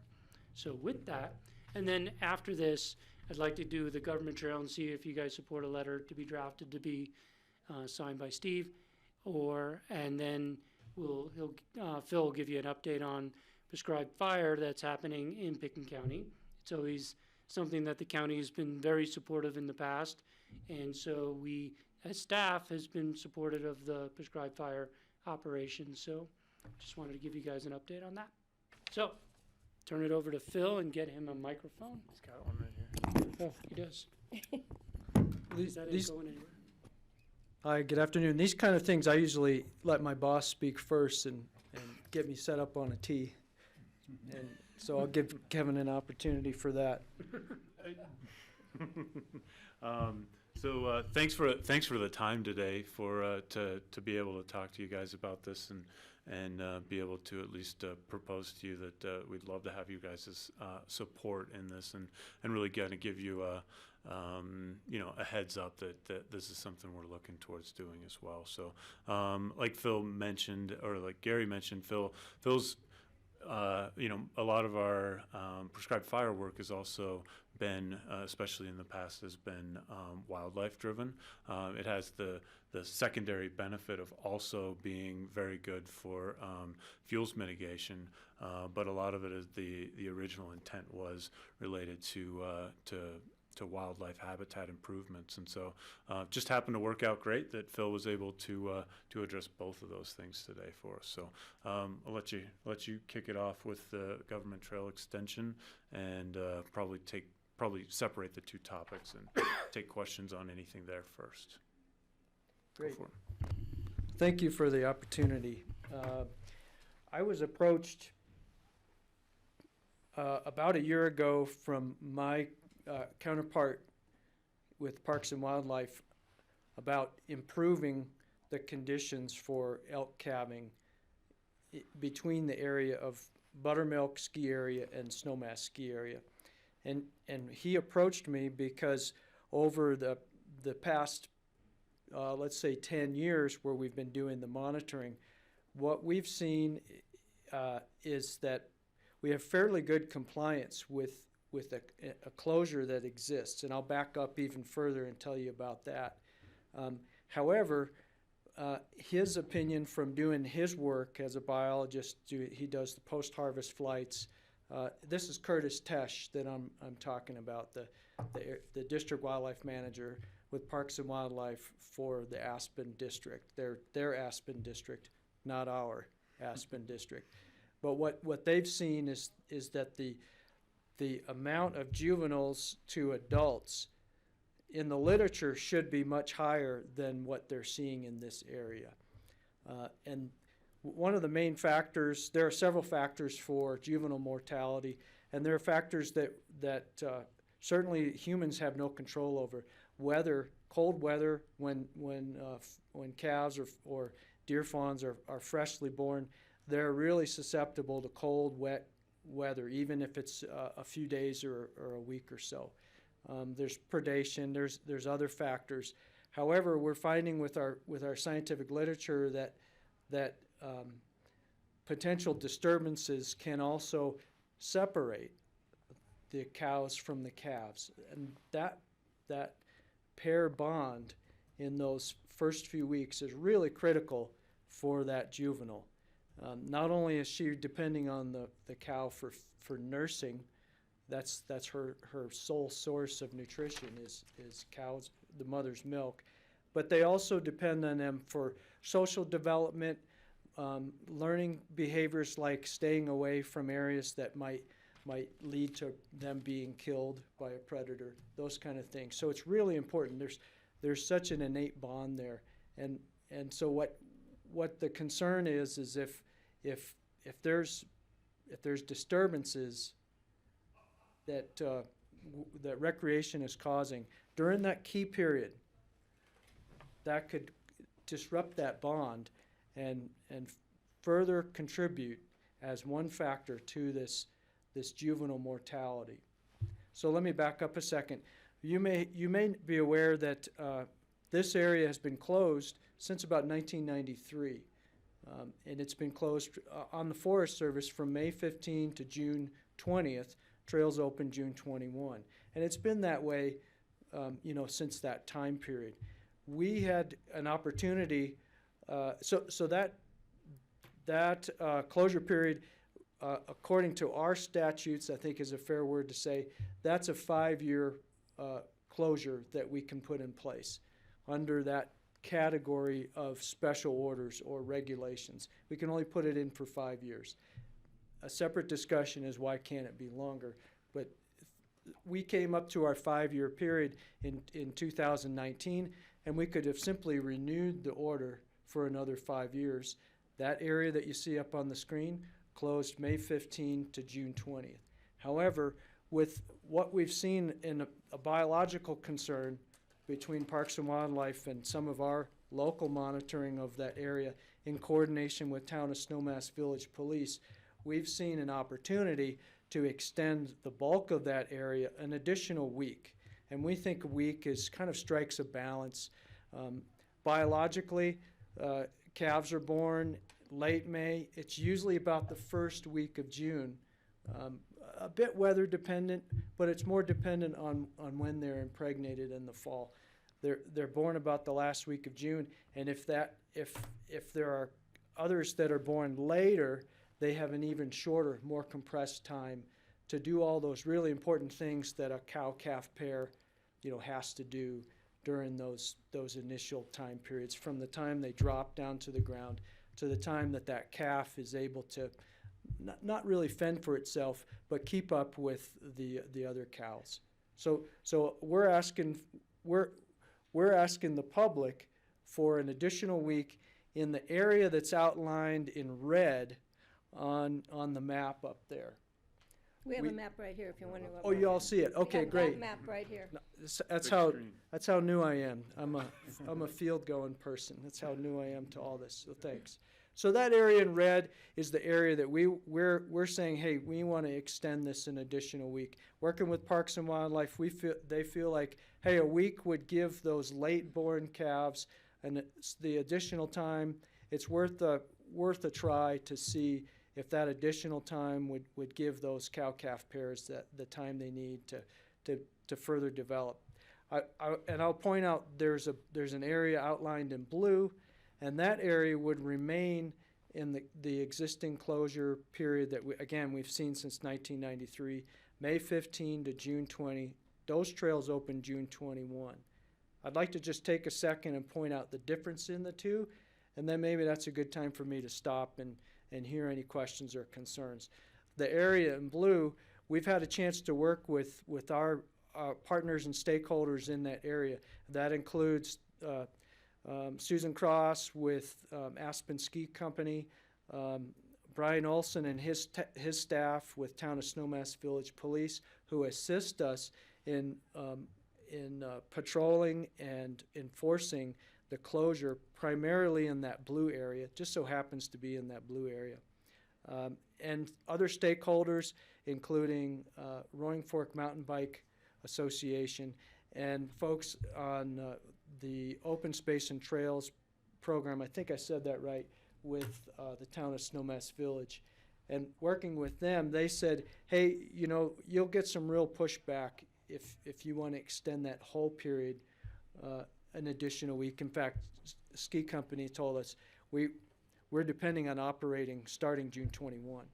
So with that, and then after this, I'd like to do the government trail and see if you guys support a letter to be drafted to be signed by Steve, and then Phil will give you an update on prescribed fire that's happening in Pickens County. It's always something that the county has been very supportive in the past, and so we, as staff, has been supportive of the prescribed fire operation. So just wanted to give you guys an update on that. So turn it over to Phil and get him a microphone. He's got one right here. Oh, he does. That ain't These- going anywhere. Hi, good afternoon. These kind of things, I usually let my boss speak first and get me set up on a tee. And so I'll give Kevin an opportunity for that. Thanks for the time today to be able to talk to you guys about this and be able to at least propose to you that we'd love to have you guys' support in this and really kind of give you a heads up that this is something we're looking towards doing as well. So like Phil mentioned, or like Gary mentioned, Phil's a lot of our prescribed fire work has also been, especially in the past, has been wildlife driven. It has the secondary benefit of also being very good for fuels mitigation, but a lot of it is the original intent was related to wildlife habitat improvements, and so just happened to work out great that Phil was able to address both of those things today for us. So I'll let you kick it off with the government trail extension, and probably separate the two topics and take questions on anything there first. Great. Thank you for the opportunity. I was approached about a year ago from my counterpart with Parks and Wildlife about improving the conditions for elk calving between the area of Buttermilk ski area and Snowmass ski area. And he approached me because over the past, let's say 10 years where we've been doing the monitoring, what we've seen is that we have fairly good compliance with a closure that exists, and I'll back up even further and tell you about that. However, his opinion from doing his work as a biologist, he does the post-harvest flights. This is Curtis Tesh that I'm talking about, the district wildlife manager with Parks and Wildlife for the Aspen district. Their Aspen district, not our Aspen district. But what they've seen is that the amount of juveniles to adults in the literature should be much higher than what they're seeing in this area. And one of the main factors, there are several factors for juvenile mortality, and there are factors that certainly humans have no control over. Weather, cold weather, when calves or deer fawns are freshly born, they're really susceptible to cold, wet weather, even if it's a few days or a week or so. There's predation, there's other factors. However, we're finding with our scientific literature that potential disturbances can also separate the cows from the calves, and that pair bond in those first few weeks is really critical for that juvenile. Not only is she depending on the cow for nursing, that's her sole source of nutrition is cows, the mother's milk, but they also depend on them for social development, learning behaviors like staying away from areas that might lead to them being killed by a predator, those kind of things. So it's really important. There's such an innate bond there, and so what the concern is if there's disturbances that that recreation is causing during that key period, that could disrupt that bond and further contribute as one factor to this juvenile mortality. So let me back up a second. You may be aware that this area has been closed since about 1993, and it's been closed on the Forest Service from May 15 to June 20th. Trails open June 21, and it's been that way, since that time period. We had an opportunity, so that closure period, according to our statutes, I think is a fair word to say, that's a 5-year closure that we can put in place under that category of special orders or regulations. We can only put it in for 5 years. A separate discussion is why can't it be longer, but we came up to our 5-year period in 2019, and we could have simply renewed the order for another 5 years. That area that you see up on the screen closed May 15 to June 20th. However, with what we've seen in a biological concern between Parks and Wildlife and some of our local monitoring of that area in coordination with Town of Snowmass Village Police, we've seen an opportunity to extend the bulk of that area an additional week. And we think a week kind of strikes a balance. Biologically, calves are born late May. It's usually about the first week of June. A bit weather dependent, but it's more dependent on when they're impregnated in the fall. They're born about the last week of June, and if there are others that are born later, they have an even shorter, more compressed time to do all those really important things that a cow-calf pair, has to do during those initial time periods, from the time they drop down to the ground to the time that calf is able to not really fend for itself, but keep up with the other cows. So we're asking the public for an additional week in the area that's outlined in red on the map up there. We have a map right here if you're wondering what. Oh, you all see it? Okay, We have great. that map right here. No, that's how new I am. I'm a field going person. That's how new I am to all this. So thanks. So that area in red is the area that we're saying, hey, we want to extend this an additional week. Working with Parks and Wildlife, they feel like, hey, a week would give those late-born calves and the additional time. It's worth a try to see if that additional time would give those cow-calf pairs the time they need to further develop. And I'll point out there's an area outlined in blue, and that area would remain in the existing closure period that we've seen since 1993, May 15 to June 20. Those trails open June 21. I'd like to just take a second and point out the difference in the two, and then maybe that's a good time for me to stop and hear any questions or concerns. The area in blue, we've had a chance to work with our partners and stakeholders in that area. That includes Susan Cross with Aspen Ski Company, Brian Olson and his staff with Town of Snowmass Village Police, who assist us in patrolling and enforcing the closure, primarily in that blue area. Just so happens to be in that blue area. And other stakeholders, including Roaring Fork Mountain Bike Association and folks on the Open Space and Trails program, I think I said that right, with the Town of Snowmass Village. And working with them, they said, hey, you know, you'll get some real pushback if you want to extend that whole period an additional week. In fact, ski company told us we're depending on operating starting June 21.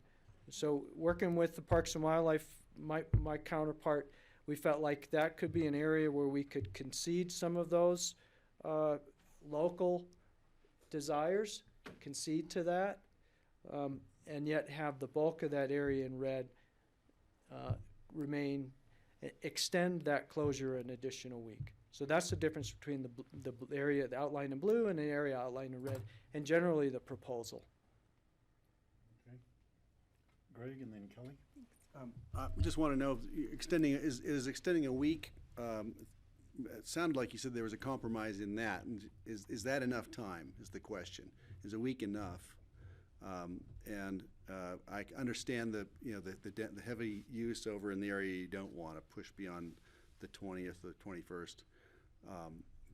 So working with the Parks and Wildlife, my counterpart, we felt like that could be an area where we could concede some of those local desires, concede to that, and yet have the bulk of that area in red extend that closure an additional week. So that's the difference between the area outlined in blue and the area outlined in red, and generally the proposal. Okay. Greg and then Kelly. I just want to know, is extending a week, it sounded like you said there was a compromise in that. And is that enough time, is the question? Is a week enough? I understand the heavy use over in the area you don't want to push beyond the 20th or the 21st.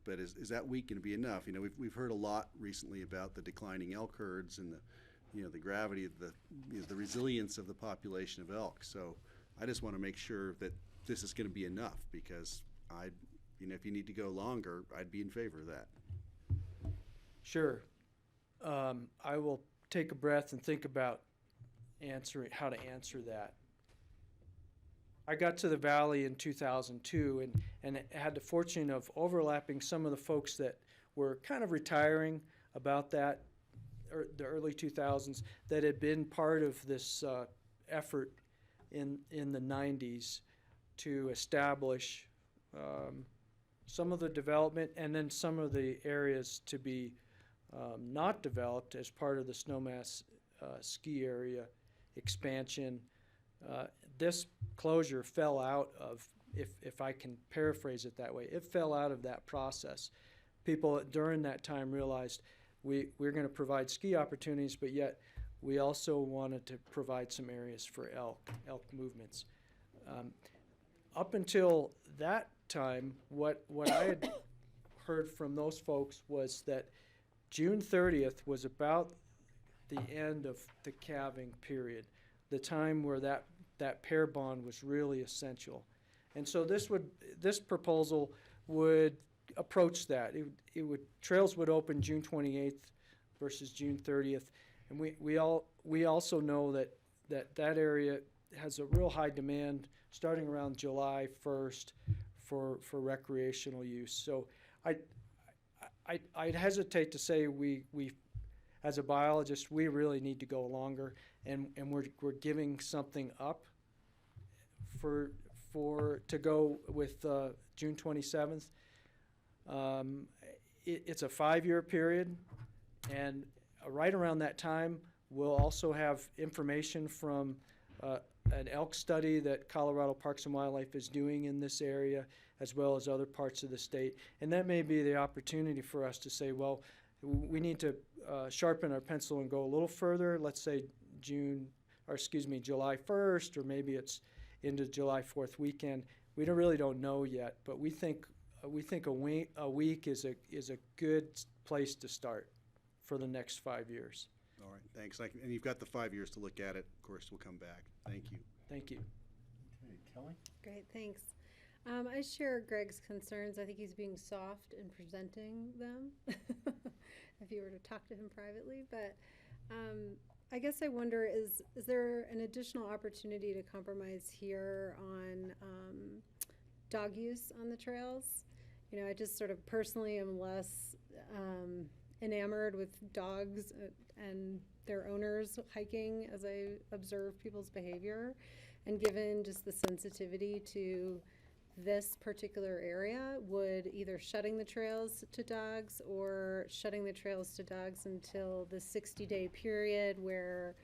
But is that week going to be enough? You know, we've heard a lot recently about the declining elk herds and the gravity of the resilience of the population of elk. So I just want to make sure that this is going to be enough, because if you need to go longer, I'd be in favor of that. Sure. I will take a breath and think about how to answer that. I got to the Valley in 2002 and had the fortune of overlapping some of the folks that were kind of retiring about that, the early 2000s, that had been part of this effort in the 90s to establish some of the development and then some of the areas to be not developed as part of the Snowmass ski area expansion. This closure fell out of, if I can paraphrase it that way, it fell out of that process. People during that time realized we're going to provide ski opportunities, but yet we also wanted to provide some areas for elk movements. Up until that time, what I had heard from those folks was that June 30th was about the end of the calving period, the time where that pair bond was really essential. And so this proposal would approach that. Trails would open June 28th versus June 30th. And we also know that area has a real high demand starting around July 1st for recreational use. So I'd hesitate to say we as a biologist, we really need to go longer, and we're giving something up to go with June 27th. It's a 5-year period, and right around that time, we'll also have information from an elk study that Colorado Parks and Wildlife is doing in this area, as well as other parts of the state. And that may be the opportunity for us to say, well, we need to sharpen our pencil and go a little further. Let's say July 1st, or maybe it's into July 4th weekend. We really don't know yet, but we think a week is a good place to start for the next 5 years. All right, thanks. And you've got the 5 years to look at it. Of course, we'll come back. Thank you. Thank you. Okay, Kelly? Great, thanks. I share Greg's concerns. I think he's being soft in presenting them, if you were to talk to him privately. But I guess I wonder, is there an additional opportunity to compromise here on dog use on the trails? You know, I just sort of personally am less enamored with dogs and their owners hiking as I observe people's behavior. And given just the sensitivity to this particular area would either shutting the trails to dogs or shutting the trails to dogs until the 60-day period where,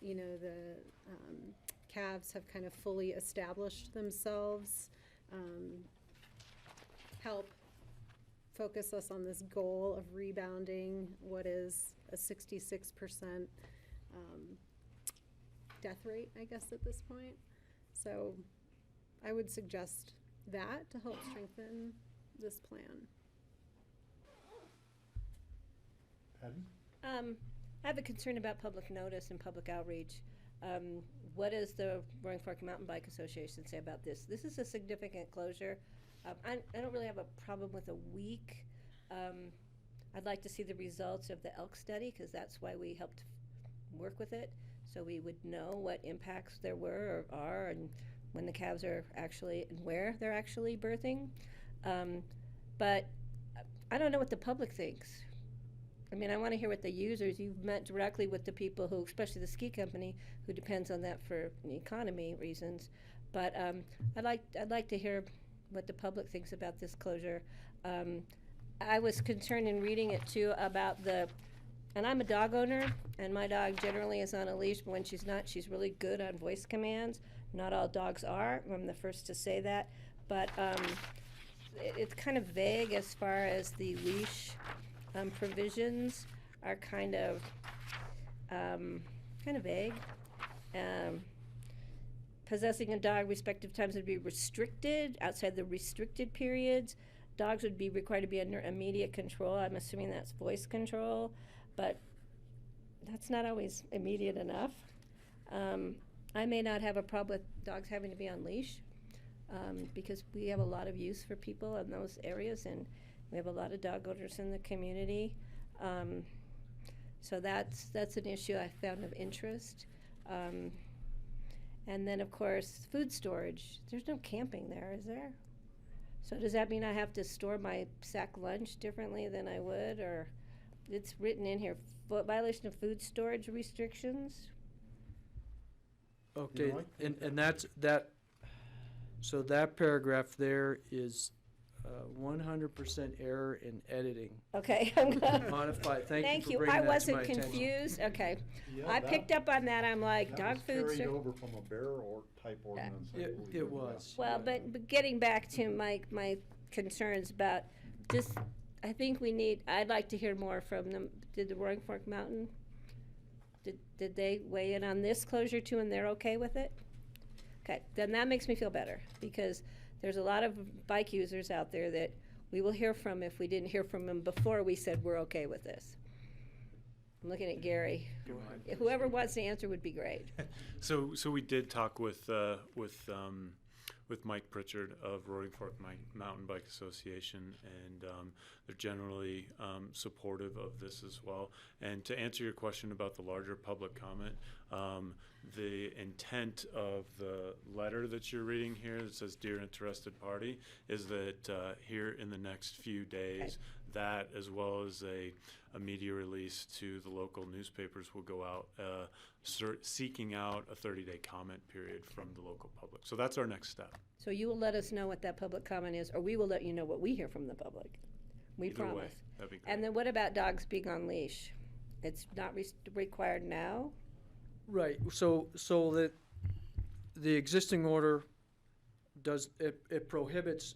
you know, the calves have kind of fully established themselves, help focus us on this goal of rebounding what is a 66% death rate, I guess, at this point. So I would suggest that to help strengthen this plan. Patty? I have a concern about public notice and public outreach. What does the Roaring Fork Mountain Bike Association say about this? This is a significant closure. I don't really have a problem with a week. I'd like to see the results of the elk study, because that's why we helped work with it, so we would know what impacts there were or are, and when the calves are actually, and where they're actually birthing. But I don't know what the public thinks. I mean, I want to hear what the users, you've met directly with the people who, especially the ski company, who depends on that for economy reasons. But I'd like to hear what the public thinks about this closure. I was concerned in reading it too about and I'm a dog owner, and my dog generally is on a leash, but when she's not, she's really good on voice commands. Not all dogs are, I'm the first to say that, but it's kind of vague as far as the leash provisions are kind of vague. Possessing a dog respective times would be restricted. Outside the restricted periods, dogs would be required to be under immediate control. I'm assuming that's voice control, but that's not always immediate enough. I may not have a problem with dogs having to be on leash, because we have a lot of use for people in those areas, and we have a lot of dog owners in the community. So that's an issue I found of interest. And then, of course, food storage. There's no camping there, is there? So does that mean I have to store my sack lunch differently than I would? Or it's written in here, violation of food storage restrictions? Okay, You know, and that's, so that paragraph there is 100% error in editing. Okay, I'm gonna Modify, thank you for you. bringing I that to wasn't my attention. confused. Okay, Yeah, I that- picked up on that. I'm like, That dog was food. carried over from a bear or type ordinance. I believe. It was. Well, but getting back to my concerns about just, I think I'd like to hear more from them. Did the Roaring Fork Mountain, did they weigh in on this closure too, and they're okay with it? Okay, then that makes me feel better, because there's a lot of bike users out there that we will hear from if we didn't hear from them before we said we're okay with this. I'm looking at Gary. Whoever wants to answer would be great. So we did talk with Mike Pritchard of Roaring Fork Mountain Bike Association, and they're generally supportive of this as well. And to answer your question about the larger public comment, the intent of the letter that you're reading here that says "Dear Interested Party" is that here in the next few days, that as well as a media release to the local newspapers will go out seeking out a 30-day comment period from the local public. So that's our next step. So you will let us know what that public comment is, or we will let you know what we hear from the public. We Either way, promise. that'd be great. And then what about dogs being on leash? It's not required now? Right, so that the existing order it prohibits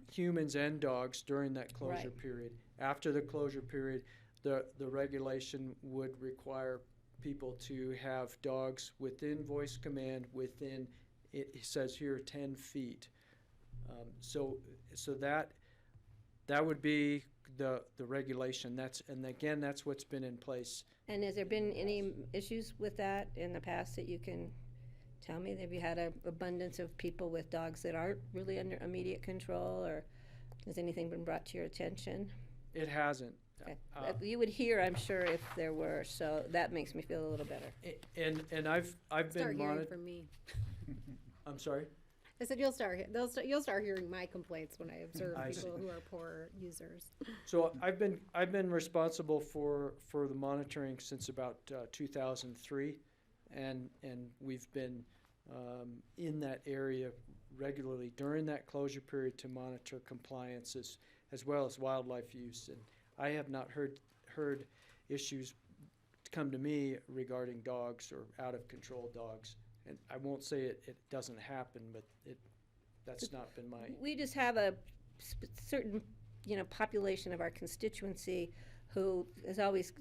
humans and dogs during that closure Right. period. After the closure period, the regulation would require people to have dogs within voice command within, it says here, 10 feet. So that would be the regulation. And again, that's what's been in place. And has there been any issues with that in the past that you can tell me? Have you had an abundance of people with dogs that aren't really under immediate control, or has anything been brought to your attention? It hasn't. Okay. You would hear, I'm sure, if there were, so that makes me feel a little better. And I've Start been hearing monitoring. from me. I'm sorry? I said you'll start hearing my complaints when I observe I people see. who are poor users. So I've been responsible for the monitoring since about 2003, and we've been in that area regularly during that closure period to monitor compliances as well as wildlife use. And I have not heard issues come to me regarding dogs or out of control dogs. And I won't say it doesn't happen, but that's not been my. We just have a certain, population of our constituency who is always,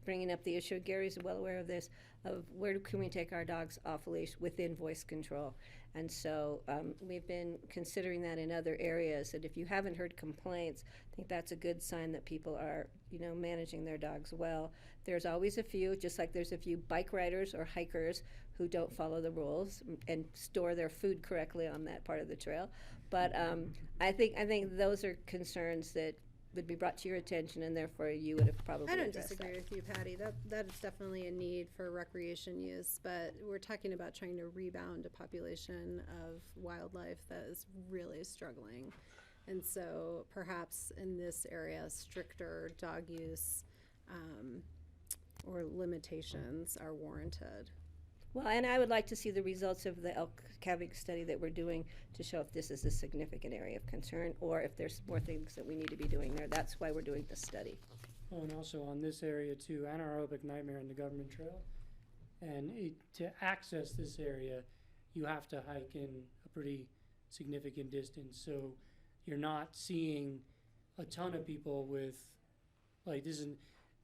bringing up the issue. Gary's well aware of this, of where can we take our dogs off leash within voice control. And so we've been considering that in other areas. And if you haven't heard complaints, I think that's a good sign that people are, managing their dogs well. There's always a few, just like there's a few bike riders or hikers who don't follow the rules and store their food correctly on that part of the trail. But I think those are concerns that would be brought to your attention, and therefore you would have probably I don't addressed disagree that. with you, Patty. That is definitely a need for recreation use, but we're talking about trying to rebound a population of wildlife that is really struggling. And so perhaps in this area, stricter dog use or limitations are warranted. Well, and I would like to see the results of the elk calving study that we're doing to show if this is a significant area of concern or if there's more things that we need to be doing there. That's why we're doing this study. Oh, and also on this area too, anaerobic nightmare in the government trail. And to access this area, you have to hike in a pretty significant distance. So you're not seeing a ton of people with, like this isn't,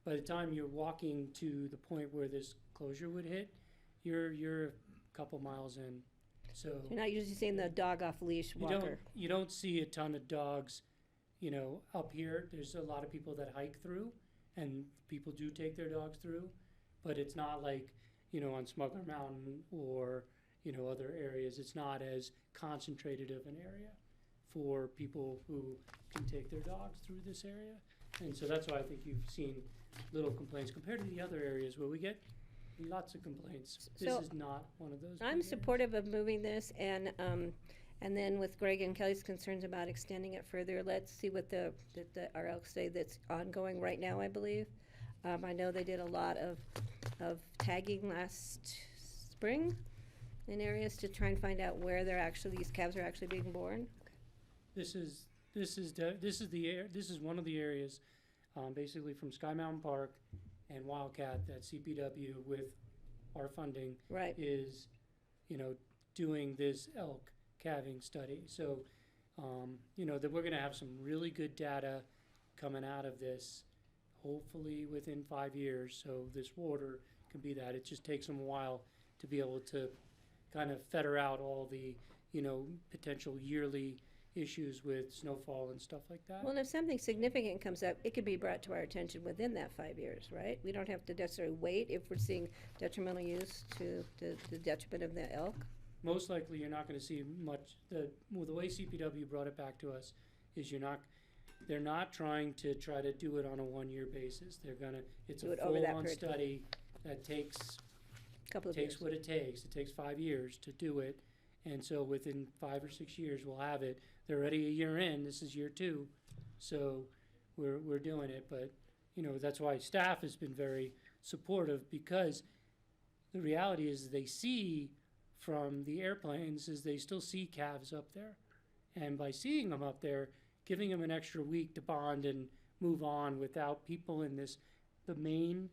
by the time you're walking to the point where this closure would hit, you're a couple miles in. So You're not usually seeing the dog off leash walker. You don't see a ton of dogs, up here. There's a lot of people that hike through, and people do take their dogs through, but it's not like, on Smuggler Mountain or, other areas. It's not as concentrated of an area for people who can take their dogs through this area. And so that's why I think you've seen little complaints compared to the other areas where we get lots of complaints. This So is not one of those. I'm big supportive of moving this, and then with Greg and Kelly's concerns about extending it further, let's see what our elk study that's ongoing right now, I believe. I know they did a lot of tagging last spring in areas to try and find out where these calves are actually being born. This is one of the areas, basically from Sky Mountain Park and Wildcat that CPW with our funding Right. is, doing this elk calving study. So, that we're going to have some really good data coming out of this, hopefully within 5 years. So this water can be that. It just takes them a while to be able to kind of fetter out all the, potential yearly issues with snowfall and stuff like that. Well, and if something significant comes up, it could be brought to our attention within that 5 years, right? We don't have to necessarily wait if we're seeing detrimental use to the detriment of the elk. Most likely, you're not going to see much. The way CPW brought it back to us is they're not trying to do it on a 1 year basis. It's Do a it over that full-on period. study that takes years. what it takes. It takes 5 years to do it, and so within 5 or 6 years, we'll have it. They're already a year in. This is year 2, so we're doing it. But that's why staff has been very supportive, because the reality is they see from the airplanes is they still see calves up there, and by seeing them up there, giving them an extra week to bond and move on without people in the main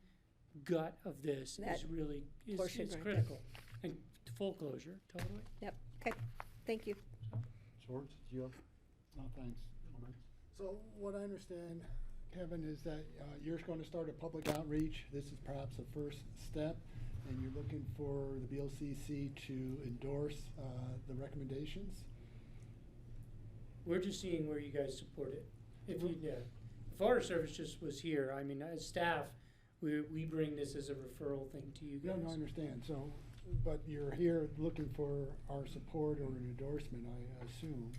gut of this That is really portion it's right there. critical, and full closure totally. Yep. Okay. Thank you. George, do you have? No, thanks. So what I understand, Kevin, is that you're going to start a public outreach. This is perhaps the first step, and you're looking for the BOCC to endorse the recommendations? We're just seeing where you guys support it. If the Forest Service just was here, I mean, as staff, we bring this as a referral thing to you guys. No, I understand. So, but you're here looking for our support or an endorsement, I assume,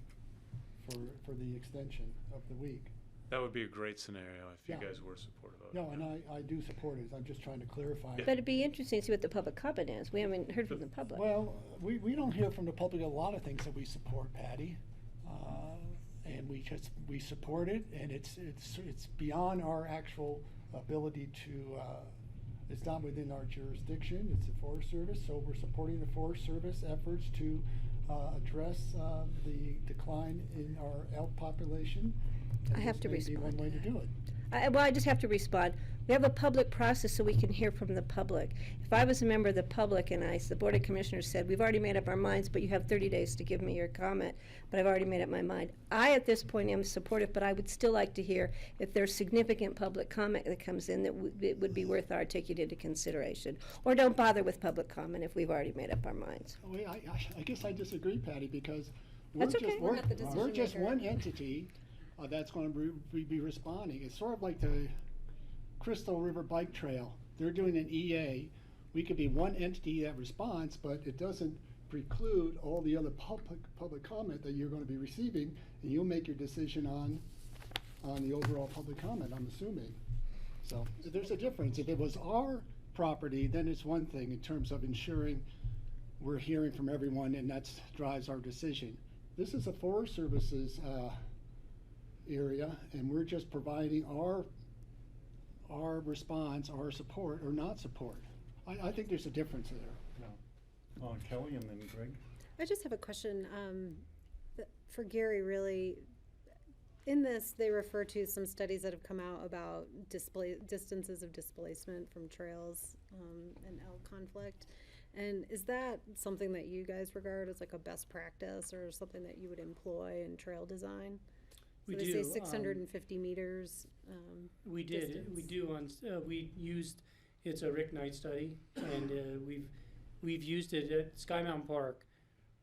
for the extension of the week. That would be a great scenario if you Yeah. guys were supportive of it. No, and I do support it. I'm just trying to clarify. But it'd be interesting to see what the public comment is. We haven't heard from the public. Well, we don't hear from the public a lot of things that we support, Patty. And we support it, and it's beyond our actual ability to It's not within our jurisdiction. It's the Forest Service, so we're supporting the Forest Service efforts to address the decline in our elk population. I have to This may be one way to do it. I just have to respond. We have a public process so we can hear from the public. If I was a member of the public and the Board of Commissioners said, we've already made up our minds, but you have 30 days to give me your comment, but I've already made up my mind. I, at this point, am supportive, but I would still like to hear if there's significant public comment that comes in that it would be worth our taking into consideration. Or don't bother with public comment if we've already made up our minds. Oh, wait, I guess I disagree, Patty, because That's okay. we're not the decision we're just maker. one entity that's going to be responding. It's sort of like the Crystal River Bike Trail. They're doing an EA. We could be one entity that responds, but it doesn't preclude all the other public comment that you're going to be receiving, and you'll make your decision on the overall public comment, I'm assuming. So there's a difference. If it was our property, then it's one thing in terms of ensuring we're hearing from everyone, and that drives our decision. This is a Forest Service's area, and we're just providing our response, our support or not support. I think there's a difference there. Kelly and then Greg. I just have a question for Gary, really. In this, they refer to some studies that have come out about distances of displacement from trails and elk conflict. And is that something that you guys regard as like a best practice or something that you would employ in trail design? So they say 650 meters. We did. Distance. We do we used. It's a Rick Knight study, and we've used it at Sky Mountain Park.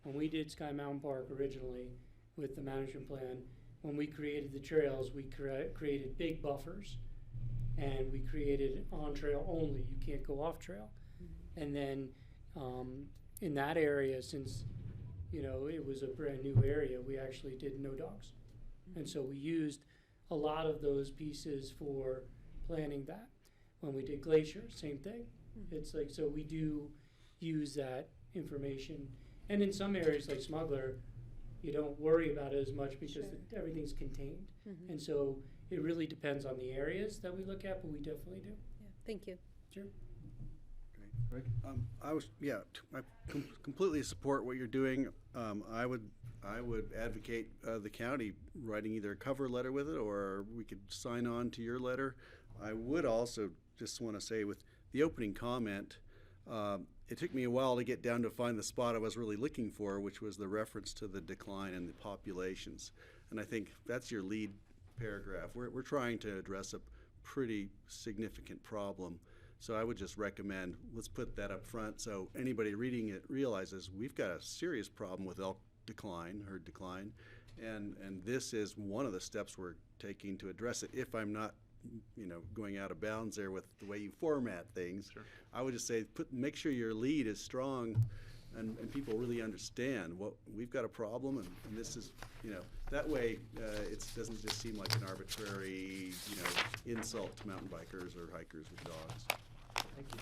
When we did Sky Mountain Park originally with the management plan, when we created the trails, we created big buffers, and we created on trail only. You can't go off trail. Mm-hmm. And then in that area, since it was a brand new area, we actually did no dogs. And so we used a lot of those pieces for planning that. When we did Glacier, same thing. Mm-hmm. It's like, so we do use that information. And in some areas like Smuggler, you don't worry about it as much because everything's contained. Mm-hmm. And so it really depends on the areas that we look at, but we definitely do. Yeah, thank you. Sure. Greg? I completely support what you're doing. I would advocate the county writing either a cover letter with it, or we could sign on to your letter. I would also just want to say with the opening comment, it took me a while to get down to find the spot I was really looking for, which was the reference to the decline in the populations. And I think that's your lead paragraph. We're trying to address a pretty significant problem. So I would just recommend, let's put that up front so anybody reading it realizes we've got a serious problem with elk decline, herd decline, and this is one of the steps we're taking to address it. If I'm not, going out of bounds there with the way you format things, sure. I would just say make sure your lead is strong, and people really understand what we've got a problem, and this is, that way it doesn't just seem like an arbitrary, insult to mountain bikers or hikers with dogs. Thank you.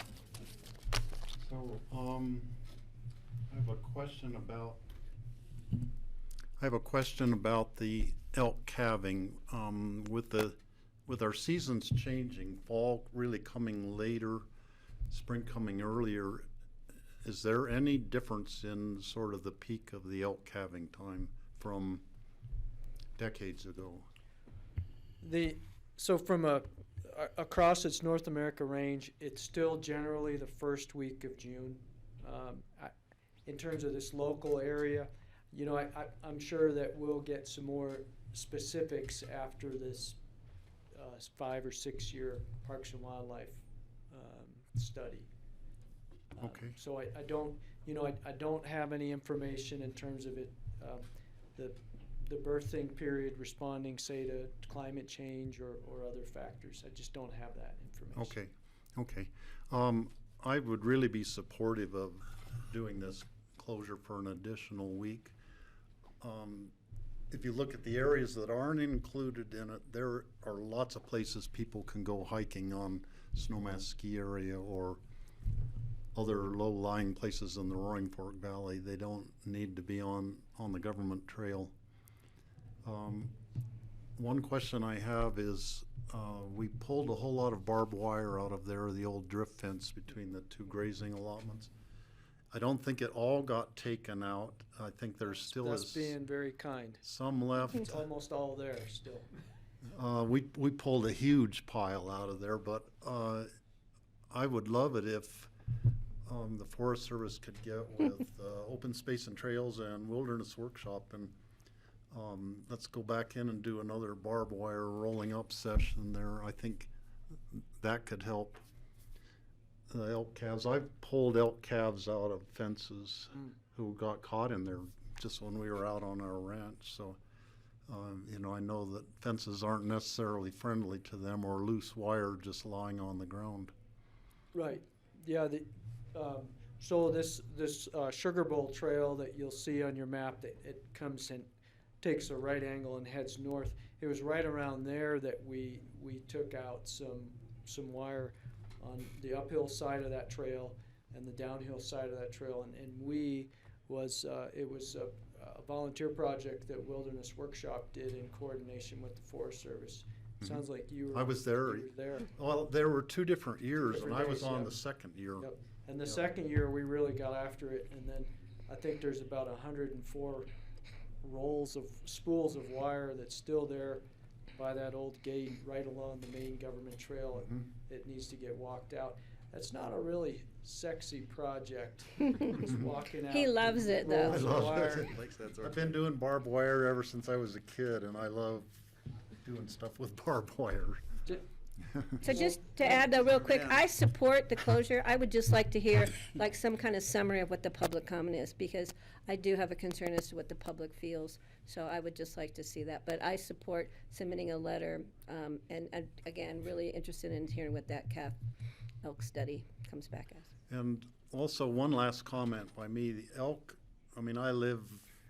So, I have a question about the elk calving. With our seasons changing, fall really coming later, spring coming earlier, is there any difference in sort of the peak of the elk calving time from decades ago? So from across its North America range, it's still generally the first week of June. In terms of this local area, I'm sure that we'll get some more specifics after this 5 or 6 year Parks and Wildlife study. Okay. So I don't, I don't have any information in terms of it, the birthing period responding, say, to climate change or other factors. I just don't have that information. Okay. I would really be supportive of doing this closure for an additional week. If you look at the areas that aren't included in it, there are lots of places people can go hiking on Snowmass Ski Area or other low-lying places in the Roaring Fork Valley. They don't need to be on the government trail. one question I have is, we pulled a whole lot of barbed wire out of there, the old drift fence between the two grazing allotments. I don't think it all got taken out. I think there still That's is being very kind. some left. It's almost all there still. We pulled a huge pile out of there, but I would love it if the Forest Service could get with Open Space and Trails and Wilderness Workshop, and let's go back in and do another barbed wire rolling up session there. I think that could help the elk calves. I've pulled elk calves out of fences who got caught in there just when we were out on our ranch. So, you know, I know that fences aren't necessarily friendly to them, or loose wire just lying on the ground. Right. Yeah. So this Sugar Bowl trail that you'll see on your map, it comes and takes a right angle and heads north. It was right around there that we took out some wire on the uphill side of that trail and the downhill side of that trail, and it was a volunteer project that Wilderness Workshop did in coordination with the Forest Service. Sounds like you were. I was there. You were there. Well, there were 2 different years, Different and I was days, on yeah. the second year. Yep. And the second year we really got after it, and then I think there's about 104 spools of wire that's still there by that old gate right along the main government trail. It needs to get walked out. That's not a really sexy project. Just walking out. He loves it, though. I rolls of love wire. it. I've been doing barbed wire ever since I was a kid, and I love doing stuff with barbed wire. So just to add though real quick, I support the closure. I would just like to hear like some kind of summary of what the public comment is, because I do have a concern as to what the public feels. So I would just like to see that. But I support submitting a letter, and again, really interested in hearing what that calf elk study comes back as. And also, one last comment by me, the elk, I mean, I live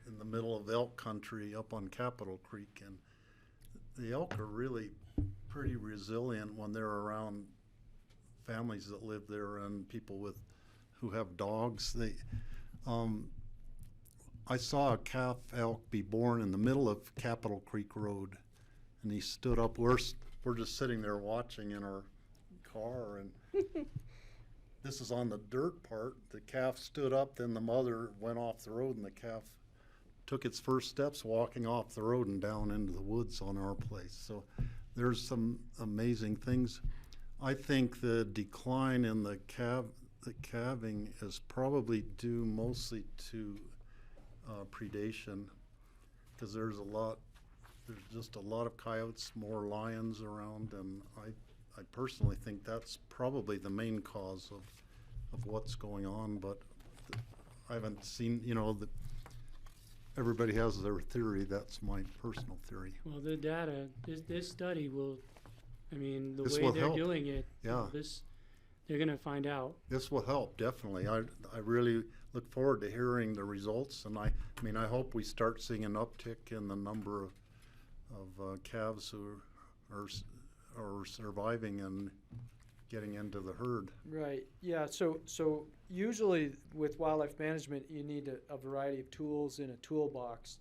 in the middle of elk country up on Capitol Creek, and the elk are really pretty resilient when they're around families that live there and people who have dogs. I saw a calf elk be born in the middle of Capitol Creek Road, and he stood up. We're just sitting there watching in our car, and this is on the dirt part. The calf stood up, then the mother went off the road, and the calf took its first steps walking off the road and down into the woods on our place. So there's some amazing things. I think the decline in the calving is probably due mostly to predation, because there's just a lot of coyotes, more lions around, and I personally think that's probably the main cause of what's going on. But I haven't seen, everybody has their theory. That's my personal theory. Well, the data, this study will, the This way will they're help. doing it, Yeah. they're going to find out. This will help, definitely. I really look forward to hearing the results, and I hope we start seeing an uptick in the number of calves who are surviving and getting into the herd. Right. Yeah. So usually with wildlife management, you need a variety of tools in a toolbox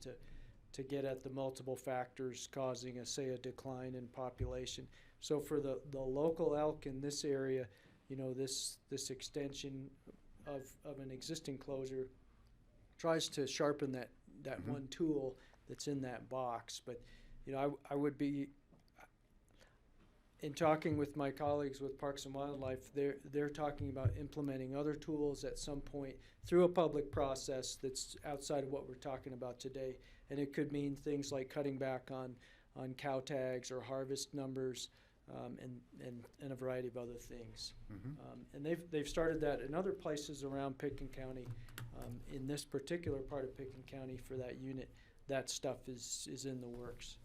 to get at the multiple factors causing a decline in population. So for the local elk in this area, this extension of an existing closure tries to sharpen that one tool that's in that box. But I would be, in talking with my colleagues with Parks and Wildlife, they're talking about implementing other tools at some point through a public process that's outside of what we're talking about today. And it could mean things like cutting back on cow tags or harvest numbers, and a variety of other things. And they've started that in other places around Pitkin County. In this particular part of Pitkin County for that unit, that stuff is in the works.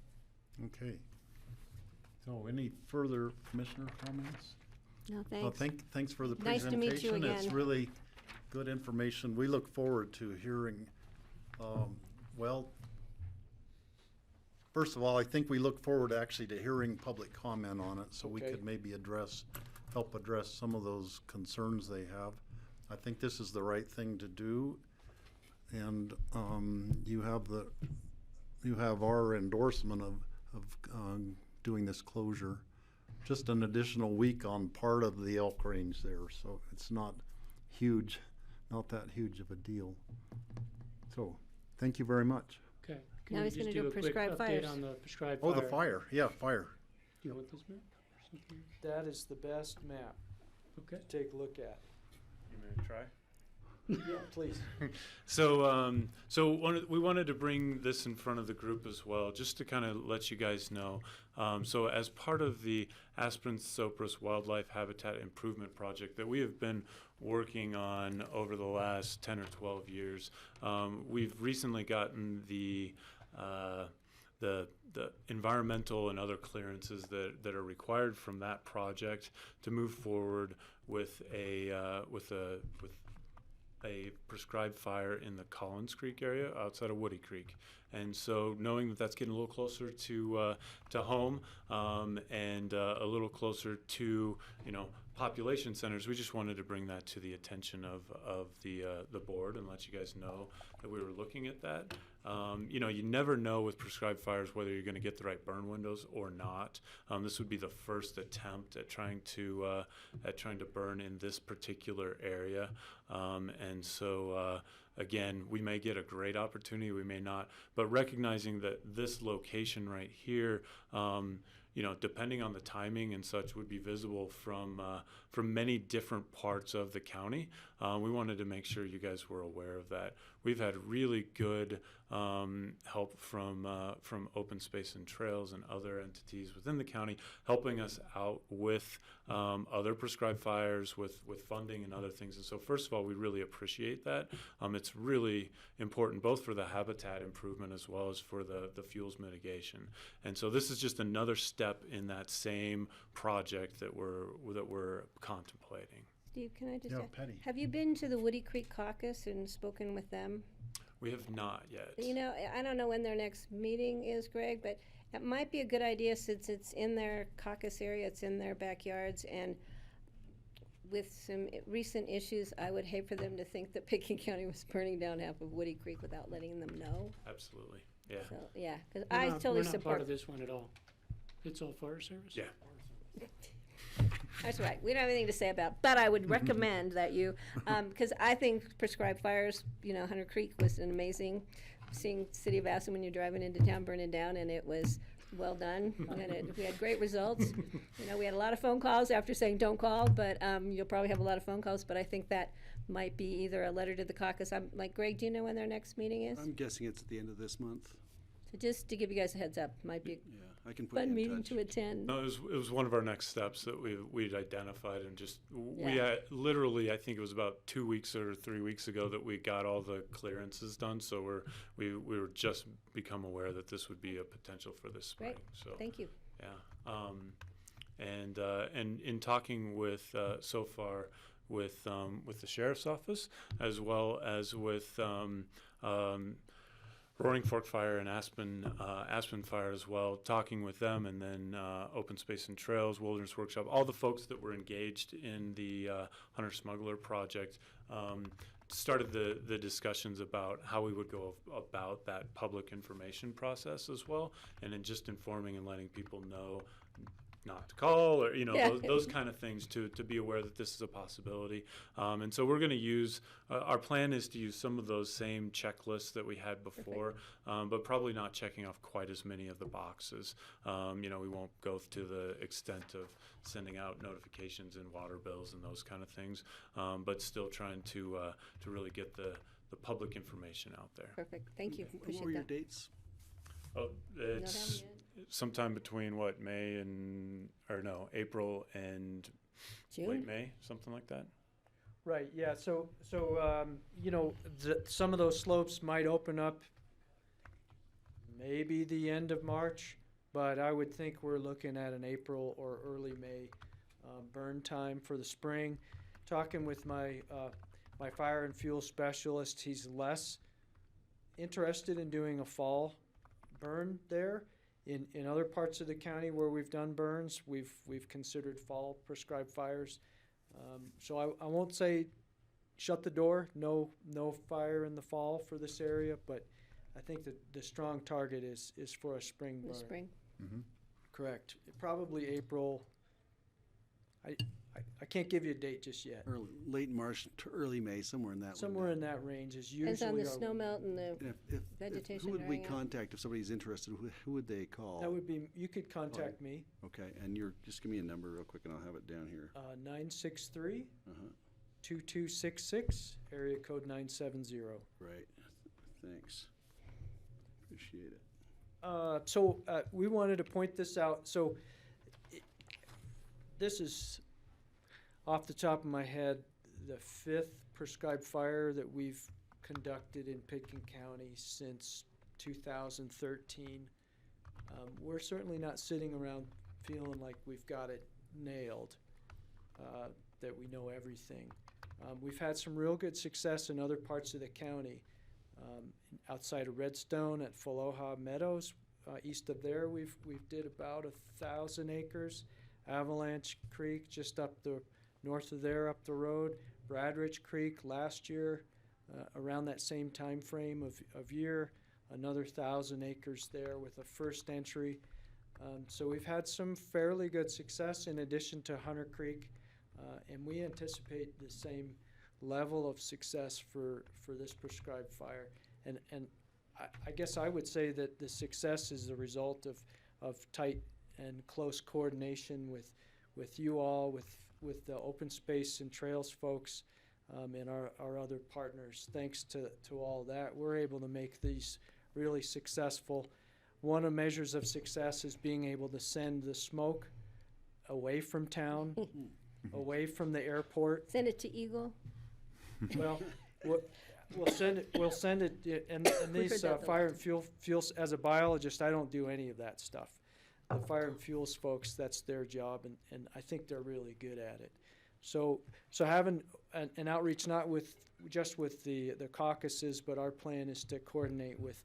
Okay. So any further commissioner comments? No, thanks. Well, thanks for the Nice presentation. to meet you again. It's really good information. We look forward to hearing, first of all, I think we look forward actually to hearing public comment on it, so we Okay. could maybe help address some of those concerns they have. I think this is the right thing to do, and you have our endorsement of doing this closure. Just an additional week on part of the elk range there, so it's not huge, not that huge of a deal. So, thank you very much. Okay. Now Can he's you just gonna do do a quick prescribed update fires. on the prescribed Oh, fire? the fire, yeah, fire. Do you want this map? That is the best map Okay. to take a look at. You may try. Yeah, please. We wanted to bring this in front of the group as well, just to kind of let you guys know. So as part of the Aspen-Sopris Wildlife Habitat Improvement Project that we have been working on over the last 10 or 12 years, we've recently gotten the environmental and other clearances that are required from that project to move forward with a prescribed fire in the Collins Creek area outside of Woody Creek. And so knowing that that's getting a little closer to home and a little closer to, population centers, we just wanted to bring that to the attention of the board and let you guys know that we were looking at that. You never know with prescribed fires whether you're going to get the right burn windows or not. This would be the first attempt at trying to burn in this particular area, and so again, we may get a great opportunity, we may not, but recognizing that this location right here, depending on the timing and such, would be visible from many different parts of the county. We wanted to make sure you guys were aware of that. We've had really good help from Open Space and Trails and other entities within the county, helping us out with other prescribed fires, with funding and other things. And so first of all, we really appreciate that. It's really important both for the habitat improvement as well as for the fuels mitigation. And so this is just another step in that same project that we're contemplating. Steve, can I just Yeah, add, Patty. have you been to the Woody Creek Caucus and spoken with them? We have not yet. I don't know when their next meeting is, Greg, but it might be a good idea since it's in their caucus area, it's in their backyards, and with some recent issues, I would hate for them to think that Pickens County was burning down half of Woody Creek without letting them know. Absolutely, yeah. So, yeah, because We're I not- totally we're not part support. of this one at all. It's all fire service? Yeah. That's right. We don't have anything to say about, but I would recommend that you, because I think prescribed fires, Hunter Creek was an amazing, seeing City of Aspen when you're driving into town burning down, and it was well done. And we had great results. We had a lot of phone calls after saying don't call, but you'll probably have a lot of phone calls, but I think that might be either a letter to the caucus. Greg, do you know when their next meeting is? I'm guessing it's at the end of this month. So just to give you guys a heads up, might be Yeah, I can a put you fun in meeting touch. to attend. No, it was one of our next steps that we'd identified, and just we Yeah. literally, I think it was about 2 weeks or 3 weeks ago that we got all the clearances done. So we were just become aware that this would be a potential for this spring. Great. So Thank you. yeah, and in talking with so far with the sheriff's office as well as with Roaring Fork Fire and Aspen Fire as well, talking with them, and then Open Space and Trails, Wilderness Workshop, all the folks that were engaged in the Hunter Smuggler project, started the discussions about how we would go about that public information process as well, and then just informing and letting people know not to call, or those kind of things to be aware that this is a possibility. And so we're going to use our plan is to use some of those same checklists that we had before, but probably not checking off quite as many of the boxes. We won't go to the extent of sending out notifications and water bills and those kind of things, but still trying to really get the public information out there. Perfect. Thank you. What Appreciate were your that. dates? Oh, You don't have it's them sometime between April and June? late May, something like that. Right, yeah, so some of those slopes might open up maybe the end of March, but I would think we're looking at an April or early May burn time for the spring. Talking with my fire and fuel specialist, he's less interested in doing a fall burn there. In other parts of the county where we've done burns, we've considered fall prescribed fires. So I won't say shut the door, no fire in the fall for this area, but I think that the strong target is for a spring burn. The spring. Correct. Probably April. I can't give you a date just yet. Or late March to early May, somewhere in that. Somewhere in that range is Depends usually on the our- snow melt and the If vegetation. who would we area. contact if somebody's interested? Who would they call? That would be, you could contact me, Okay, and just give me a number real quick, and I'll have it down here. 963 Uh-huh. 2266, area code 970. Right. Thanks. Appreciate it. So we wanted to point this out. So this is off the top of my head, the 5th prescribed fire that we've conducted in Pitkin County since 2013. We're certainly not sitting around feeling like we've got it nailed, that we know everything. We've had some real good success in other parts of the county. Outside of Redstone at Faloha Meadows, east of there, we've did about 1,000 acres. Avalanche Creek, just up the north of there, up the road. Bradridge Creek last year, around that same time frame of year, another 1,000 acres there with a first entry. So we've had some fairly good success in addition to Hunter Creek, and we anticipate the same level of success for this prescribed fire. And I guess I would say that the success is the result of tight and close coordination with you all, with the open space and trails folks, and our other partners. Thanks to all that, we're able to make these really successful. One of the measures of success is being able to send the smoke away from town, away from the airport. Send it to Eagle. Well, we'll send it, and these heard that fire and fuels, as a biologist, I don't do any of that stuff. The fire and fuels folks, that's their job, and I think they're really good at it. So having an outreach, not just with the caucuses, but our plan is to coordinate with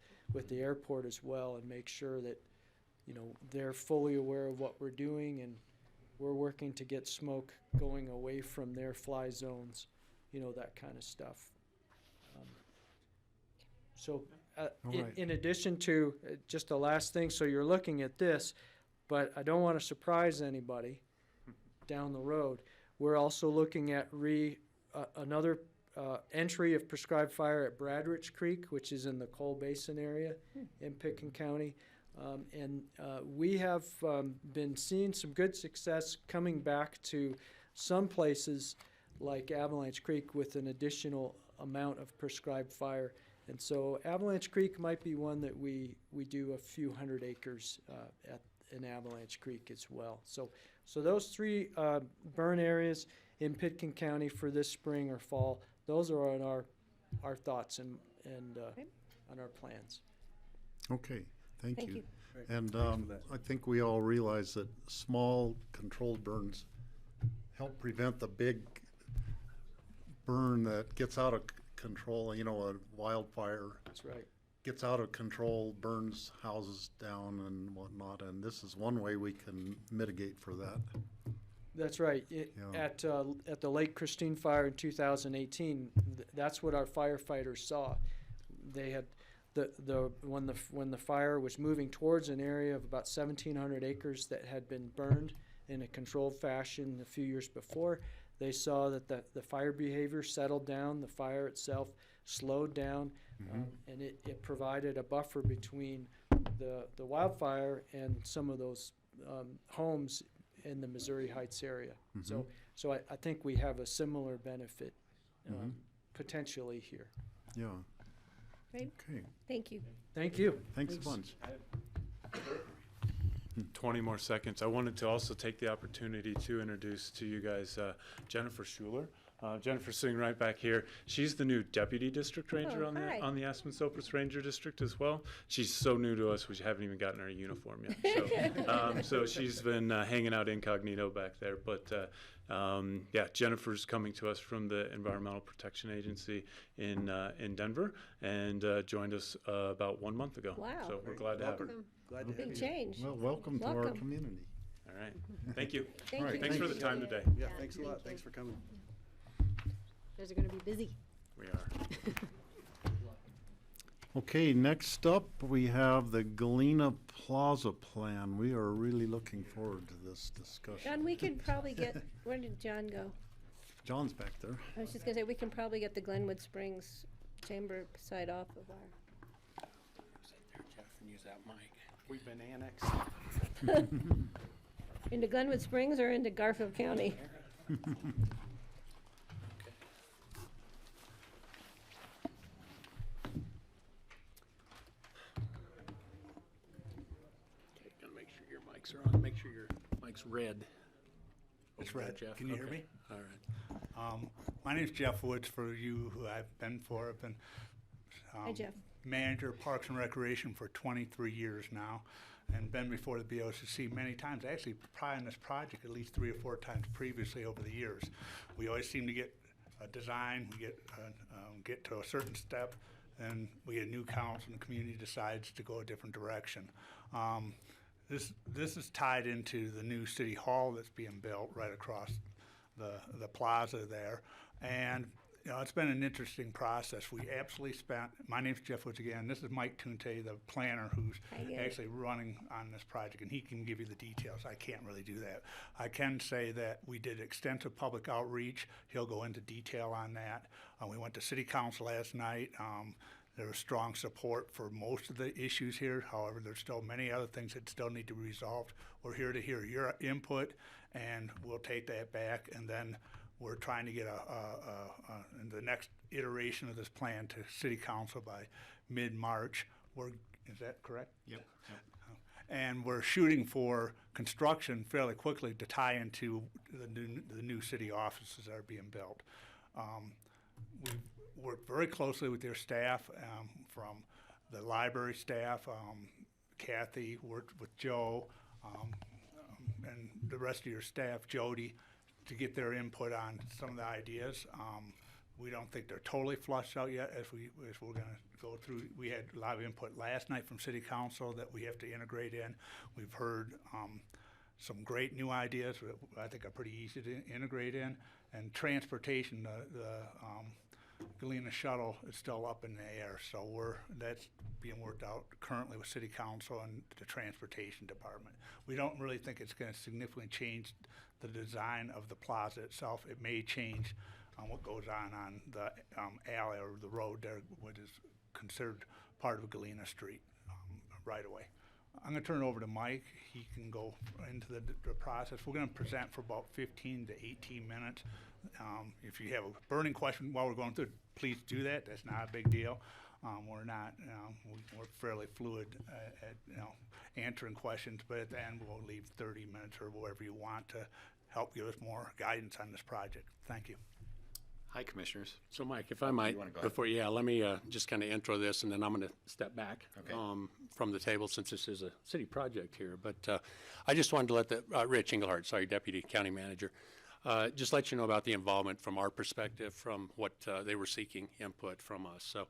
the airport as well and make sure that, they're fully aware of what we're doing, and we're working to get smoke going away from their fly zones, that kind of stuff. In addition to, just the last thing, so you're looking at this, but I don't want to surprise anybody down the road. We're also looking at another entry of prescribed fire at Bradridge Creek, which is in the Coal Basin area in Pitkin County. We have been seeing some good success coming back to some places like Avalanche Creek with an additional amount of prescribed fire. And so Avalanche Creek might be one that we do a few hundred acres in Avalanche Creek as well. So those 3 burn areas in Pitkin County for this spring or fall, those are on our thoughts and on our plans. Okay, thank you. Great. And Thanks for that. I think we all realize that small controlled burns help prevent the big burn that gets out of control, a wildfire. That's right. Gets out of control, burns houses down and whatnot, and this is one way we can mitigate for that. That's right. At the Lake Christine fire in 2018, that's what our firefighters saw. They had when the fire was moving towards an area of about 1,700 acres that had been burned in a controlled fashion a few years before. They saw that the fire behavior settled down, the fire itself slowed down, and it provided a buffer between the wildfire and some of those homes in the Missouri Heights area. So I think we have a similar benefit potentially here. Yeah. Great. Okay. Thank you. Thank you. Thanks a bunch. 20 more seconds. I wanted to also take the opportunity to introduce to you guys Jennifer Schuler. Jennifer's sitting right back here. She's the new deputy district ranger on the Aspen-Sopris Ranger District as well. She's so new to us, we haven't even gotten her uniform yet. So she's been hanging out incognito back there. But yeah, Jennifer's coming to us from the Environmental Protection Agency in Denver, and joined us about 1 month ago. Wow. So we're glad to have her. Glad to have Big you. change. Well, welcome to our community. All right. Thank you. Thank you. Thanks for the time today. Yeah, thanks a lot. Thanks for coming. You guys are going to be busy. We are. Okay, next up, we have the Galena Plaza plan. We are really looking forward to this discussion. John, we could probably get, where did John go? John's back there. I was just gonna say, we can probably get the Glenwood Springs Chamber side off of our. Sit there, Jeff, and use that mic. We've been annexed. Into Glenwood Springs or into Garfield County? Okay, gotta make sure your mics are on. Make sure your mic's red. It's Over there, red. Jeff. Can you hear Okay. me? All right. My name's Jeff Woods, for you who I've been for. I've been Hi, Jeff. manager of Parks and Recreation for 23 years now, and been before the BOCC many times. Actually, probably on this project at least 3 or 4 times previously over the years. We always seem to get a design, we get to a certain step, and we get a new council, and the community decides to go a different direction. This is tied into the new city hall that's being built right across the plaza there, and it's been an interesting process. We absolutely spent. My name's Jeff Woods again. This is Mike Tunte, the planner, who's actually running on this project, and he can give you the details. I can't really do that. I can say that we did extensive public outreach. He'll go into detail on that. We went to City Council last night. There was strong support for most of the issues here. However, there's still many other things that still need to be resolved. We're here to hear your input, and we'll take that back. And then we're trying to get the next iteration of this plan to City Council by mid-March. Is that correct? Yep. And we're shooting for construction fairly quickly to tie into the new city offices that are being built. We've worked very closely with your staff, from the library staff. Kathy worked with Joe, and the rest of your staff, Jody, to get their input on some of the ideas. We don't think they're totally flushed out yet as we're going to go through. We had a lot of input last night from City Council that we have to integrate in. We've heard some great new ideas that I think are pretty easy to integrate in. And transportation, the Galena shuttle is still up in the air, so that's being worked out currently with City Council and the Transportation Department. We don't really think it's going to significantly change the design of the plaza itself. It may change what goes on the alley or the road there, what is considered part of Galena Street right away. I'm going to turn it over to Mike. He can go into the process. We're going to present for about 15 to 18 minutes. If you have a burning question while we're going through it, please do that. That's not a big deal. We're not, we're fairly fluid at answering questions, but at the end we'll leave 30 minutes or whatever you want to help give us more guidance on this project. Thank you. Hi, Commissioners. So, Mike, if I might, let me just kind of intro this, and then I'm going to step back from the table since this is a city project here. But I just wanted to let Rich Engelhardt, Deputy County Manager, just let you know about the involvement from our perspective, from what they were seeking input from us. So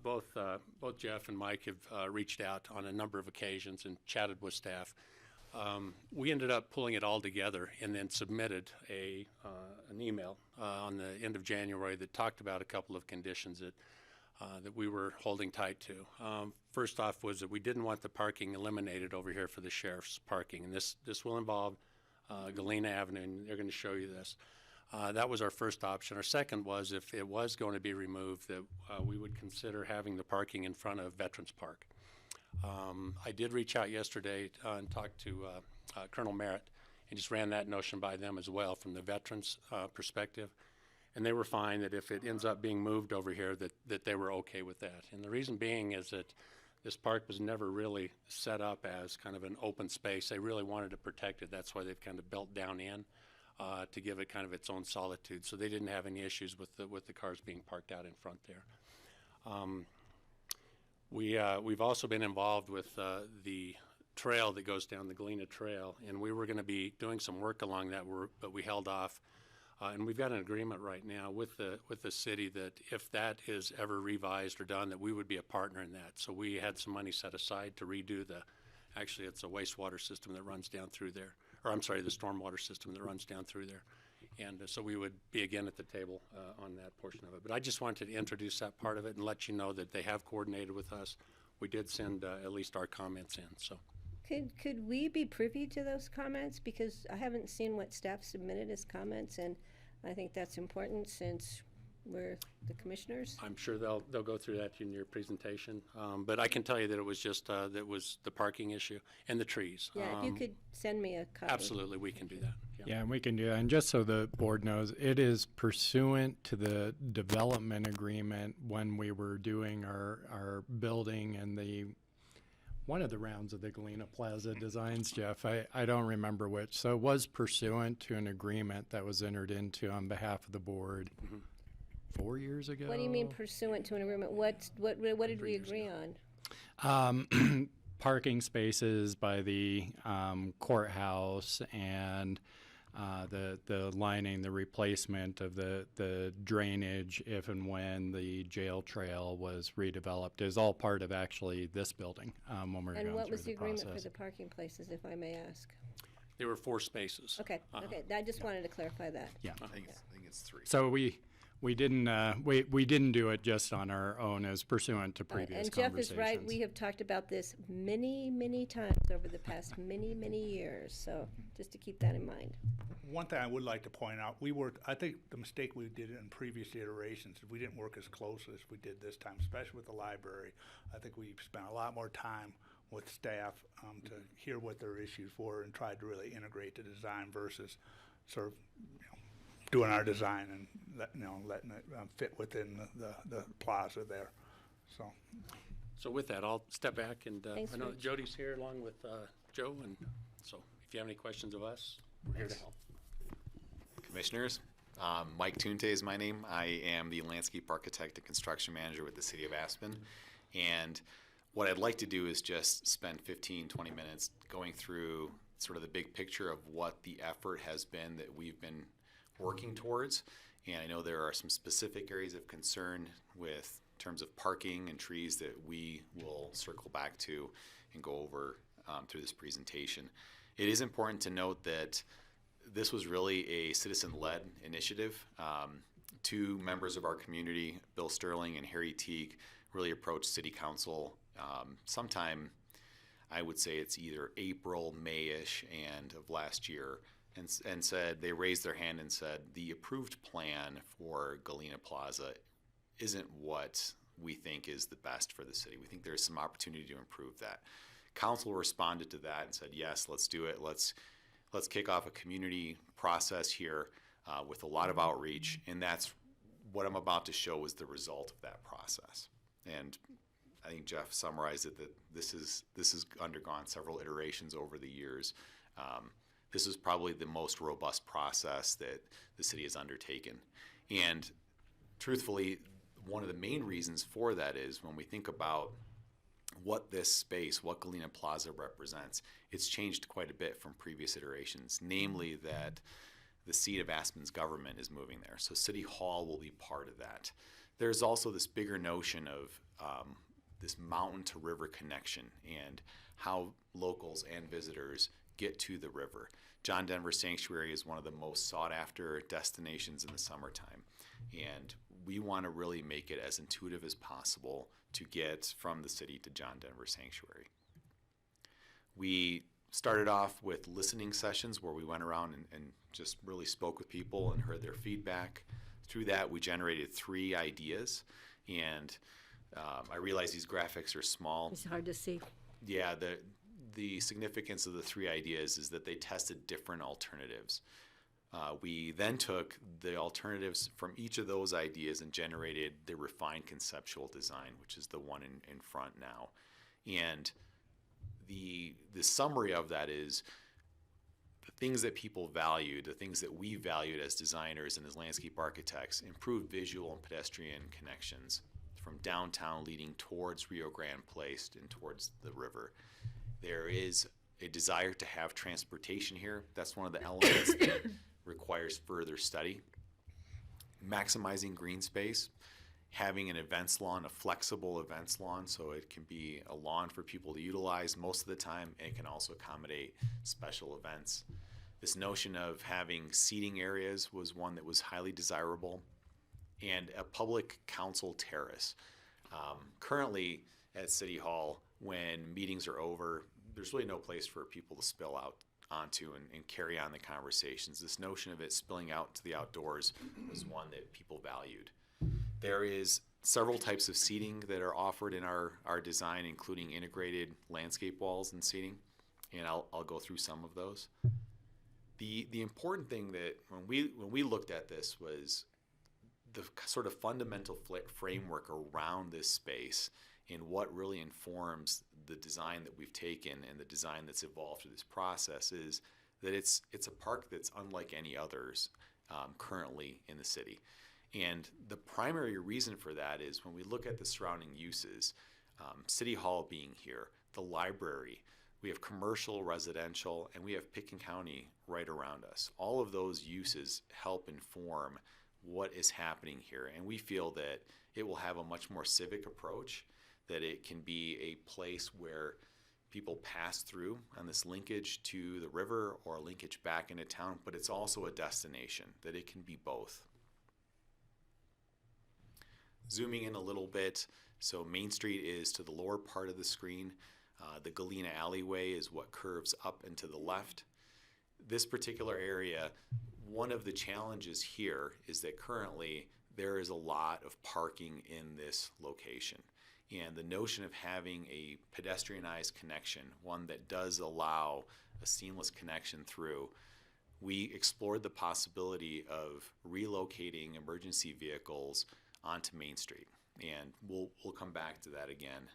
both Jeff and Mike have reached out on a number of occasions and chatted with staff. We ended up pulling it all together and then submitted an email on the end of January that talked about a couple of conditions that we were holding tight to. First off was that we didn't want the parking eliminated over here for the sheriff's parking, and this will involve Galena Avenue, and they're going to show you this. That was our first option. Our second was if it was going to be removed, that we would consider having the parking in front of Veterans Park. I did reach out yesterday and talk to Colonel Merritt and just ran that notion by them as well from the veterans perspective. And they were fine that if it ends up being moved over here, that they were okay with that. And the reason being is that this park was never really set up as kind of an open space. They really wanted to protect it. That's why they've kind of built down in to give it kind of its own solitude. So they didn't have any issues with the cars being parked out in front there. We've also been involved with the trail that goes down the Galena Trail, and we were going to be doing some work along that, but we held off. And we've got an agreement right now with the city that if that is ever revised or done, that we would be a partner in that. So we had some money set aside to redo it's a wastewater system that runs down through there, or I'm sorry, the stormwater system that runs down through there. And so we would be again at the table on that portion of it. But I just wanted to introduce that part of it and let you know that they have coordinated with us. We did send at least our comments in, so. Could we be privy to those comments? Because I haven't seen what staff submitted as comments, and I think that's important since we're the commissioners. I'm sure they'll go through that in your presentation. But I can tell you that it was just, that was the parking issue and the trees. Yeah, if you could send me a copy. Absolutely, we can do that. Yeah, and we can do that. And just so the board knows, it is pursuant to the development agreement when we were doing our building and one of the rounds of the Galena Plaza designs, Jeff. I don't remember which. So it was pursuant to an agreement that was entered into on behalf of the board 4 years ago. What do you mean pursuant to an agreement? What did we agree on? Parking spaces by the courthouse and the lining, the replacement of the drainage if and when the jail trail was redeveloped is all part of actually this building when we're going through the process. And what was the agreement for the parking places, if I may ask? There were 4 spaces. Okay, okay. I just wanted to clarify that. Yeah. I think it's 3. So we didn't do it just on our own as pursuant to previous and Jeff conversations. is right. We have talked about this many times over the past many years. So just to keep that in mind. One thing I would like to point out, I think the mistake we did in previous iterations is we didn't work as closely as we did this time, especially with the library. I think we spent a lot more time with staff to hear what their issues were and tried to really integrate the design versus sort of doing our design and letting it fit within the plaza there. So with that, I'll step back and Thanks, I know Rich. that Jody's here along with Joe, and so if you have any questions of us, we're here to help. Commissioners, Mike Tunte is my name. I am the landscape architect and construction manager with the City of Aspen. And what I'd like to do is just spend 15-20 minutes going through sort of the big picture of what the effort has been that we've been working towards. And I know there are some specific areas of concern with terms of parking and trees that we will circle back to and go over through this presentation. It is important to note that this was really a citizen-led initiative. 2 members of our community, Bill Sterling and Harry Teague, really approached City Council sometime, I would say it's either April, May-ish, and of last year, and said, they raised their hand and said, the approved plan for Galena Plaza isn't what we think is the best for the city. We think there's some opportunity to improve that. Council responded to that and said, yes, let's do it. Let's kick off a community process here with a lot of outreach, and that's what I'm about to show is the result of that process. And I think Jeff summarized it that this has undergone several iterations over the years. This is probably the most robust process that the city has undertaken. And truthfully, one of the main reasons for that is when we think about what this space, what Galena Plaza represents, it's changed quite a bit from previous iterations, namely that the seat of Aspen's government is moving there. So City Hall will be part of that. There's also this bigger notion of this mountain to river connection and how locals and visitors get to the river. John Denver Sanctuary is one of the most sought after destinations in the summertime. And we want to really make it as intuitive as possible to get from the city to John Denver Sanctuary. We started off with listening sessions where we went around and just really spoke with people and heard their feedback. Through that, we generated 3 ideas. And I realize these graphics are small. It's hard to see. Yeah, the significance of the 3 ideas is that they tested different alternatives. We then took the alternatives from each of those ideas and generated the refined conceptual design, which is the one in front now. And the summary of that is the things that people valued, the things that we valued as designers and as landscape architects, improved visual and pedestrian connections from downtown leading towards Rio Grande Place and towards the river. There is a desire to have transportation here. That's one of the elements that requires further study. Maximizing green space, having an events lawn, a flexible events lawn, so it can be a lawn for people to utilize most of the time, and it can also accommodate special events. This notion of having seating areas was one that was highly desirable, and a public council terrace. Currently at City Hall, when meetings are over, there's really no place for people to spill out onto and carry on the conversations. This notion of it spilling out to the outdoors was one that people valued. There is several types of seating that are offered in our design, including integrated landscape walls and seating, and I'll go through some of those. The important thing that when we looked at this was the sort of fundamental framework around this space and what really informs the design that we've taken and the design that's evolved through this process is that it's a park that's unlike any others currently in the city. And the primary reason for that is when we look at the surrounding uses, City Hall being here, the library, we have commercial, residential, and we have Picken County right around us. All of those uses help inform what is happening here, and we feel that it will have a much more civic approach, that it can be a place where people pass through on this linkage to the river or a linkage back into town, but it's also a destination, that it can be both. Zooming in a little bit, so Main Street is to the lower part of the screen. The Galena alleyway is what curves up and to the left. This particular area, one of the challenges here is that currently there is a lot of parking in this location. And the notion of having a pedestrianized connection, one that does allow a seamless connection through, we explored the possibility of relocating emergency vehicles onto Main Street. And we'll come back to that again.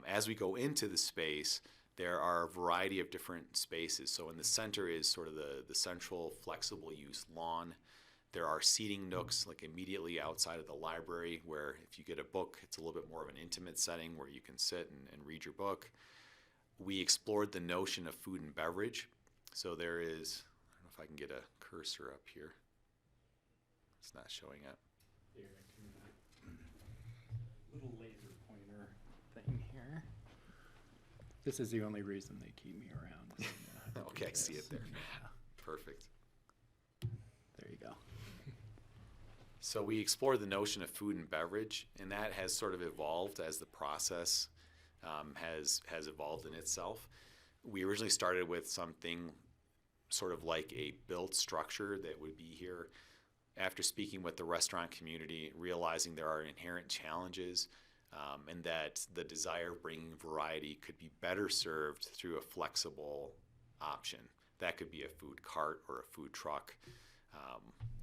As we go into the space, there are a variety of different spaces. So in the center is sort of the central flexible use lawn. There are seating nooks like immediately outside of the library where if you get a book, it's a little bit more of an intimate setting where you can sit and read your book. We explored the notion of food and beverage. So there is, I don't know if I can get a cursor up here. It's not showing up. Here, little laser pointer thing here. This is the only reason they keep me around. Okay, I see it there. Perfect. There you go. So we explored the notion of food and beverage, and that has sort of evolved as the process has evolved in itself. We originally started with something sort of like a built structure that would be here. After speaking with the restaurant community, realizing there are inherent challenges and that the desire of bringing variety could be better served through a flexible option. That could be a food cart or a food truck.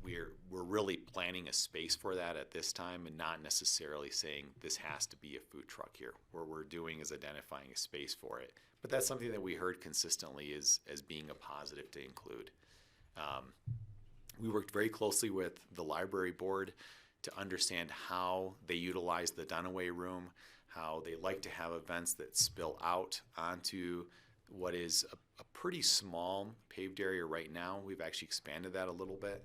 We're really planning a space for that at this time and not necessarily saying this has to be a food truck here. What we're doing is identifying a space for it. But that's something that we heard consistently as being a positive to include. We worked very closely with the library board to understand how they utilize the Dunaway room, how they like to have events that spill out onto what is a pretty small paved area right now. We've actually expanded that a little bit,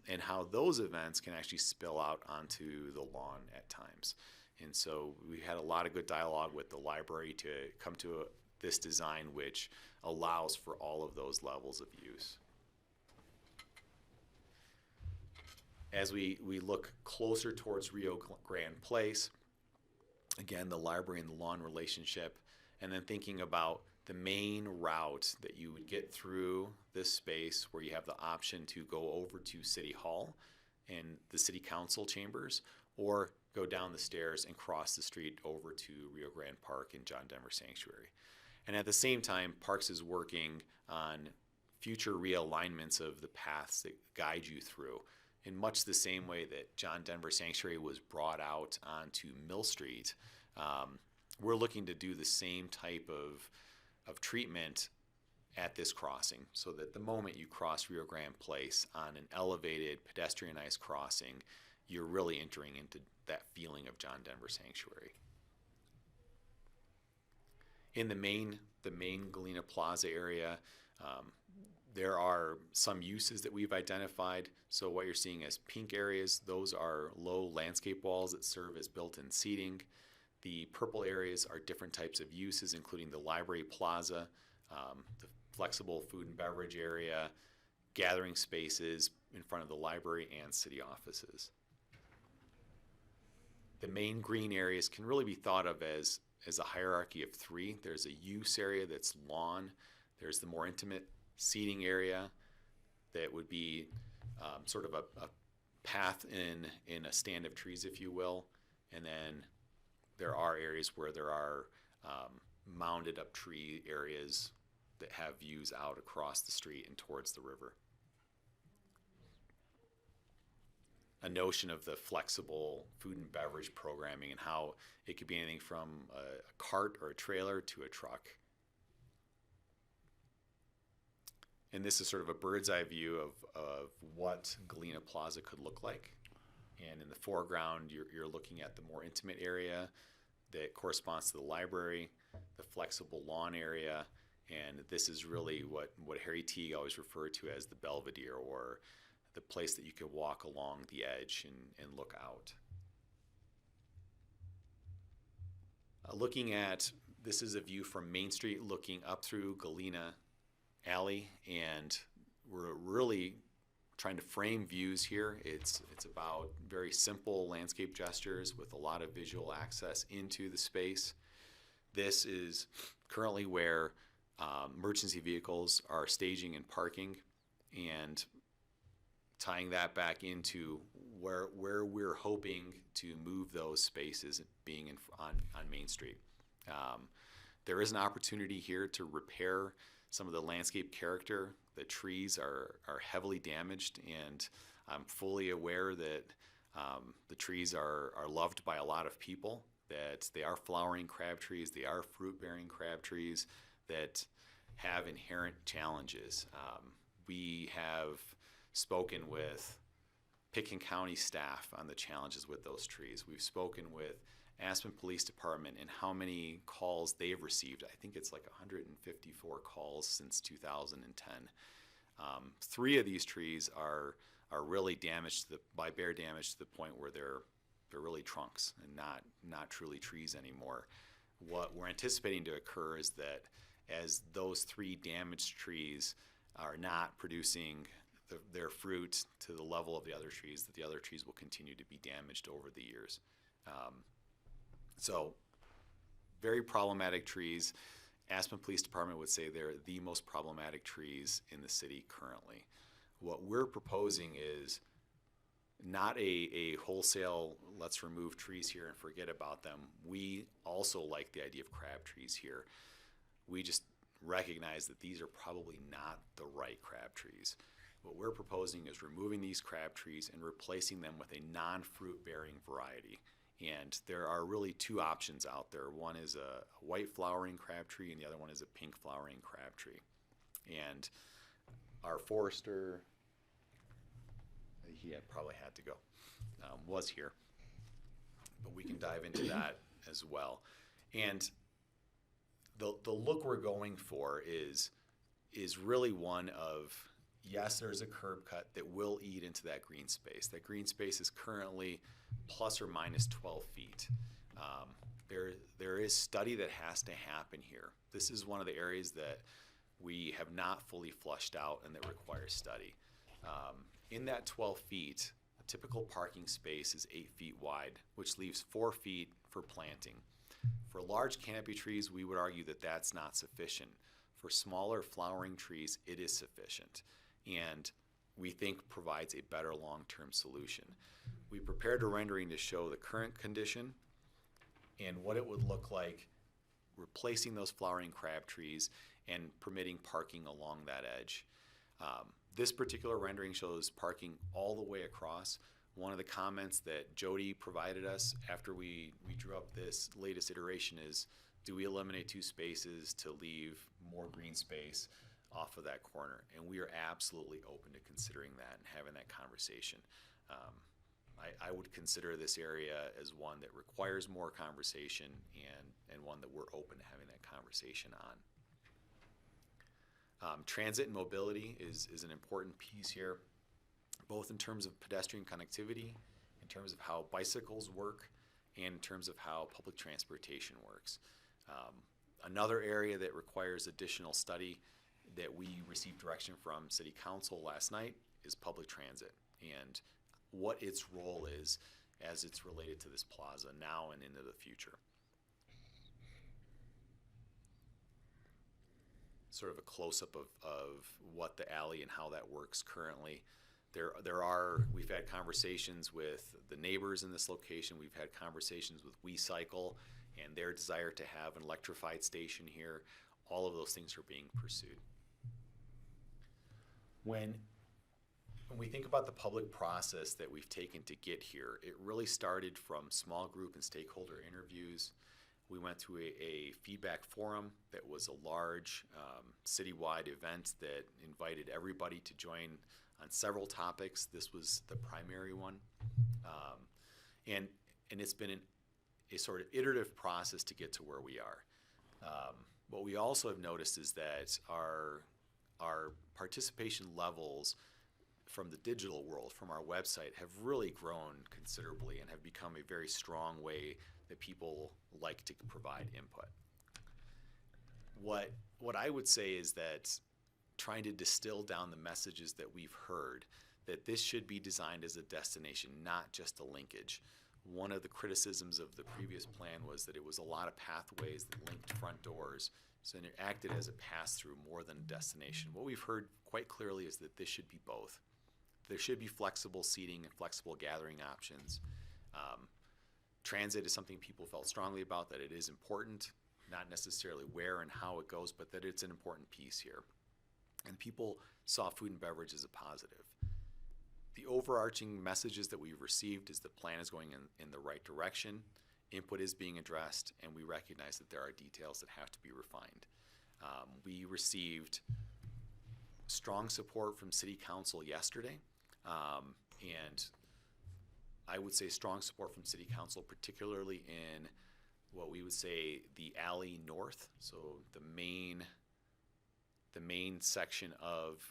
and how those events can actually spill out onto the lawn at times. And so we had a lot of good dialogue with the library to come to this design which allows for all of those levels of use. As we look closer towards Rio Grande Place, again, the library and the lawn relationship, and then thinking about the main route that you would get through this space where you have the option to go over to City Hall and the City Council chambers, or go down the stairs and cross the street over to Rio Grande Park and John Denver Sanctuary. And at the same time, Parks is working on future realignments of the paths that guide you through. In much the same way that John Denver Sanctuary was brought out onto Mill Street, we're looking to do the same type of treatment at this crossing, so that the moment you cross Rio Grande Place on an elevated pedestrianized crossing, you're really entering into that feeling of John Denver Sanctuary. In the main Galena Plaza area, there are some uses that we've identified. So what you're seeing as pink areas, those are low landscape walls that serve as built-in seating. The purple areas are different types of uses, including the library plaza, the flexible food and beverage area, gathering spaces in front of the library and city offices. The main green areas can really be thought of as a hierarchy of three. There's a use area that's lawn. There's the more intimate seating area that would be sort of a path in a stand of trees, if you will. And then there are areas where there are mounded up tree areas that have views out across the street and towards the river. A notion of the flexible food and beverage programming and how it could be anything from a cart or a trailer to a truck. And this is sort of a bird's eye view of what Galena Plaza could look like. And in the foreground, you're looking at the more intimate area that corresponds to the library, the flexible lawn area, and this is really what Harry Teague always referred to as the Belvedere, or the place that you could walk along the edge and look out. Looking at, this is a view from Main Street looking up through Galena Alley, and we're really trying to frame views here. It's about very simple landscape gestures with a lot of visual access into the space. This is currently where emergency vehicles are staging and parking, and tying that back into where we're hoping to move those spaces being on Main Street. There is an opportunity here to repair some of the landscape character. The trees are heavily damaged, and I'm fully aware that the trees are loved by a lot of people, that they are flowering crab trees, they are fruit-bearing crab trees that have inherent challenges. We have spoken with Pickens County staff on the challenges with those trees. We've spoken with Aspen Police Department and how many calls they've received. I think it's like 154 calls since 2010. 3 of these trees are really damaged by bear damage to the point where they're really trunks and not truly trees anymore. What we're anticipating to occur is that as those 3 damaged trees are not producing their fruit to the level of the other trees, that the other trees will continue to be damaged over the years. So very problematic trees. Aspen Police Department would say they're the most problematic trees in the city currently. What we're proposing is not a wholesale, let's remove trees here and forget about them. We also like the idea of crab trees here. We just recognize that these are probably not the right crab trees. What we're proposing is removing these crab trees and replacing them with a non-fruit bearing variety. And there are really 2 options out there. One is a white flowering crab tree and the other one is a pink flowering crab tree. And our forester, he probably had to go, was here, but we can dive into that as well. And the look we're going for is really one of, yes, there's a curb cut that will eat into that green space. That green space is currently plus or minus 12 feet. There is study that has to happen here. This is one of the areas that we have not fully flushed out and that requires study. In that 12 feet, a typical parking space is 8 feet wide, which leaves 4 feet for planting. For large canopy trees, we would argue that that's not sufficient. For smaller flowering trees, it is sufficient, and we think provides a better long-term solution. We prepared a rendering to show the current condition and what it would look like replacing those flowering crab trees and permitting parking along that edge. This particular rendering shows parking all the way across. One of the comments that Jody provided us after we drew up this latest iteration is, do we eliminate 2 spaces to leave more green space off of that corner? And we are absolutely open to considering that and having that conversation. I would consider this area as one that requires more conversation and one that we're open to having that conversation on. Transit and mobility is an important piece here, both in terms of pedestrian connectivity, in terms of how bicycles work, and in terms of how public transportation works. Another area that requires additional study that we received direction from City Council last night is public transit and what its role is as it's related to this plaza now and into the future. Sort of a close-up of what the alley and how that works currently. We've had conversations with the neighbors in this location. We've had conversations with WeCycle and their desire to have an electrified station here. All of those things are being pursued. When we think about the public process that we've taken to get here, it really started from small group and stakeholder interviews. We went through a feedback forum that was a large citywide event that invited everybody to join on several topics. This was the primary one. And it's been a sort of iterative process to get to where we are. What we also have noticed is that our participation levels from the digital world, from our website, have really grown considerably and have become a very strong way that people like to provide input. What I would say is that trying to distill down the messages that we've heard, that this should be designed as a destination, not just a linkage. One of the criticisms of the previous plan was that it was a lot of pathways that linked front doors, so it acted as a pass-through more than a destination. What we've heard quite clearly is that this should be both. There should be flexible seating and flexible gathering options. Transit is something people felt strongly about, that it is important, not necessarily where and how it goes, but that it's an important piece here. And people saw food and beverage as a positive. The overarching messages that we've received is the plan is going in the right direction, input is being addressed, and we recognize that there are details that have to be refined. We received strong support from City Council yesterday, and I would say strong support from City Council, particularly in what we would say the alley north, so the main section of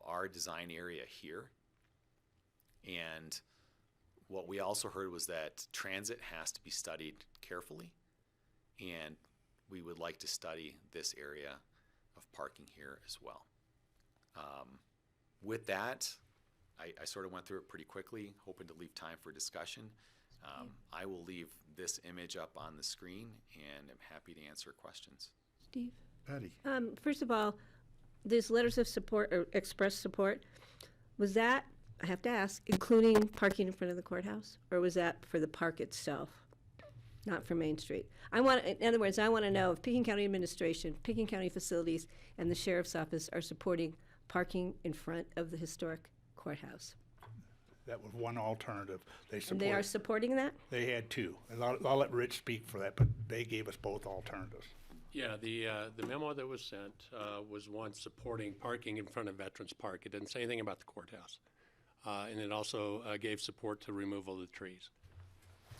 our design area here. And what we also heard was that transit has to be studied carefully, and we would like to study this area of parking here as well. With that, I sort of went through it pretty quickly, hoping to leave time for discussion. I will leave this image up on the screen, and I'm happy to answer questions. Steve? Patty? First of all, these letters of support or express support, was that, I have to ask, including parking in front of the courthouse, or was that for the park itself, not for Main Street? In other words, I want to know if Pekin County Administration, Pekin County Facilities, and the Sheriff's Office are supporting parking in front of the historic courthouse. That was one alternative. And they are supporting that? They had two. And I'll let Rich speak for that, but they gave us both alternatives. Yeah, the memo that was sent was one supporting parking in front of Veterans Park. It didn't say anything about the courthouse. And it also gave support to removal of the trees.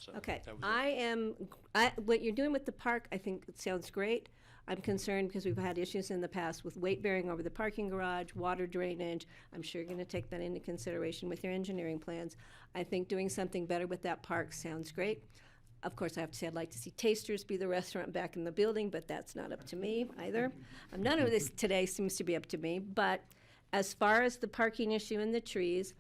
So Okay, that was what you're doing with the park, I think it sounds great. I'm concerned because we've had issues in the past with weight bearing over the parking garage, water drainage. I'm sure you're going to take that into consideration with your engineering plans. I think doing something better with that park sounds great. Of course, I have to say I'd like to see Tasters be the restaurant back in the building, but that's not up to me either. None of this today seems to be up to me, but as far as the parking issue and the trees,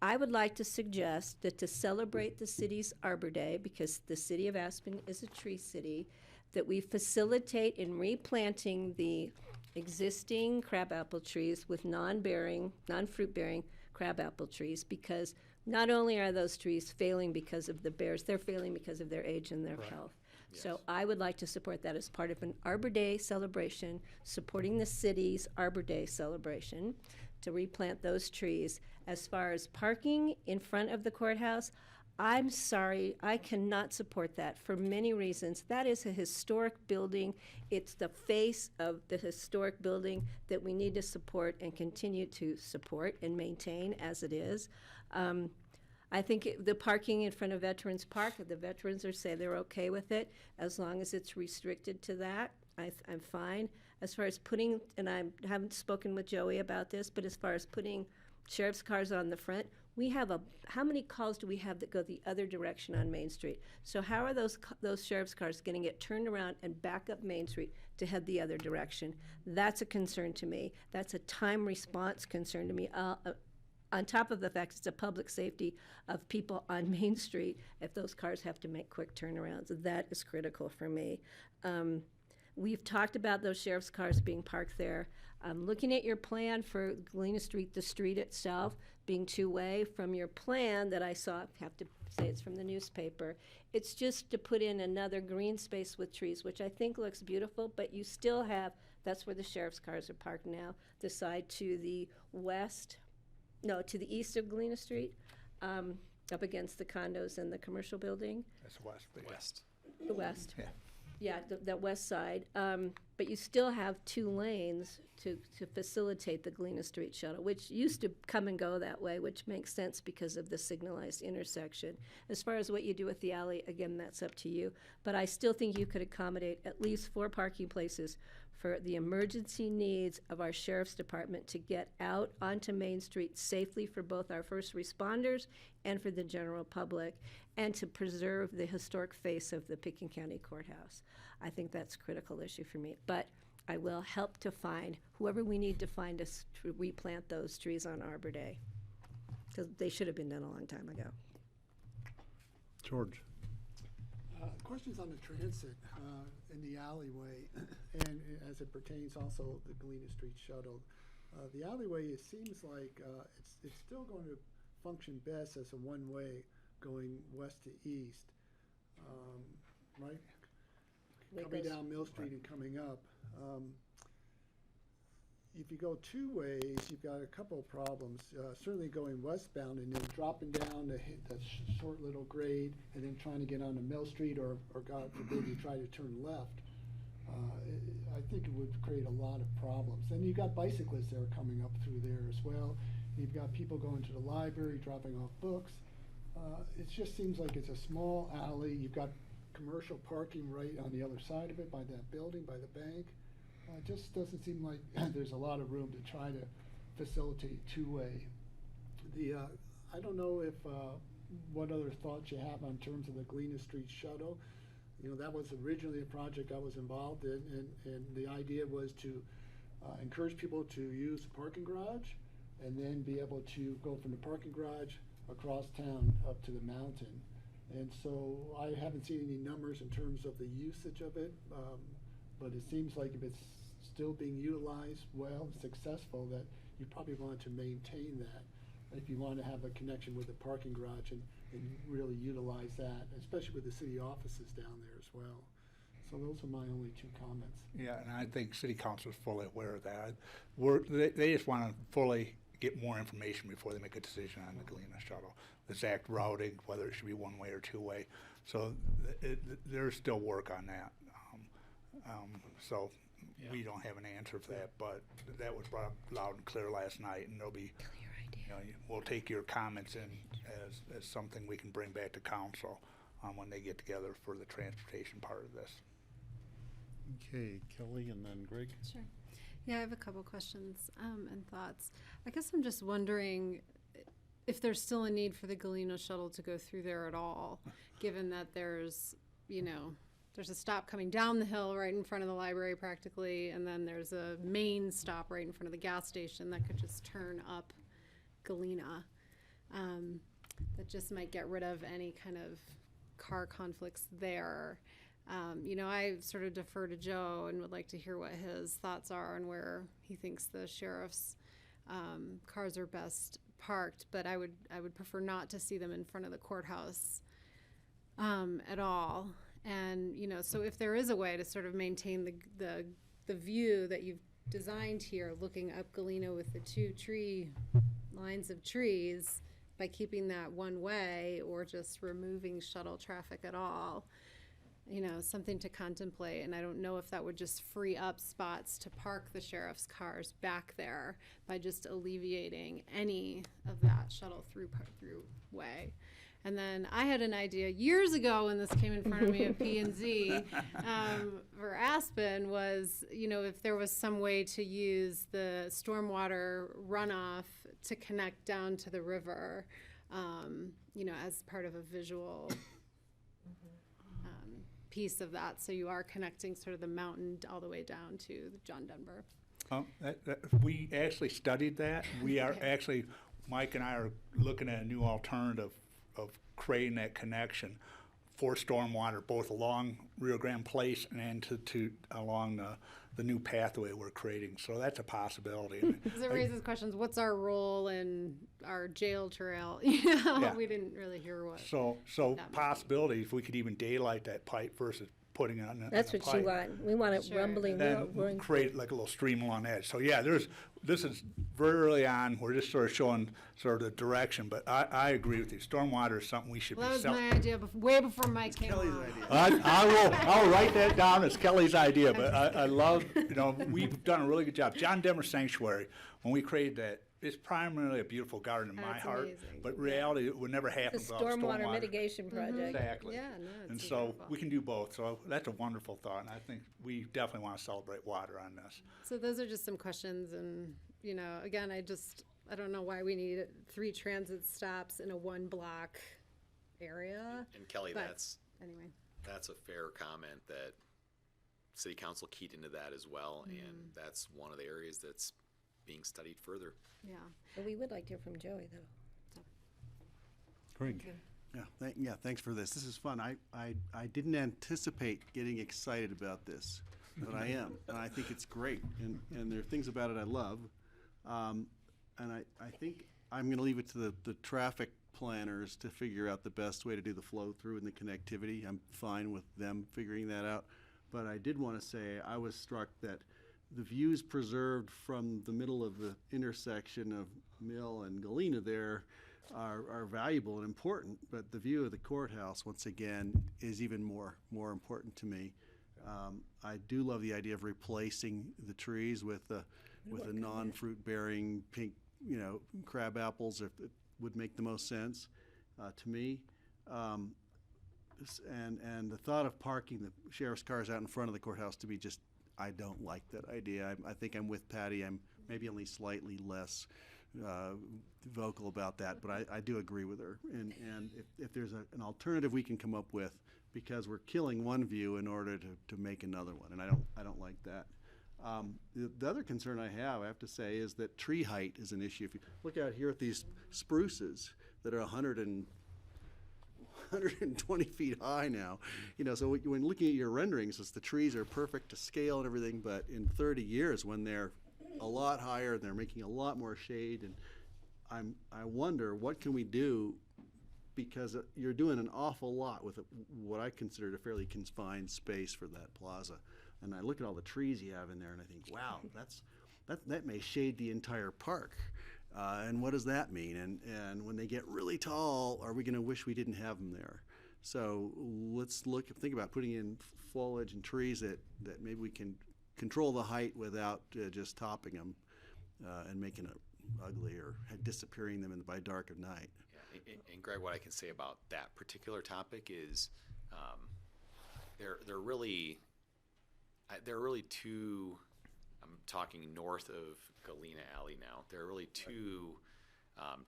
I would like to suggest that to celebrate the city's Arbor Day, because the city of Aspen is a tree city, that we facilitate in replanting the existing crabapple trees with non-fruit-bearing crabapple trees, because not only are those trees failing because of the bears, they're failing because of their age and their health. Yes. So I would like to support that as part of an Arbor Day celebration, supporting the city's Arbor Day celebration, to replant those trees. As far as parking in front of the courthouse, I'm sorry, I cannot support that for many reasons. That is a historic building. It's the face of the historic building that we need to support and continue to support and maintain as it is. I think the parking in front of Veterans Park, the veterans say they're okay with it, as long as it's restricted to that, I'm fine. As far as putting, and I haven't spoken with Joey about this, but as far as putting sheriff's cars on the front, we have how many calls do we have that go the other direction on Main Street? So how are those sheriff's cars going to get turned around and back up Main Street to head the other direction? That's a concern to me. That's a time response concern to me. On top of the fact it's a public safety of people on Main Street if those cars have to make quick turnarounds. That is critical for me. We've talked about those sheriff's cars being parked there. Looking at your plan for Galena Street, the street itself being two-way, from your plan that I saw, I have to say it's from the newspaper, it's just to put in another green space with trees, which I think looks beautiful, but you still have, that's where the sheriff's cars are parked now, the side to the west, no, to the east of Galena Street, up against the condos and the commercial building. That's west. The west. Yeah. Yeah, that west side. But you still have two lanes to facilitate the Galena Street shuttle, which used to come and go that way, which makes sense because of the signalized intersection. As far as what you do with the alley, again, that's up to you. But I still think you could accommodate at least 4 parking places for the emergency needs of our sheriff's department to get out onto Main Street safely for both our first responders and for the general public, and to preserve the historic face of the Pickens County Courthouse. I think that's a critical issue for me. But I will help to find whoever we need to find us to replant those trees on Arbor Day, because they should have been done a long time ago. George. Questions on the transit in the alleyway, and as it pertains also the Galena Street shuttle. The alleyway, it seems like it's still going to function best as a one-way going west to east, right? Coming down Mill Street and coming up. If you go 2 ways, you've got a couple of problems. Certainly going westbound and then dropping down to hit that short little grade and then trying to get onto Mill Street, or God forbid you try to turn left. I think it would create a lot of problems. And you've got bicyclists that are coming up through there as well. You've got people going to the library, dropping off books. It just seems like it's a small alley. You've got commercial parking right on the other side of it by that building, by the bank. It just doesn't seem like there's a lot of room to try to facilitate 2-way. I don't know if what other thoughts you have on terms of the Galena Street shuttle. You know, that was originally a project I was involved in, and the idea was to encourage people to use the parking garage and then be able to go from the parking garage across town up to the mountain. And so I haven't seen any numbers in terms of the usage of it, but it seems like if it's still being utilized well, successful, that you probably want to maintain that if you want to have a connection with the parking garage and really utilize that, especially with the city offices down there as well. So those are my only 2 comments. Yeah, and I think city council is fully aware of that. They just want to fully get more information before they make a decision on the Galena shuttle, exact routing, whether it should be 1-way or 2-way. So there's still work on that. So we don't have an answer for that, but that was brought up loud and clear last night, and there'll be, we'll take your comments in as something we can bring back to council when they get together for the transportation part of this. Okay, Kelly and then Greg. Sure. Yeah, I have a couple questions and thoughts. I guess I'm just wondering if there's still a need for the Galena shuttle to go through there at all, given that there's a stop coming down the hill right in front of the library practically, and then there's a main stop right in front of the gas station that could just turn up Galena. That just might get rid of any kind of car conflicts there. I sort of defer to Joe and would like to hear what his thoughts are on where he thinks the sheriff's cars are best parked, but I would prefer not to see them in front of the courthouse at all. And, so if there is a way to sort of maintain the view that you've designed here, looking up Galena with the 2 lines of trees, by keeping that 1-way or just removing shuttle traffic at all, something to contemplate. And I don't know if that would just free up spots to park the sheriff's cars back there by just alleviating any of that shuttle through way. And then I had an idea years ago when this came in front of me at P&Z for Aspen was, if there was some way to use the stormwater runoff to connect down to the river. you know, as part of a visual piece of that. So you are connecting sort of the mountain all the way down to John Denver. We actually studied that. We are actually, Mike and I are looking at a new alternative of creating that connection for stormwater, both along Rio Grande Place and to along the new pathway we're creating. So that's a possibility. Because it raises questions, what's our role in our jail trail? You know, Yeah. we didn't really hear what. So that possibility, if we could even daylight that pipe versus putting it on the That's what you pipe. want. We want it Sure. rumbling, And roaring. then create like a little stream along the edge. So yeah, this is very early on. We're just sort of showing sort of the direction, but I agree with you. Stormwater is something we should Well, that be was my idea way before Mike came on. I'll write that down as Kelly's idea, but I love, you know, we've done a really good job. John Denver Sanctuary, when we created that, it's primarily a beautiful garden in my That's heart, amazing. but reality, it would never happen The without stormwater. stormwater mitigation project. Exactly. Yeah, no, And it's so wonderful. we can do both, so that's a wonderful thought, and I think we definitely want to celebrate water on this. So those are just some questions, and, you know, again, I don't know why we need 3 transit stops in a 1-block area. And Kelly, but anyway, anyway. that's a fair comment that City Council keyed into that as well, Mm. and that's one of the areas that's being studied further. Yeah. But we would like to hear from Joey, though. Greg. Yeah, thanks for this. This is fun. I didn't anticipate getting excited about this, but I am, and I think it's great. And there are things about it I love. And I think I'm going to leave it to the traffic planners to figure out the best way to do the flow through and the connectivity. I'm fine with them figuring that out. But I did want to say I was struck that the views preserved from the middle of the intersection of Mill and Galena there are valuable and important, but the view of the courthouse, once again, is even more important to me. I do love the idea of replacing the trees with the non-fruit bearing pink, you know, crab apples, if it would make the most sense to me. And the thought of parking the sheriff's cars out in front of the courthouse, to me, just, I don't like that idea. I think I'm with Patty. I'm maybe only slightly less vocal about that, but I do agree with her. And if there's an alternative we can come up with, because we're killing one view in order to make another one, and I don't like that. The other concern I have to say, is that tree height is an issue. If you look out here at these spruces that are 120 feet high now, you know, so when looking at your renderings, the trees are perfect to scale and everything, but in 30 years, when they're a lot higher and they're making a lot more shade, and I wonder what can we do, because you're doing an awful lot with what I consider a fairly confined space for that plaza. And I look at all the trees you have in there, and I think, wow, that may shade the entire park. And what does that mean? And when they get really tall, are we going to wish we didn't have them there? So let's think about putting in foliage and trees that maybe we can control the height without just topping them and making it ugly or disappearing them by dark of night. Yeah, and Greg, what I can say about that particular topic is they're really two. I'm talking north of Galena Alley now. There are really two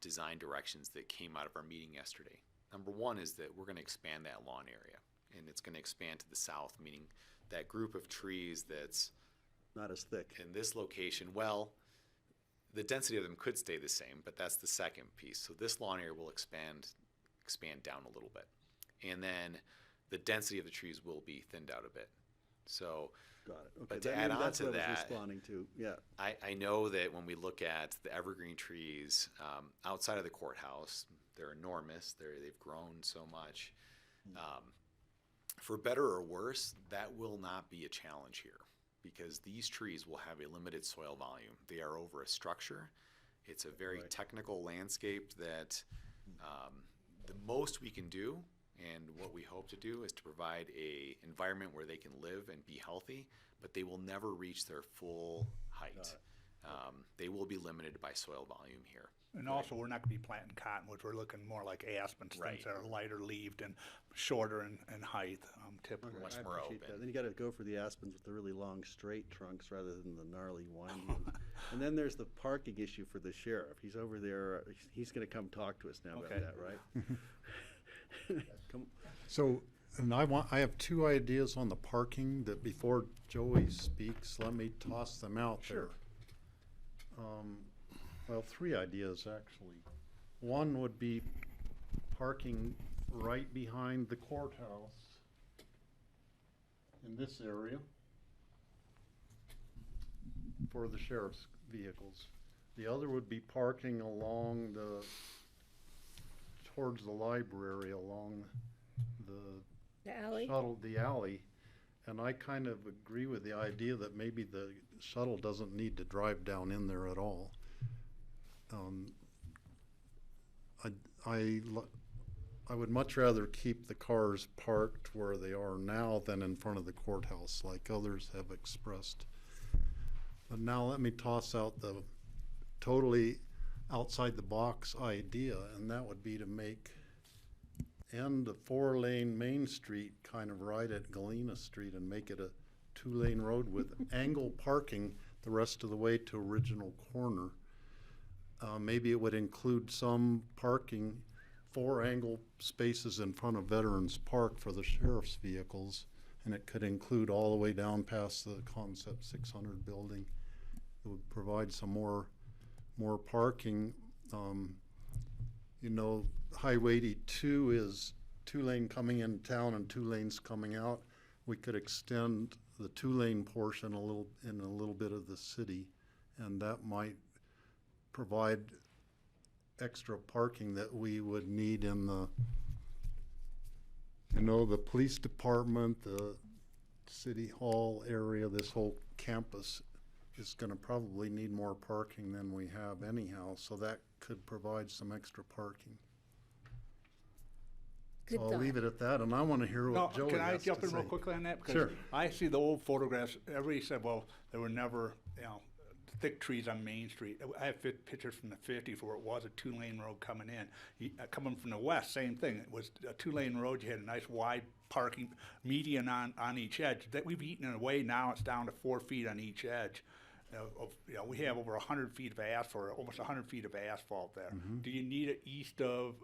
design directions that came out of our meeting yesterday. Number one is that we're going to expand that lawn area, and it's going to expand to the south, meaning that group of trees that's not as thick in this location. Well, the density of them could stay the same, but that's the second piece. So this lawn area will expand down a little bit, and then the density of the trees will be thinned out a bit. So, got it. Okay, but to add on to what I was that, responding to. Yeah, I know that when we look at the evergreen trees outside of the courthouse, they're enormous. They've grown so much. For better or worse, that will not be a challenge here, because these trees will have a limited soil volume. They are over a structure. It's a very technical landscape that the most we can do, and what we hope to do, is to provide a environment where they can live and be healthy, but they will never reach their full height. They will be limited by soil volume here. And also, we're not going to be planting cottonwoods. We're looking more like aspens, things that are lighter leaved and shorter in height, typically. Much I more appreciate open. that. Then you got to go for the aspens with the really long straight trunks rather than the gnarly winding. And then there's the parking issue for the sheriff. He's over there, he's gonna come talk to us now about Okay. that, right? Come, So, and I have two ideas on the parking that before Joey speaks, let me toss them out there. Well, three ideas actually. One would be parking right behind the courthouse in this area for the sheriff's vehicles. The other would be parking along towards the library, along The alley? the alley. And I kind of agree with the idea that maybe the shuttle doesn't need to drive down in there at all. I would much rather keep the cars parked where they are now than in front of the courthouse, like others have expressed. But now let me toss out the totally outside the box idea, and that would be to end the 4-lane Main Street kind of right at Galena Street and make it a 2-lane road with angle parking the rest of the way to original corner. Maybe it would include some parking, 4 angle spaces in front of Veterans Park for the sheriff's vehicles, and it could include all the way down past the Concept 600 building. It would provide some more parking. Highway 82 is 2-lane coming in town and 2 lanes coming out. We could extend the 2-lane portion in a little bit of the city, and that might provide extra parking that we would need in the police department, the city hall area. This whole campus is going to probably need more parking than we have anyhow, so that could provide some extra parking. So I'll leave it at that, and I want to hear what Joey has to say. Can I jump in real quickly on that? Because Sure. I see the old photographs, everybody said, well, there were never, thick trees on Main Street. I have pictures from the 50s where it was a 2-lane road coming in. Coming from the west, same thing. It was a 2-lane road. You had a nice wide parking median on each edge. That we've eaten away now. It's down to 4 feet on each edge. We have over 100 feet of asphalt, almost 100 feet of asphalt there. Mhm. Do you need it east of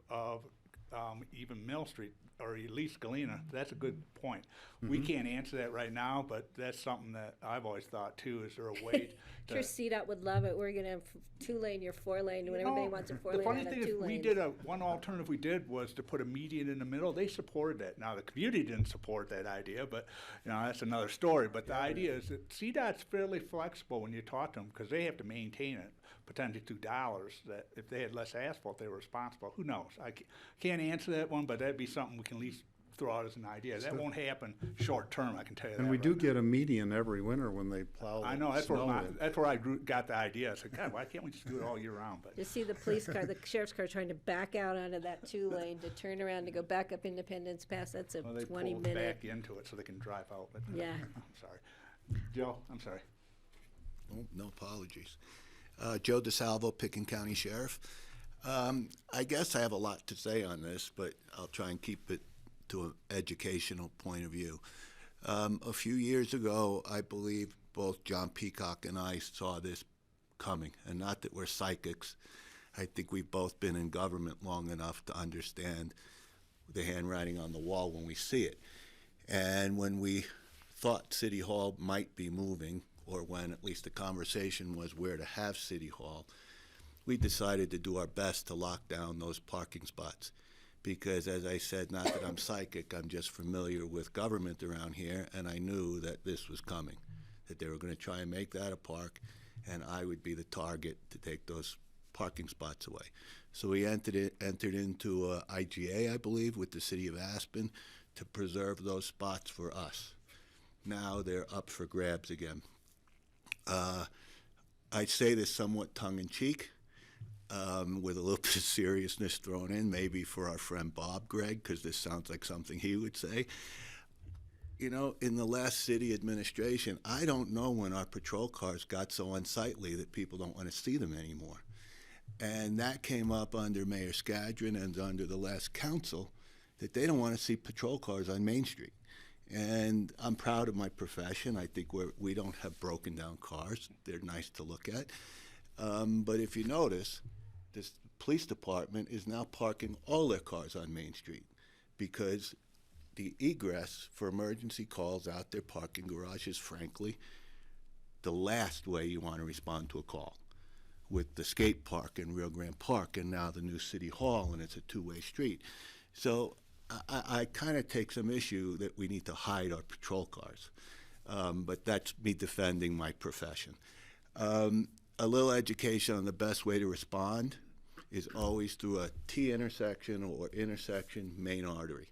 even Mill Street, or at least Galena? That's a good point. We Mhm. can't answer that right now, but that's something that I've always thought too. Is there a way Sure, CDOT would love it. We're gonna have 2-lane, you're 4-lane, when everybody wants a 4-lane The funny out of thing 2 is, we lanes. did one alternative we did was to put a median in the middle. They supported that. Now, the community didn't support that idea, but, that's another story. But the idea is that CDOT's fairly flexible when you talk to them, because they have to maintain it, potentially $2, that if they had less asphalt, they were responsible. Who knows? I can't answer that one, but that'd be something we can at least throw out as an idea. That won't happen short term, I can tell you that. And we right do now. get a median every winter when they plow I know, the that's where snow in. that's where I got the idea. I said, God, why can't we just do it all year round? But You see the police car, the sheriff's car trying to back out onto that 2-lane to turn around to go back up Independence Pass. That's a well, they pull 20-minute. back into it so they can drive out. But Yeah. I'm sorry. Joe, I'm sorry. Oh, no apologies. Joe DeSalvo, Picken County Sheriff. I guess I have a lot to say on this, but I'll try and keep it to an educational point of view. A few years ago, I believe both John Peacock and I saw this coming, and not that we're psychics. I think we've both been in government long enough to understand the handwriting on the wall when we see it. And when we thought City Hall might be moving, or when at least the conversation was where to have City Hall, we decided to do our best to lock down those parking spots. Because, as I said, not that I'm psychic, I'm just familiar with government around here, and I knew that this was coming, that they were going to try and make that a park, and I would be the target to take those parking spots away. So we entered into IGA, I believe, with the city of Aspen to preserve those spots for us. Now they're up for grabs again. I say this somewhat tongue-in-cheek, with a little bit of seriousness thrown in, maybe for our friend Bob Gregg, because this sounds like something he would say. In the last city administration, I don't know when our patrol cars got so unsightly that people don't want to see them anymore. And that came up under Mayor Skadron and under the last council, that they don't want to see patrol cars on Main Street. And I'm proud of my profession. I think we don't have broken down cars. They're nice to look at. But if you notice, this police department is now parking all their cars on Main Street because the egress for emergency calls out their parking garage is frankly the last way you want to respond to a call. With the skate park in Rio Grande Park and now the new City Hall, and it's a two-way street. So I kind of take some issue that we need to hide our patrol cars. But that's me defending my profession. A little education on the best way to respond is always through a T intersection or intersection main artery.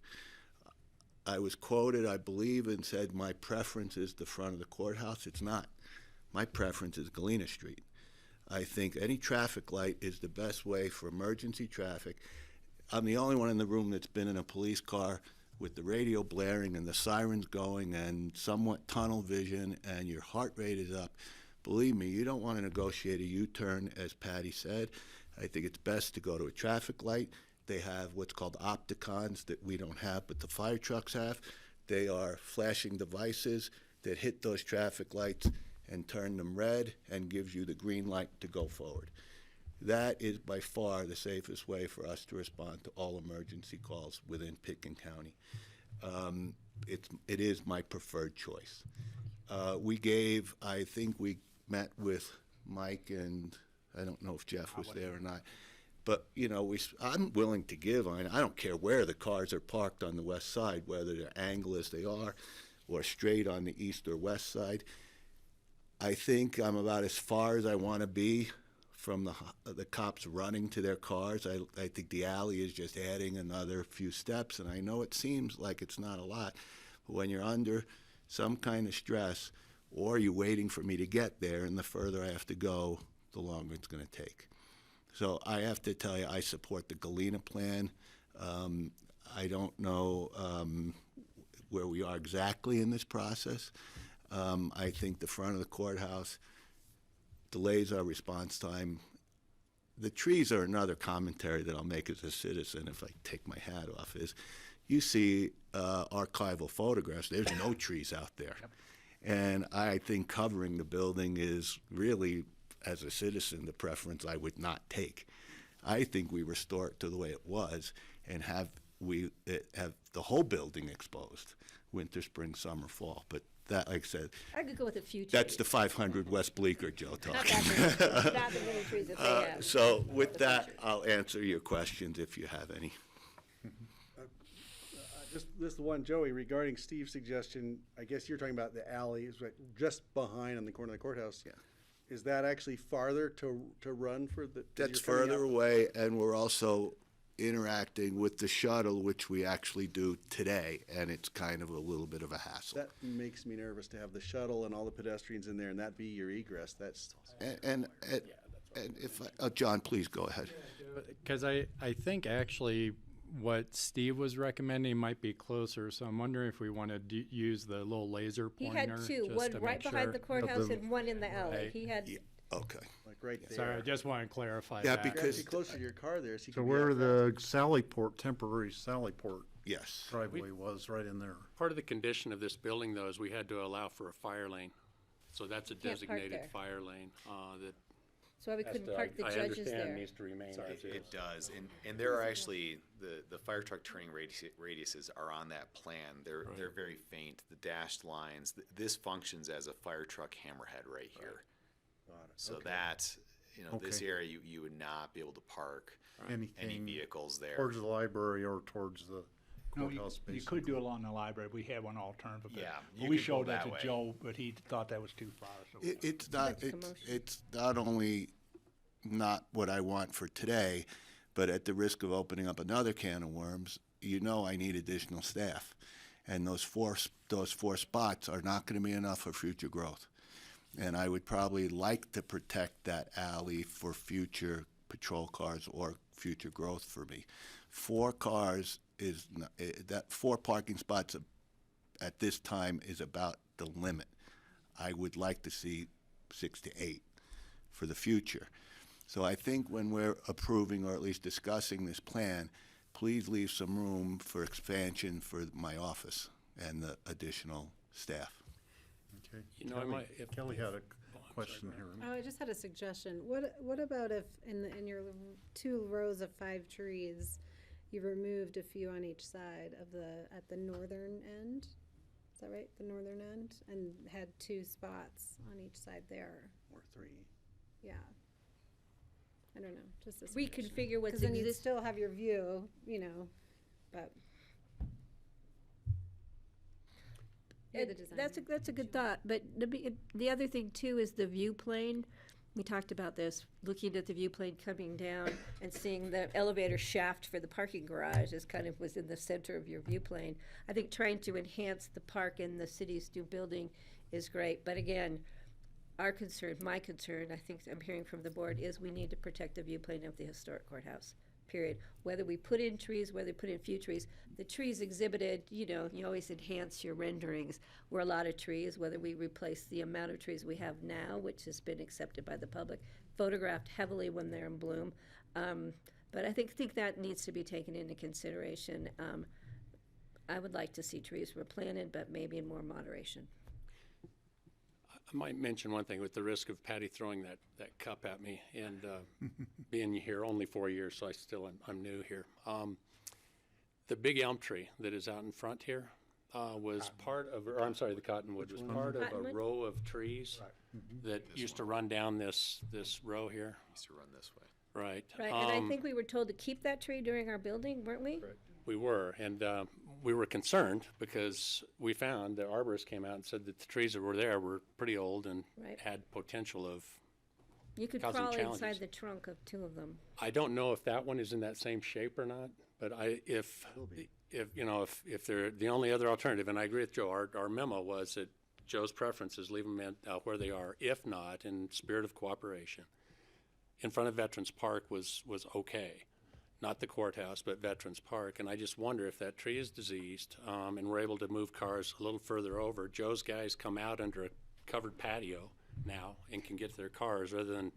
I was quoted, I believe, and said my preference is the front of the courthouse. It's not. My preference is Galena Street. I think any traffic light is the best way for emergency traffic. I'm the only one in the room that's been in a police car with the radio blaring and the sirens going and somewhat tunnel vision and your heart rate is up. Believe me, you don't want to negotiate a U-turn, as Patty said. I think it's best to go to a traffic light. They have what's called opticons that we don't have, but the fire trucks have. They are flashing devices that hit those traffic lights and turn them red and gives you the green light to go forward. That is by far the safest way for us to respond to all emergency calls within Pitkin County. It is my preferred choice. I think we met with Mike and I don't know if Jeff was there or not, but you know, I'm willing to give. I don't care where the cars are parked on the west side, whether they're angle as they are or straight on the east or west side. I think I'm about as far as I want to be from the cops running to their cars. I think the alley is just adding another few steps, and I know it seems like it's not a lot, but when you're under some kind of stress or you're waiting for me to get there, and the further I have to go, the longer it's going to take. So I have to tell you, I support the Galena plan. I don't know where we are exactly in this process. I think the front of the courthouse delays our response time. The trees are another commentary that I'll make as a citizen if I take my hat off is you see archival photographs, there's no trees out there. Yep. And I think covering the building is really, as a citizen, the preference I would not take. I think we restore it to the way it was and have the whole building exposed, winter, spring, summer, fall. But that, like I said, I could go with a few trees. that's the 500 West Bleecker, Joe, talking. Not that many trees that they have. So with that, I'll answer your questions if you have any. Just the one, Joey, regarding Steve's suggestion, I guess you're talking about the alley, is right just behind on the corner of the courthouse. Yeah. Is that actually farther to run for the? That's further away, and we're also interacting with the shuttle, which we actually do today, and it's kind of a little bit of a hassle. That makes me nervous to have the shuttle and all the pedestrians in there, and that be your egress. That's and if John, please go ahead. Because I think actually what Steve was recommending might be closer, so I'm wondering if we want to use the little laser He pointer. had two, just one to right make behind sure. the courthouse and one in the alley. Right. He had. Yeah, okay. like right there. Sorry, I just want to clarify Yeah, that. because Be closer to your car there, so you So can where the temporary Sally Port yes, driveway was, right in there. Part of the condition of this building, though, is we had to allow for a fire lane. So that's a Can't park designated there. fire lane that So why we couldn't park the I judges understand there. needs to remain as is. It does, and there are actually, the fire truck turning radiuses are on that plan. They're very faint, the dashed lines. This functions as a fire truck hammerhead right here. So Okay. that, this Okay. area, you would not be able to park any Anything vehicles there. towards the library or towards the No, courthouse, you basically. could do along the library. We had one alternative. Yeah, But you we could go showed that that to way. Joe, but he thought that was too far. So it's not. Much commotion. It's not only not what I want for today, but at the risk of opening up another can of worms, I need additional staff, and those four spots are not going to be enough for future growth. And I would probably like to protect that alley for future patrol cars or future growth for me. 4 cars is that 4 parking spots at this time is about the limit. I would like to see 6 to 8 for the future. So I think when we're approving or at least discussing this plan, please leave some room for expansion for my office. and the additional staff. Okay. You know, I might, if Kelly had a question here. Oh, I just had a suggestion. What about if in your 2 rows of 5 trees, you removed a few on each side of at the northern end? Is that right? The northern end? And had 2 spots on each side there? Or 3. Yeah. I don't know, just a Reconfigure what's Because then you'd exist. still have your view, but. You're the designer. That's a good thought, but the other thing too is the view plane. We talked about this, looking at the view plane coming down and seeing the elevator shaft for the parking garage is kind of was in the center of your view plane. I think trying to enhance the park in the city's new building is great, but again, our concern, my concern, I think I'm hearing from the board, is we need to protect the view plane of the historic courthouse, period. Whether we put in trees, whether we put in few trees, the trees exhibited, you always enhance your renderings. We're a lot of trees, whether we replace the amount of trees we have now, which has been accepted by the public, photographed heavily when they're in bloom. But I think that needs to be taken into consideration. I would like to see trees replanted, but maybe in more moderation. I might mention one thing, with the risk of Patty throwing that cup at me, and being here only 4 years, so I'm new here. The big elm tree that is out in front here was part of, or I'm sorry, the cottonwood was part of a Cottonwood? row of trees that used to run down this row here. Used to run this way. Right. Right, and I think we were told to keep that tree during our building, weren't we? We were, and we were concerned because we found, the arborist came out and said that the trees that were there were pretty old and Right. had potential of You could causing crawl challenges. inside the trunk of 2 of them. I don't know if that one is in that same shape or not, but if they're the only other alternative, and I agree with Joe, our memo was that Joe's preference is leave them where they are. If not, in spirit of cooperation, in front of Veterans Park was okay. Not the courthouse, but Veterans Park. And I just wonder if that tree is diseased, and we're able to move cars a little further over. Joe's guys come out under a covered patio now and can get to their cars rather than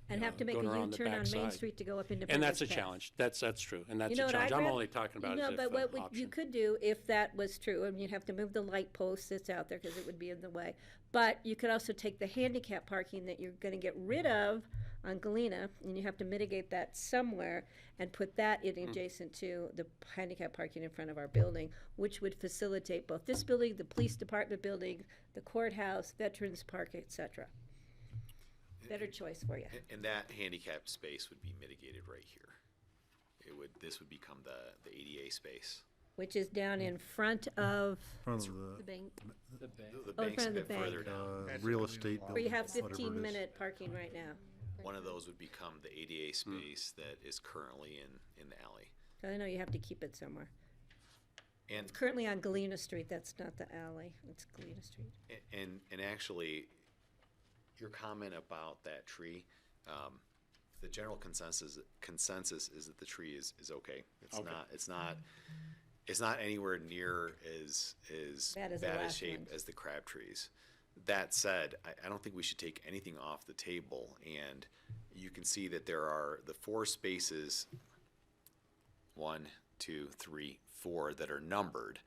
And have to make a going around the U-turn on Main backside. Street to go up Independence And that's a Path. challenge. That's true. And that's You know a what challenge. I'd I'm rather- only talking about No, it as but if what an option. you could do, if that was true, I mean, you'd have to move the light post that's out there because it would be in the way. But you could also take the handicap parking that you're going to get rid of on Galena, and you have to mitigate that somewhere, and put that in adjacent to the handicap parking in front of our building, which would facilitate both this building, the police department building, the courthouse, Veterans Park, et cetera. Better choice for you. And that handicap space would be mitigated right here. This would become the ADA space. Which is down in front of Front of the bank, The in bank's front a of the bit bank. further down. real estate where you have buildings, whatever it is. 15-minute parking right now. One of those would become the ADA space that is currently in the alley. I know you have to keep it somewhere. And It's currently on Galena Street, that's not the alley, it's Galena Street. and actually, your comment about that tree, the general consensus is that the tree is okay. It's not anywhere near as Bad as the bad a last shape one. as the crab trees. That said, I don't think we should take anything off the table, and you can see that there are the 4 spaces, 1, 2, 3, 4, that are numbered.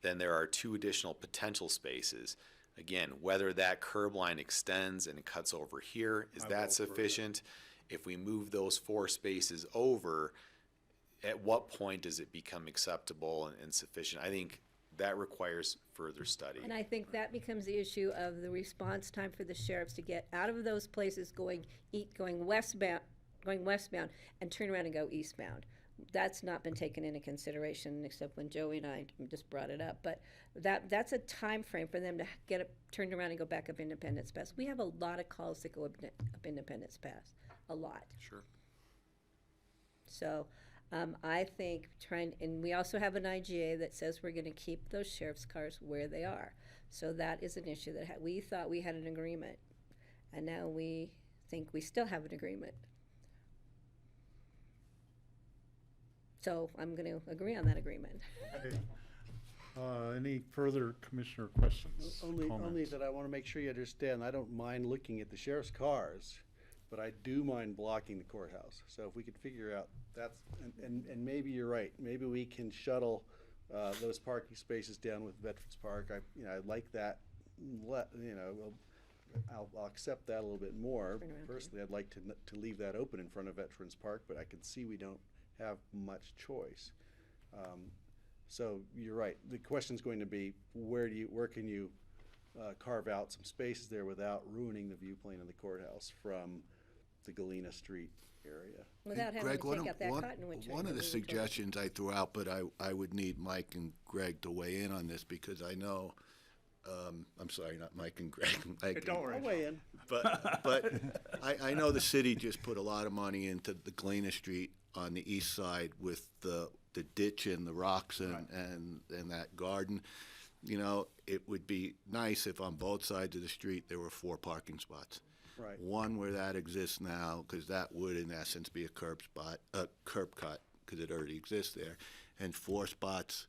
Then there are 2 additional potential spaces. Again, whether that curb line extends and cuts over here, is that sufficient? If we move those 4 spaces over, at what point does it become acceptable and sufficient? I think that requires further study. And I think that becomes the issue of the response time for the sheriffs to get out of those places going westbound, and turn around and go eastbound. That's not been taken into consideration, except when Joey and I just brought it up. But that's a time frame for them to get up, turned around and go back up Independence Pass. We have a lot of calls that go up Independence Pass, a lot. Sure. So I think and we also have an IGA that says we're going to keep those sheriff's cars where they are. So that is an issue that we thought we had an agreement, and now we think we still have an agreement. So I'm going to agree on that agreement. Okay. Any further commissioner questions? Only comments? that I want to make sure you understand, I don't mind looking at the sheriff's cars, but I do mind blocking the courthouse. So if we could figure out and maybe you're right, maybe we can shuttle those parking spaces down with Veterans Park. I like that. I'll accept that a little bit more. Personally, I'd like to leave that open in front of Veterans Park, but I can see we don't have much choice. So you're right. The question's going to be where can you carve out some spaces there without ruining the view plane of the courthouse from the Galena Street area. Without having Greg, to take out that cottonwood tree. one of that the we were talking suggestions I threw out, but I would need Mike and Greg to weigh in on this because I know, I'm sorry, not Mike and Greg. Mike Don't and- worry. I'll weigh in. But I know the city just put a lot of money into the Galena Street on the east side with the ditch and the rocks and that garden. You know, it would be nice if on both sides of the street there were 4 parking spots. Right. One where that exists now, because that would in essence be a curb cut, because it already exists there, and 4 spots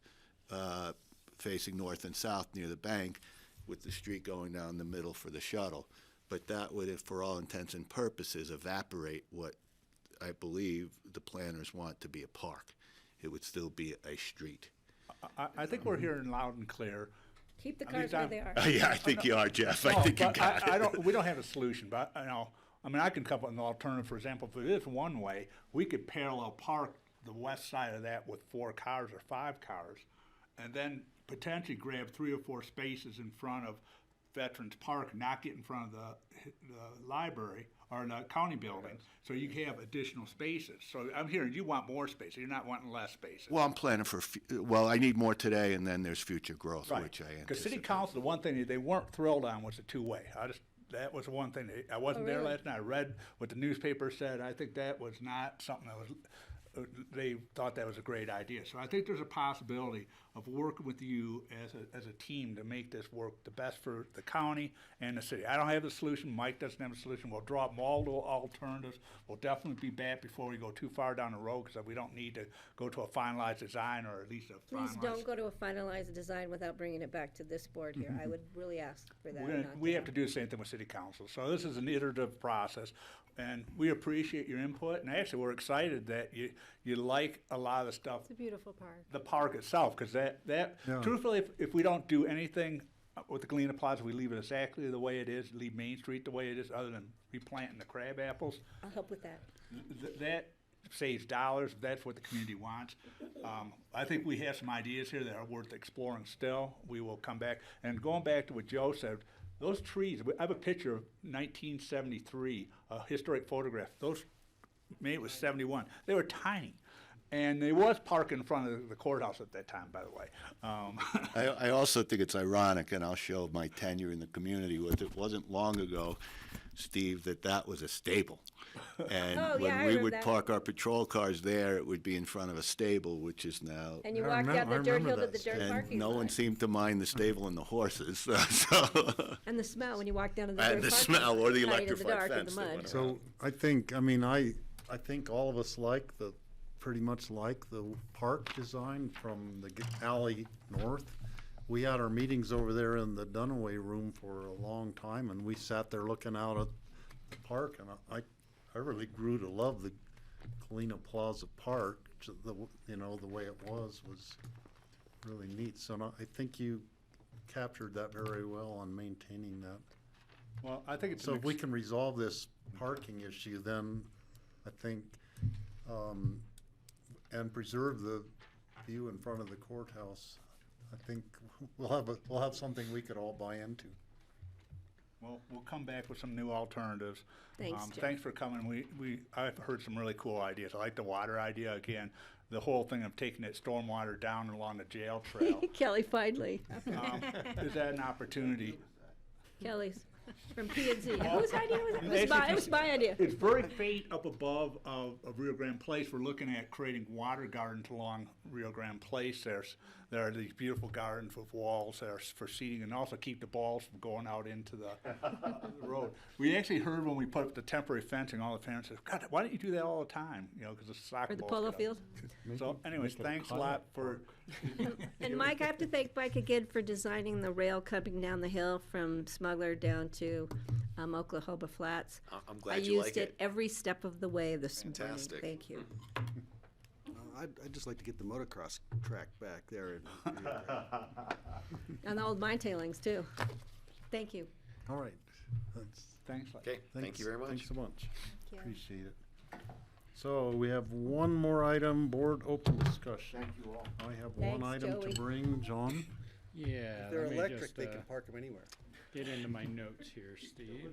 facing north and south near the bank, with the street going down the middle for the shuttle. But that would, if for all intents and purposes, evaporate what I believe the planners want to be a park. It would still be a street. I think we're hearing loud and clear. Keep the I mean, cars where they are. Yeah, I think you are, Jeff. I No, think you but got I it. don't, we don't have a solution, but, I can come up with an alternative. For example, if it is one way, we could parallel park the west side of that with 4 cars or 5 cars, and then potentially grab 3 or 4 spaces in front of Veterans Park, not get in front of the library or the county building, so you have additional spaces. So I'm hearing you want more spaces. You're not wanting less spaces. Well, I'm planning for, I need more today, and then there's future growth, Right. which I anticipate. Because city council, the one thing that they weren't thrilled on was the 2-way. That was the one thing. I wasn't there really? last night. I read what the newspaper said. I think that was not something that was, they thought that was a great idea. So I think there's a possibility of working with you as a team to make this work the best for the county and the city. I don't have the solution. Mike doesn't have a solution. We'll draw up multiple alternatives. We'll definitely be back before we go too far down the road because we don't need to go to a finalized design or at least a finalized. Please don't go to a finalized design without bringing it back to this board here. I would really ask for that. We have to do the same thing with city council. So this is an iterative process, and we appreciate your input. And actually, we're excited that you like a lot of the stuff, It's a beautiful park. the park itself, because truthfully, if we don't do anything with the Galena Plaza, we leave it exactly the way it is, leave Main Street the way it is, other than replanting the crab apples. I'll help with that. That saves dollars. If that's what the community wants. I think we have some ideas here that are worth exploring still. We will come back. And going back to what Joe said, those trees, I have a picture of 1973, a historic photograph. Maybe it was 71. They were tiny. And there was parking in front of the courthouse at that time, by the way. I also think it's ironic, and I'll show my tenure in the community, it wasn't long ago, Steve, that was a stable. And Oh, yeah, I when we remember would that. park our patrol cars there, it would be in front of a stable, which is now. And you I walk down remember- the I dirt remember hill to that the dirt And parking no one lot. seemed to mind the stable and the horses. So, And the smell when you walk down to the And dirt the parking smell or the lot in the electrified dark in fence the that mud. went So I think all of us pretty much like the park design from the alley north. We had our meetings over there in the Dunaway room for a long time, and we sat there looking out at the park, and I really grew to love the Galena Plaza Park. The way it was really neat. So I think you captured that very well on maintaining that. Well, I think it's So if we can resolve this parking issue, then I think, and preserve the view in front of the courthouse, I think we'll have something we could all buy into. Well, we'll come back with some new alternatives. Thanks, Jeff. Thanks for coming. I've heard some really cool ideas. I like the water idea again. The whole thing of taking that stormwater down along the jail trail. Kelly Fidley. Is that an opportunity? Kelly's from P&Z. Whose idea was it? It was my idea. It's very faint up above of Rio Grande Place. We're looking at creating water gardens along Rio Grande Place. There are these beautiful gardens with walls there for seating, and also keep the balls from going out into the road. We actually heard when we put up the temporary fencing, all the parents said, "God, why don't you do that all the time?" Because the soccer Or the balls polo get up. field. So, anyways, thanks a lot for. And Mike, I have to thank Mike again for designing the rail coming down the hill from Smuggler down to Oklahoma Flats. I'm glad you like I used it every step of the way this Fantastic. morning. Thank you. I'd just like to get the motocross track back there. And the old mine tailings too. Thank you. All right. That's, Thanks. Okay, thank you very much. Thanks so much. you. Appreciate it. So we have one more item, board open discussion. Thank you all. I have one Thanks, item Joey. to bring, John. Yeah. If they're let me electric, just, they can park them anywhere. get into my notes here, Steve.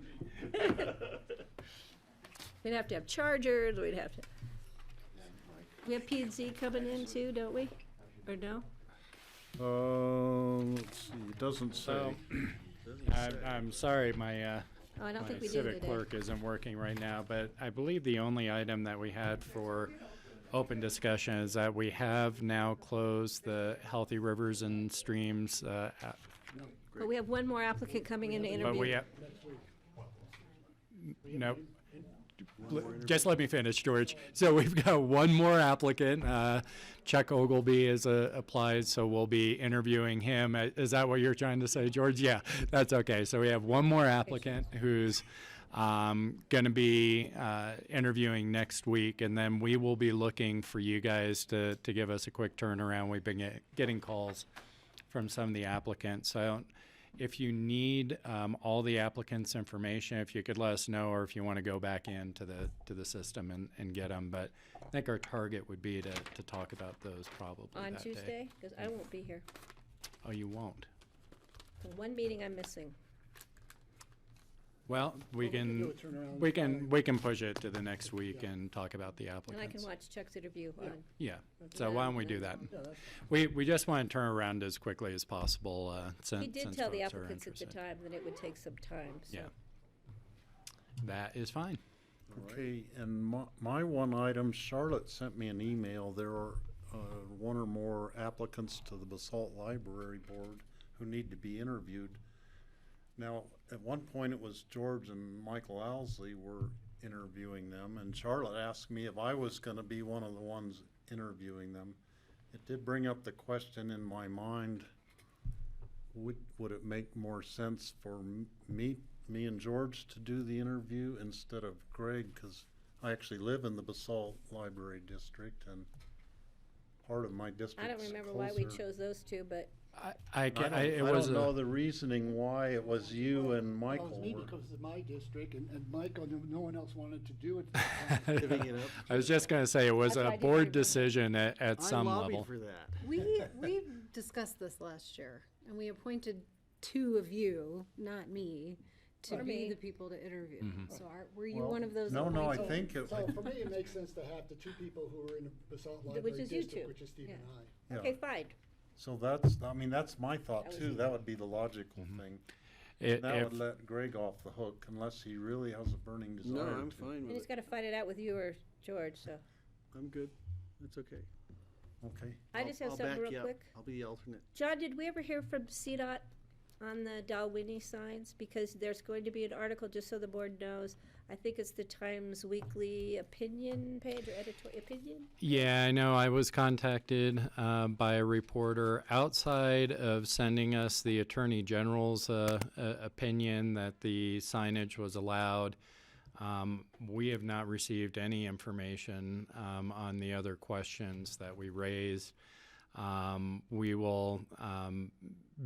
We'd have to have chargers, we'd have to. We have P&Z coming in too, don't we? Or no? Let's see, it doesn't say. I'm sorry, my Oh, I don't my think we do civic today. clerk isn't working right now, but I believe the only item that we had for open discussion is that we have now closed the Healthy Rivers and Streams But we have one more applicant coming in to but we interview. have, no, just let me finish, George. So we've got one more applicant. Chuck Ogilvy is applied, so we'll be interviewing him. Is that what you're trying to say, George? Yeah, that's okay. So we have one more applicant who's going to be interviewing next week, and then we will be looking for you guys to give us a quick turnaround. We've been getting calls from some of the applicants. So I don't, if you need all the applicants' information, if you could let us know, or if you want to go back into the system and get them. But I think our target would be to talk about those probably On that Tuesday, day. because I won't be here. Oh, you won't? The one meeting I'm missing. Well, we can push it to the next week and talk about the And applicants. I can watch Chuck's interview on. Yeah, so why don't we do that? We just want to turn around as quickly as possible, since He did since tell the folks are applicants at the interested. time that it would take some time, so. Yeah. That is fine. Okay, and my one item, Charlotte sent me an email. There are one or more applicants to the Basalt Library Board who need to be interviewed. Now, at one point, it was George and Michael Owsley were interviewing them, and Charlotte asked me if I was going to be one of the ones interviewing them. It did bring up the question in my mind, would it make more sense for me and George to do the interview instead of Greg, because I actually live in the Basalt Library District, and part of my district. I don't remember why we chose those two, but I don't know the reasoning why it was you and Michael. Well, it was me were- because it's my district, and Michael, no one else wanted to do it. I was just going to say, it was That's why I a didn't board remember. decision at some level. for that. We discussed this last year, and we appointed two of you, not me, to Or be me. the people to interview. So were you Well, one of those? no, I appointed? think it. So for me, it makes sense to have the two people who are in the Basalt Which Library is you District, two. which is Steve Yeah. and I. Yeah. okay, fine. So that's my thought That was too. easy. That would be the logical thing. It- That if- would let Greg off the hook unless he really has a burning desire. No, I'm to. fine And with he's it. got to fight it out with you or George, so. I'm good. It's okay. Okay. I just have I'll something back real you up. quick. I'll be the alternate. John, did we ever hear from CDOT on the Dalwhinnie signs? Because there's going to be an article, just so the board knows. I think it's the Times Weekly opinion page or editorial opinion. Yeah, I know. I was contacted by a reporter outside of sending us the Attorney General's opinion that the signage was allowed. We have not received any information on the other questions that we raised. We will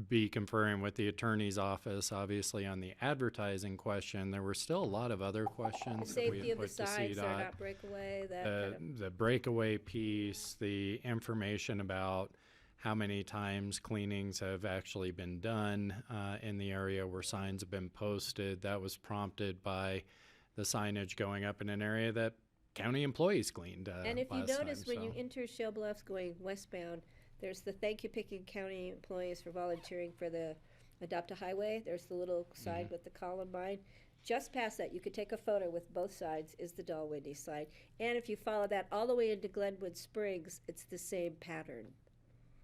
be conferring with the attorney's office, obviously, on the advertising question. There were still a lot of other The questions that we safety had of the put to signs, they're CDOT. not breakaway, that kind of. The breakaway piece, the information about how many times cleanings have actually been done in the area where signs have been posted. That was prompted by the signage going up in an area that county employees cleaned And if you last notice, time, when you so. enter Shell Bluffs going westbound, there's the thank you Pickens County employees for volunteering for the Adopt a Highway. There's the little sign with the Columbine. Just past that, you could take a photo with both sides, is the Dalwhinnie sign. And if you follow that all the way into Glenwood Springs, it's the same pattern.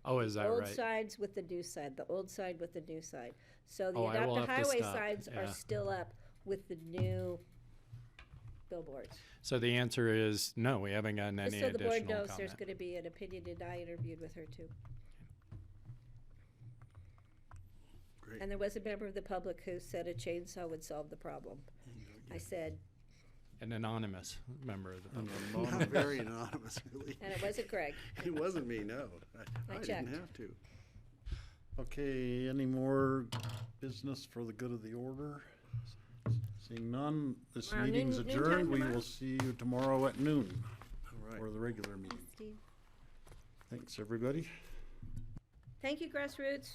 Oh, is that Old right? signs with the new sign, the old sign with the new sign. So the Oh, I will Adopt a have to Highway stop, signs are yeah. still up with the new billboards. So the answer is no, we haven't gotten Just any so the board additional knows there's comment. going to be an opinion, and I interviewed with her too. Great. And there was a member of the public who said a chainsaw would solve the problem. I said, an anonymous member of the public. Not very anonymous, really. And it wasn't Greg. It wasn't me, no. I I didn't checked. have to. Okay, any more business for the good of the order? Seeing none, this Tomorrow meeting's noontime adjourned. We tomorrow? will see you tomorrow at noon All right. for the regular meeting. Steve. Thanks, everybody. Thank you, Grassroots.